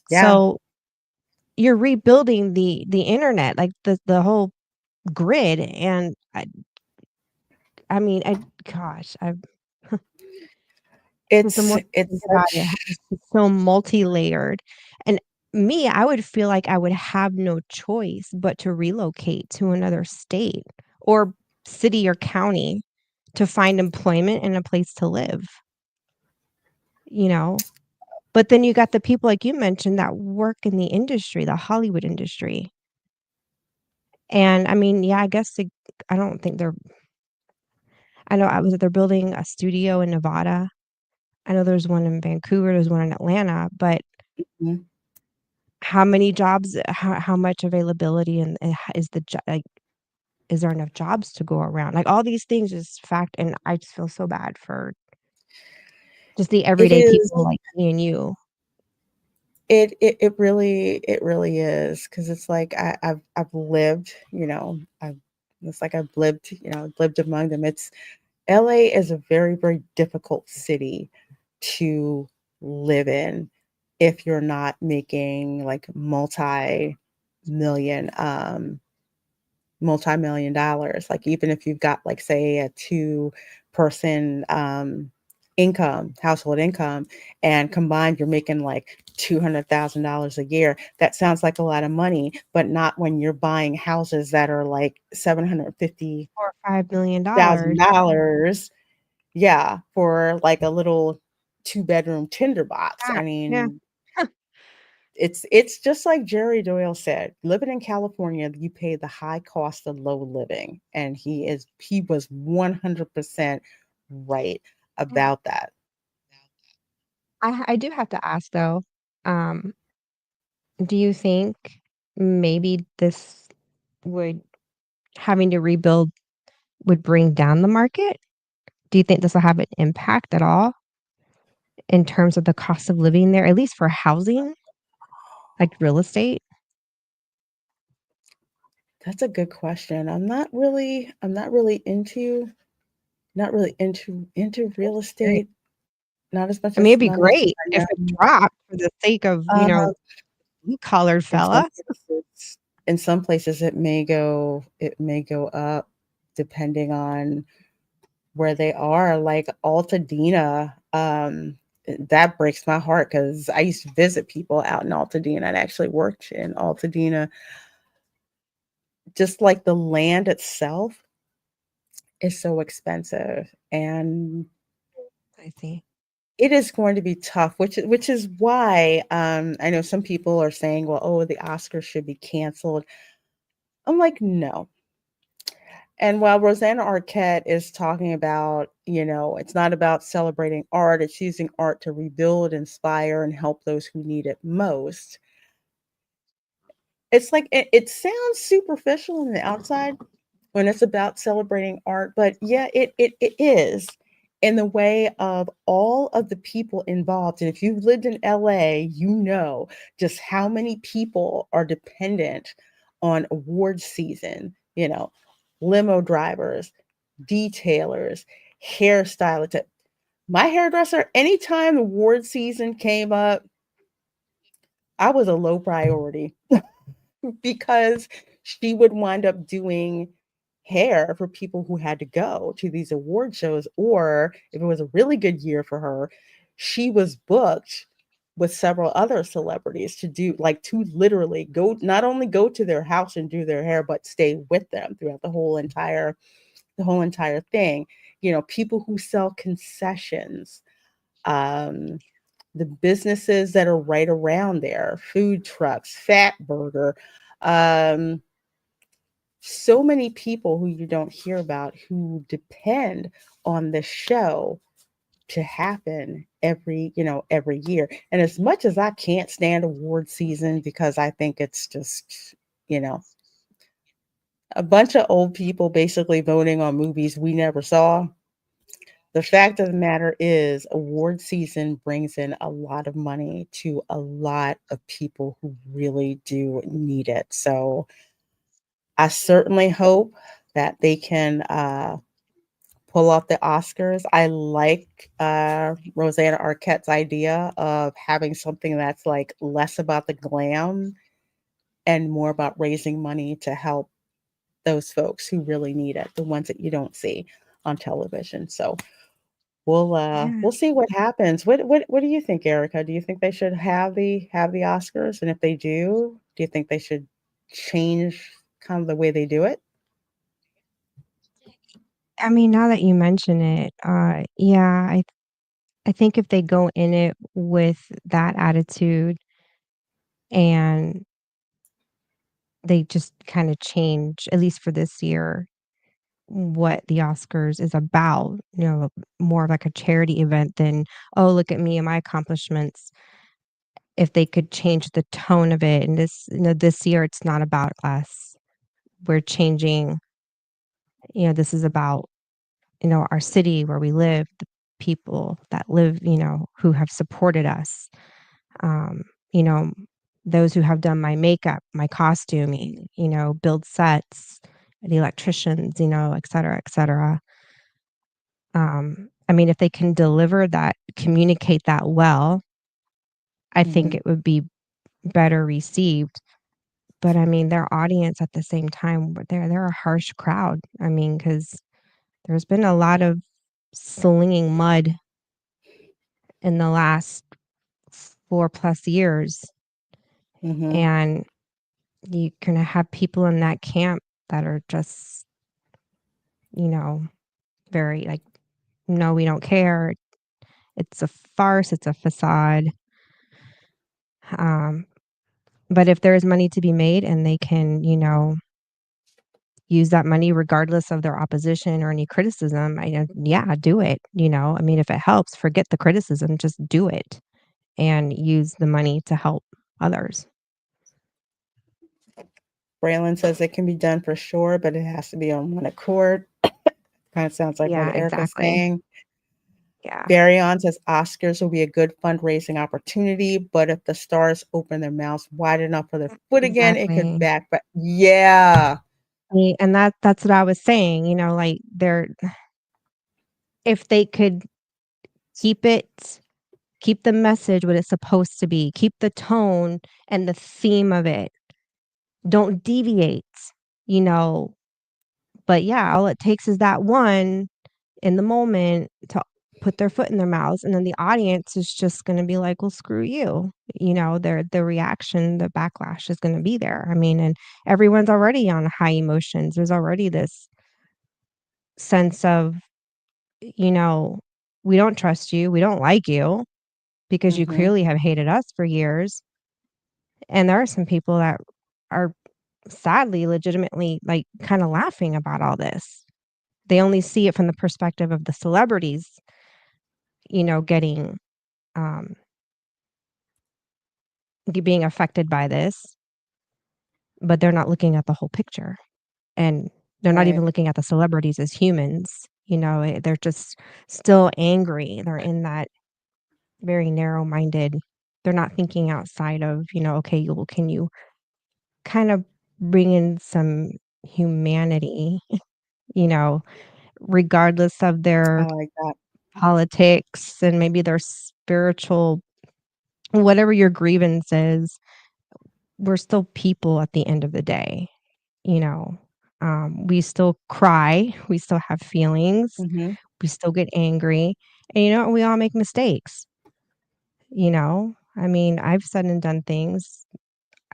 Yeah, So, you're rebuilding the internet, like, the whole grid, and I mean, gosh, the more I think it's about it, how such it's so multi-layered, and me, I would feel like I would have no choice but to relocate to another state or city or county to find employment and a place to live, you know? But then you got the people like you mentioned that work in the industry, the Hollywood industry, and I mean, yeah, I guess I don't think I know they're building a studio in Nevada. I know there's one in Vancouver, there's one in Atlanta, but mhm. how many jobs how much availability and ho is the jo like, is there enough jobs to go around? Like, all these things is fact and I just feel so bad for just the It everyday people is like me and you. it really is because it's like I've lived, I've it's like I've lived among them. It's LA is a very, very difficult city to live in if you're not making like million multi-million dollars. Like even if you've got like say a two person household income, and combined you're making like $200,000 a year. That sounds like a lot of money, but not when you're buying houses that are like $750,000. $4 or $5 million. Yeah, for like a little two-bedroom tinderbox. I Yeah. mean, it's just like Jerry Doyle said, living in California, you pay the high cost of low living. And he was 100% right about that. I do have to ask though, um, do you think maybe this would having to rebuild would bring down the market? Do you think this will have an impact at all in terms of the cost of living there, at least for housing, like real estate? That's a good question. I'm not really into real estate. Not as much I mean, as it'd be great I if it am. dropped for the sake of, Uh, blue-collared in some fella. places in some places it may go up depending on where they are, like Altadena. That breaks my heart because I used to visit people out in Altadena. I actually worked in Altadena. Just like the land itself is so expensive, and I see. it is going to be tough, which is why I know some people are saying, "Well, oh, the Oscars should be canceled." I'm like, no. And while Rosanna Arquette is talking about, it's not about celebrating art, it's using art to rebuild, inspire, and help those who need it most. It's like it sounds superficial on the outside when it's about celebrating art, but yeah, it is in the way of all of the people involved. And if you've lived in LA, you know just how many people are dependent on award season, limo drivers, detailers, hairstylists. My hairdresser, anytime award season came up, I was a low priority because she would wind up doing hair for people who had to go to these award shows. Or if it was a really good year for her, she was booked with several other celebrities to do, like, to literally go, not only go to their house and do their hair, but stay with them throughout the whole entire thing. People who sell concessions, um, the businesses that are right around there, food trucks, Fat Burger, um, so many people who you don't hear about who depend on the show to happen every year. And as much as I can't stand award season because I think it's just, you know, a bunch of old people basically voting on movies we never saw. The fact of the matter is, award season brings in a lot of money to a lot of people who really do need it. So I certainly hope that they can pull off the Oscars. I like Rosanna Arquette's idea of having something that's like less about the glam and more about raising money to help those folks who really need it, the ones that you don't see on television. So Yeah. we'll see what happens. What do you think, Erica? Do you think they should have the Oscars? And if they do you think they should change kind of the way they do it? I mean, now that you mention it, yeah, I think if they go in it with that attitude and they just kinda change, at least for this year, what the Oscars is about, more of like a charity event than, "Oh, look at me and my accomplishments." If they could change the tone of it, and this year, it's not about us. We're changing, this is about, our city where we live, the people that live, who have supported us. Um, you know, those who have done my makeup, my costuming, build sets, the electricians, et cetera, et cetera. I mean, if they can deliver that, communicate that well, I think Mhm. it would be better received. But I mean, their audience at the same time, they're a harsh crowd. I mean, because there's been a lot of slinging mud in the last 4+ years. Mhm. And you're going to have people in that camp that are just, very like, no, we don't care. It's a farce. It's a facade. But if there is money to be made and they can, use that money regardless of their opposition or any criticism, yeah, do it. I mean, if it helps, forget the criticism, just do it and use the money to help others. Braylon says it can be done for sure, but it has to be on one accord. Kind of sounds like Yeah, what Erica's exactly. saying. Yeah. Barry on says Oscars will be a good fundraising opportunity, but if the stars open their mouths wide enough for their foot again, it could Exactly. back. But yeah, And that's what I was saying, like if they could keep the message what it's supposed to be, keep the tone and the theme of it. Don't deviate, you know. But yeah, all it takes is that one in the moment to put their foot in their mouths, and then the audience is just going to be like, well, screw you. The reaction, the backlash is going to be there. I mean, and everyone's already on high emotions. There's already this sense of, we don't trust you. We don't like you because you Mhm. clearly have hated us for years. And there are some people that are sadly, legitimately, like, kind of laughing about all this. They only see it from the perspective of the celebrities, getting, um, being affected by this, but they're not looking at the whole picture. And they're not Right. even looking at the celebrities as humans. They're just still angry. They're in that very narrow-minded. They're not thinking outside of, okay, well, can you kind of bring in some humanity, you know, regardless of I their like that. politics and maybe their spiritual, whatever your grievance is, we're still people at the end of the day, you know. We still cry, we still have feelings, Mhm. we still get angry, and we all make mistakes. I mean, I've said and done things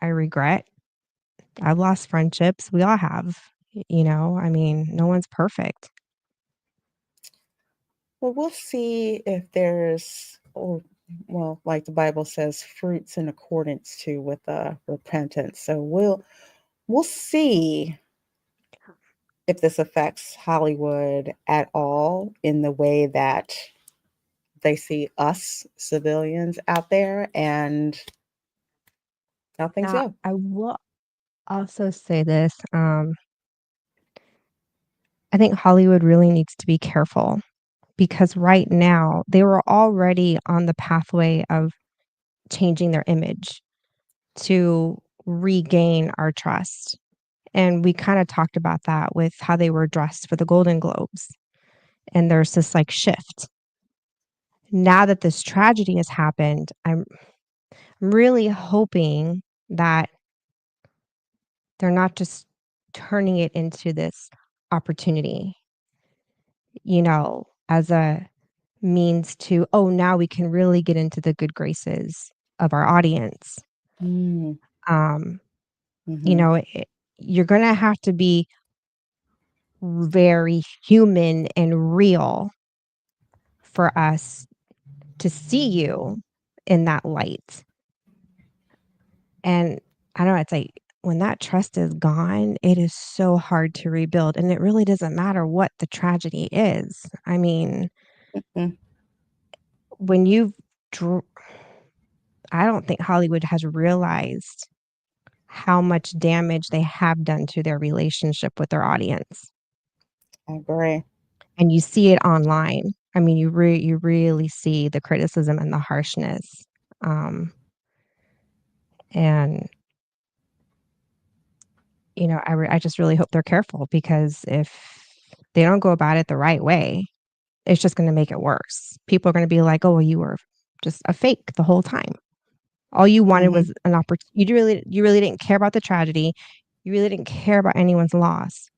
I regret. I've lost friendships. We all have. I mean, no one's perfect. Well, we'll see if there's, or well, like the Bible says, fruits in accordance to with repentance. So we'll see if this affects Hollywood at all in the way that they see us civilians out there and how things Now, go. I will also say this. I think Hollywood really needs to be careful because right now they were already on the pathway of changing their image to regain our trust. And we kind of talked about that with how they were dressed for the Golden Globes. And there's this like shift. Now that this tragedy has happened, I'm really hoping that they're not just turning it into this opportunity, as a means to, oh, now we can really get into the good graces of our audience. Mm, Um, mhm. you're going to have to be very human and real for us to see you in that light. And I don't know, it's like when that trust is gone, it is so hard to rebuild. And it really doesn't matter what the tragedy is. I mean, Mm. when you've, I don't think Hollywood has realized how much damage they have done to their relationship with their audience. I agree. And you see it online. I mean, you really see the criticism and the harshness. And I just really hope they're careful because if they don't go about it the right way, it's just going to make it worse. People are going to be like, "Oh, well, you were just a fake the whole time. All you wanted Mhm. was an opportunity. You really didn't care about the tragedy. You really didn't care about anyone's loss.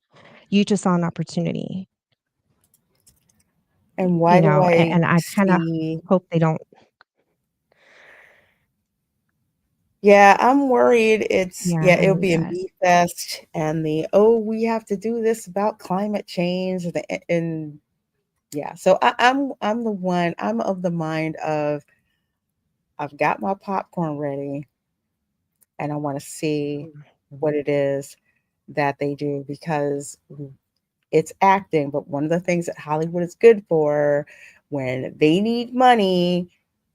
You just saw an opportunity." And why do I And I kind of see hope they don't Yeah, I'm worried it's Yeah, yeah, I it'll knew be in that. B Fest and we have to do this about climate change and yeah. So I'm the one, I'm of the mind of I've got my popcorn ready and I want to see Mm. what it is that they do because it's acting. But one of the things that Hollywood is good for, when they need money,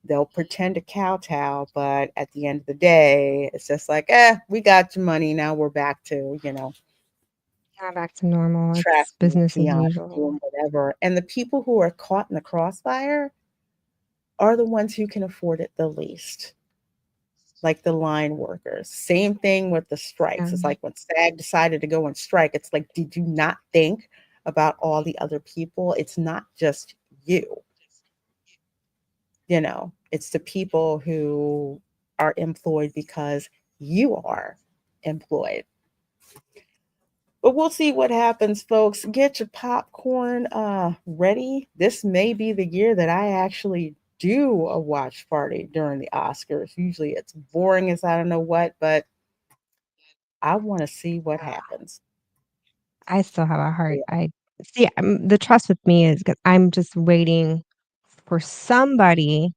they'll pretend to kowtow. But at the end of the day, it's just like, we got your money. Now we're back to, Yeah, back to normal. It's trafficking with business as peons, usual. doing whatever. And the people who are caught in the crossfire are the ones who can afford it the least, like the line workers. Same thing with the Yeah. strikes. It's like when SAG decided to go on strike, it's like, did you not think about all the other people? It's not just you, it's the people who are employed because you are employed. But we'll see what happens, folks. Get your popcorn ready. This may be the year that I actually do a watch party during the Oscars. Usually it's boring as I don't know what, but I want to see what happens. I still have a hard Yeah. I see, the trust with me is 'cause I'm just waiting for somebody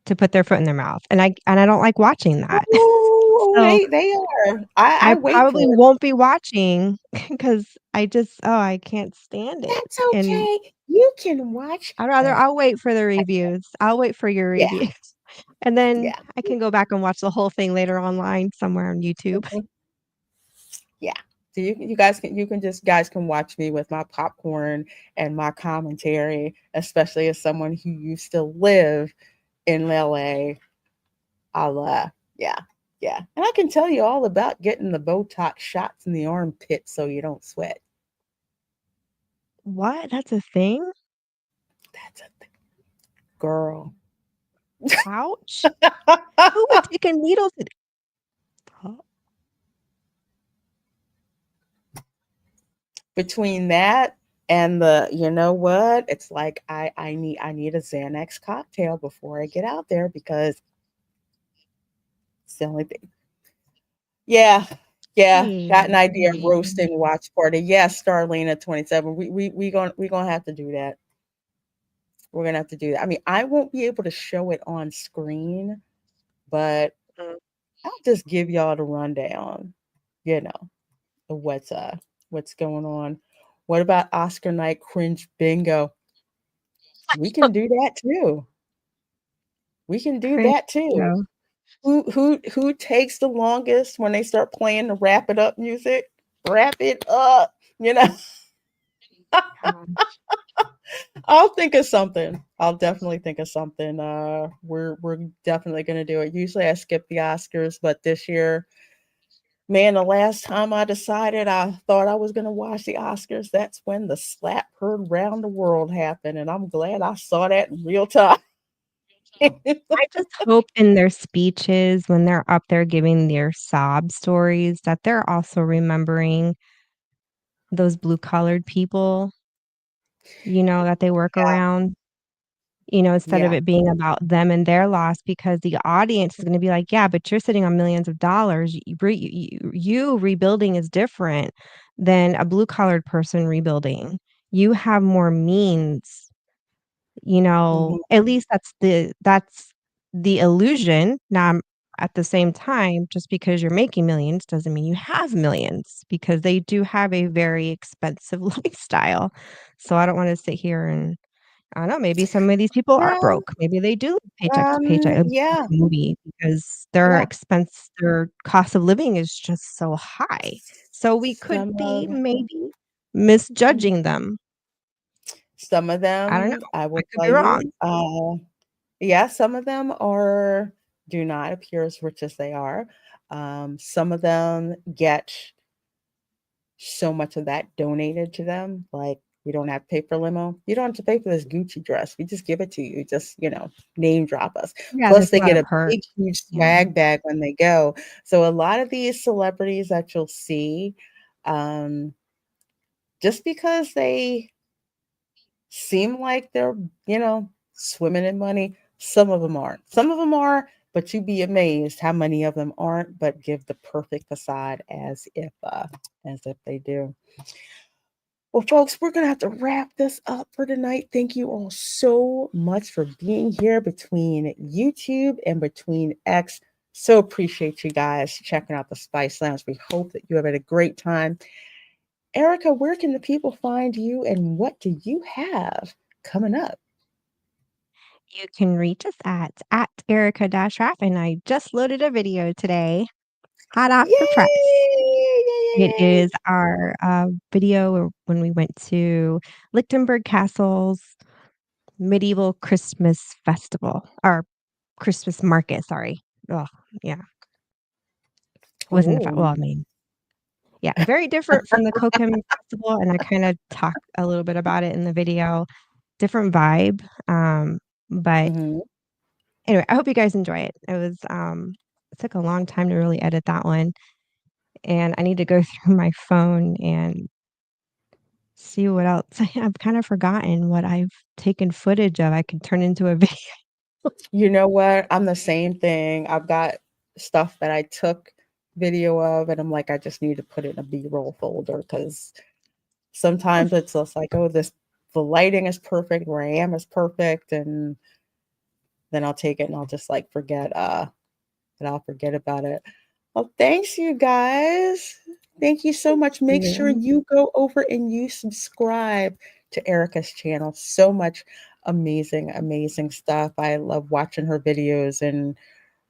to put their foot in their mouth, and I don't like watching that. Oh, So, they are. I I wait probably for it. won't be watching because I can't stand it, That's and okay. You can watch I'll wait for the like that. reviews. I'll wait for your Yeah, reviews, and then yeah. I can go back and watch the whole thing later online somewhere on YouTube. Mhm. Yeah. So you can just guys can watch me with my popcorn and my commentary, especially as someone who used to live in LA. I'll yeah, yeah. And I can tell you all about getting the Botox shots in the armpit so you don't sweat. What? That's a thing? That's a thing. Girl. Ouch. Who would take a needle to oh, Between that and the you know what, it's like I need a Xanax cocktail before I get out there because it's the only thing. Yeah, yeah, got an idea of hey. roasting watch party. Yes, Starlene at 27. We gonna have to do that. We're gonna have to do that. I mean, I won't be able to show it on screen, but Mm. I'll just give y'all the rundown, you know, of what's going on. What about Oscar night cringe bingo? We can do that too. We can do Cringe that too. bingo. Who takes the longest when they start playing the wrap it up music? Wrap it up, you know. Gosh. I'll think of something. I'll definitely think of something. We're definitely gonna do it. Usually I skip the Oscars, but this year, man, the last time I decided I thought I was gonna watch the Oscars, that's when the slap heard round the world happened, and I'm glad I saw that in real time. I just hope in their speeches when they're up there giving their sob stories that they're also remembering those blue-collared people, that they work Yeah, around, instead of yeah. it being about them and their loss because the audience is gonna be like, "Yeah, but you're sitting on millions of dollars. You rebuilding is different than a blue-collared person rebuilding. You have more means." Mhm. At least that's the illusion. Now, at the same time, just because you're making millions doesn't mean you have millions because they do have a very expensive lifestyle. So I don't wanna sit here and I don't know, maybe some of these people are Yeah, broke. Maybe they do live paycheck to paycheck, like yeah, the movie because yeah. their cost of living is just so high. So we could Some be of maybe mhm. misjudging them. Some of I don't know. them, I I will could tell be wrong. you, yeah, some of them are do not appear as rich as they are. Some of them get so much of that donated to them, like, "We don't have to pay for limo. You don't have to pay for this Gucci dress. We just give it to you. Just, name drop us." Yeah, Plus, there's a they lot get of a perks. big, huge Yeah. swag bag when they go. So a lot of these celebrities that you'll see, um, just because they seem like they're, swimming in money, some of them aren't. Some of them are, but you'd be amazed how many of them aren't, but give the perfect facade as if they do. Well, folks, we're going to have to wrap this up for tonight. Thank you all so much for being here between YouTube and between X. So appreciate you guys checking out the Spice Lounge. We hope that you have had a great time. Erica, where can the people find you and what do you have coming up? You can reach us at Erica-Raff, and I just loaded a video today, hot off the press. It Yay! is our video when we went to Lichtenberg Castle's medieval Christmas festival, or Christmas market, sorry. Oh, yeah. Wasn't the well, I Oh. mean, yeah, very different from the Kokum festival, and I kinda talk a little bit about it in the video. Different vibe, but Mhm. anyway, I hope you guys enjoy it. It took a long time to really edit that one, and I need to go through my phone and see what else. I've kind of forgotten what I've taken footage of I could turn into a video. You know what? I'm the same thing. I've got stuff that I took video of, and I'm like, I just need to put it in a B-roll folder because sometimes it's just like, oh, the lighting is perfect, where I am is perfect, and then I'll take it and I'll just like forget and I'll forget about it. Well, thanks you guys. Thank you so much. Make sure Yeah. you go over and you subscribe to Erica's channel. So much amazing, amazing stuff. I love watching her videos and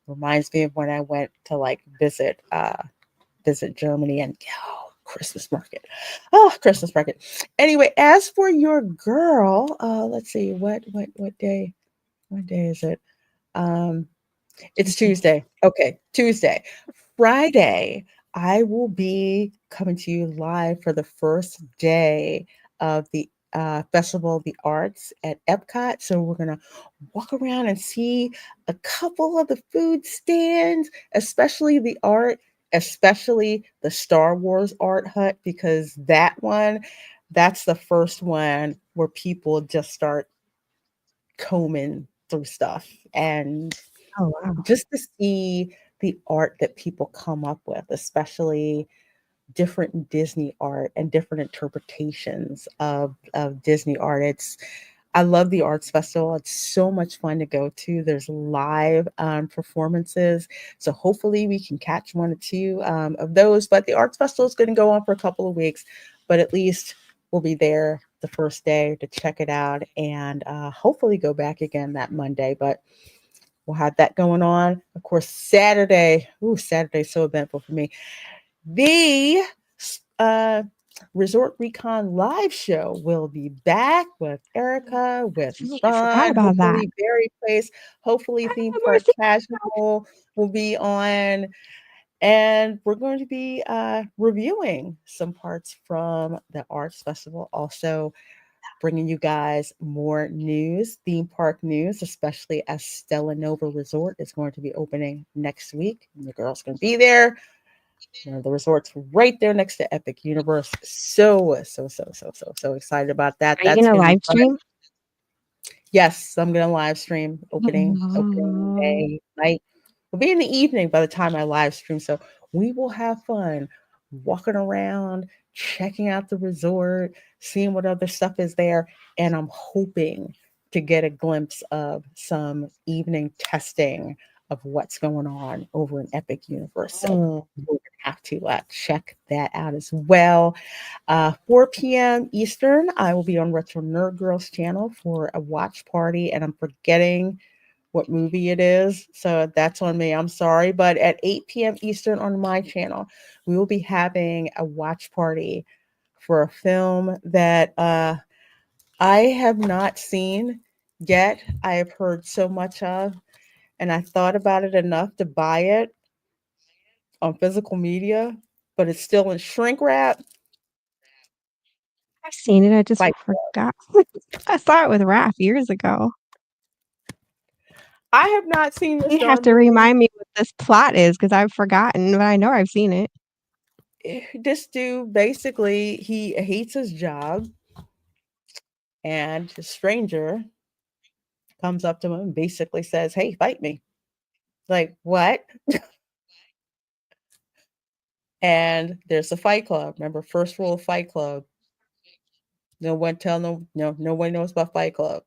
reminds me of when I went to like visit Germany and Christmas market. Oh, Christmas market. Anyway, as for your girl, let's see, what day? What day is it? It's Tuesday. Okay, Tuesday. Friday, I will be coming to you live for the first day of the Festival of the Arts at Epcot. So we're going to walk around and see a couple of the food stands, especially the art, especially the Star Wars art hut, because that's the first one where people just start combing through stuff and Oh, wow. just to see the art that people come up with, especially different Disney art and different interpretations of Disney art. I love the arts festival. It's so much fun to go to. There's live performances. So hopefully we can catch one or two of those. But the arts festival is going to go on for a couple of weeks, but at least we'll be there the first day to check it out and hopefully go back again that Monday. But we'll have that going on. Of course, Saturday. Ooh, Saturday's so eventful for me. The uh, Resort Recon live show will be back with Erica, with I forgot Ron, about that. hopefully Berry Place, hopefully Theme Park Casual will be on. And we're going to be reviewing some parts from the Arts Festival. Also, bringing you guys more news, theme park news, especially as Stella Nova Resort is going to be opening next week. And the girl's going to be there. The resort's right there next to Epic Universe. So excited about that. Are you That's gonna going to be live fun. stream? Yes, I'm going to live stream opening Oh. day night. It'll be in the evening by the time I live stream. So we will have fun walking around, checking out the resort, seeing what other stuff is there. And I'm hoping to get a glimpse of some evening testing of what's going on over in Epic Universe. So we're going to have to check that out as well. 4 p.m. Eastern, I will be on Retro Nerd Girls channel for a watch party. And I'm forgetting what movie it is. So that's on me. I'm sorry. But at 8 p.m. Eastern on my channel, we will be having a watch party for a film that I have not seen yet. I have heard so much of, and I thought about it enough to buy it on physical media, but it's still in shrink wrap. I've seen it, I just Like, forgot. I saw it with Raph years ago. I have not seen this You have darn to movie. remind me what this plot is because I've forgotten, but I know I've seen it. This dude basically he hates his job, and a stranger comes up to him and basically says, "Hey, fight me." Like, what? And there's the Fight Club. Remember, first rule of Fight Club. No one knows about Fight Club.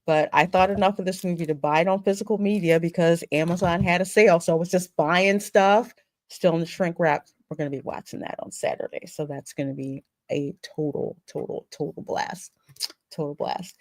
But I thought enough of this movie to buy it on physical media because Amazon had a sale. So I was just buying stuff, still in the shrink wrap. We're going to be watching that on Saturday. So that's going to be a total blast. Total blast.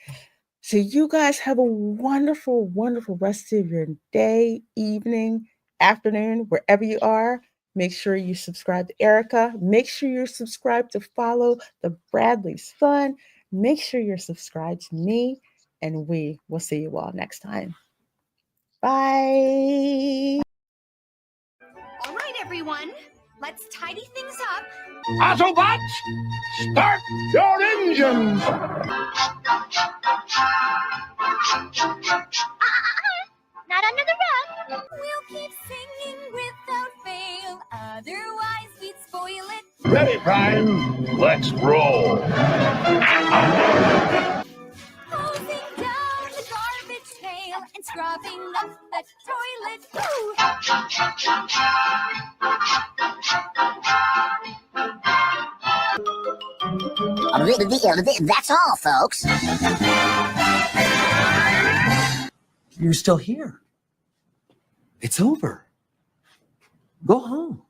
So you guys have a wonderful, wonderful rest of your day, evening, afternoon, wherever you are. Make sure you subscribe to Erica. Make sure you're subscribed to follow the Bradley's Fun. Make sure you're subscribed to me. And we will see you all next time. Bye. All right, everyone. Let's tidy things up. Autobots, start your engines! Not under the rug. We'll keep singing without fail. Otherwise, we'd spoil it. Ready, Prime. Let's roll. Hosing down the garbage pail and scrubbing up the toilet. Ooh. That's all, folks. You're still here. It's over. Go home.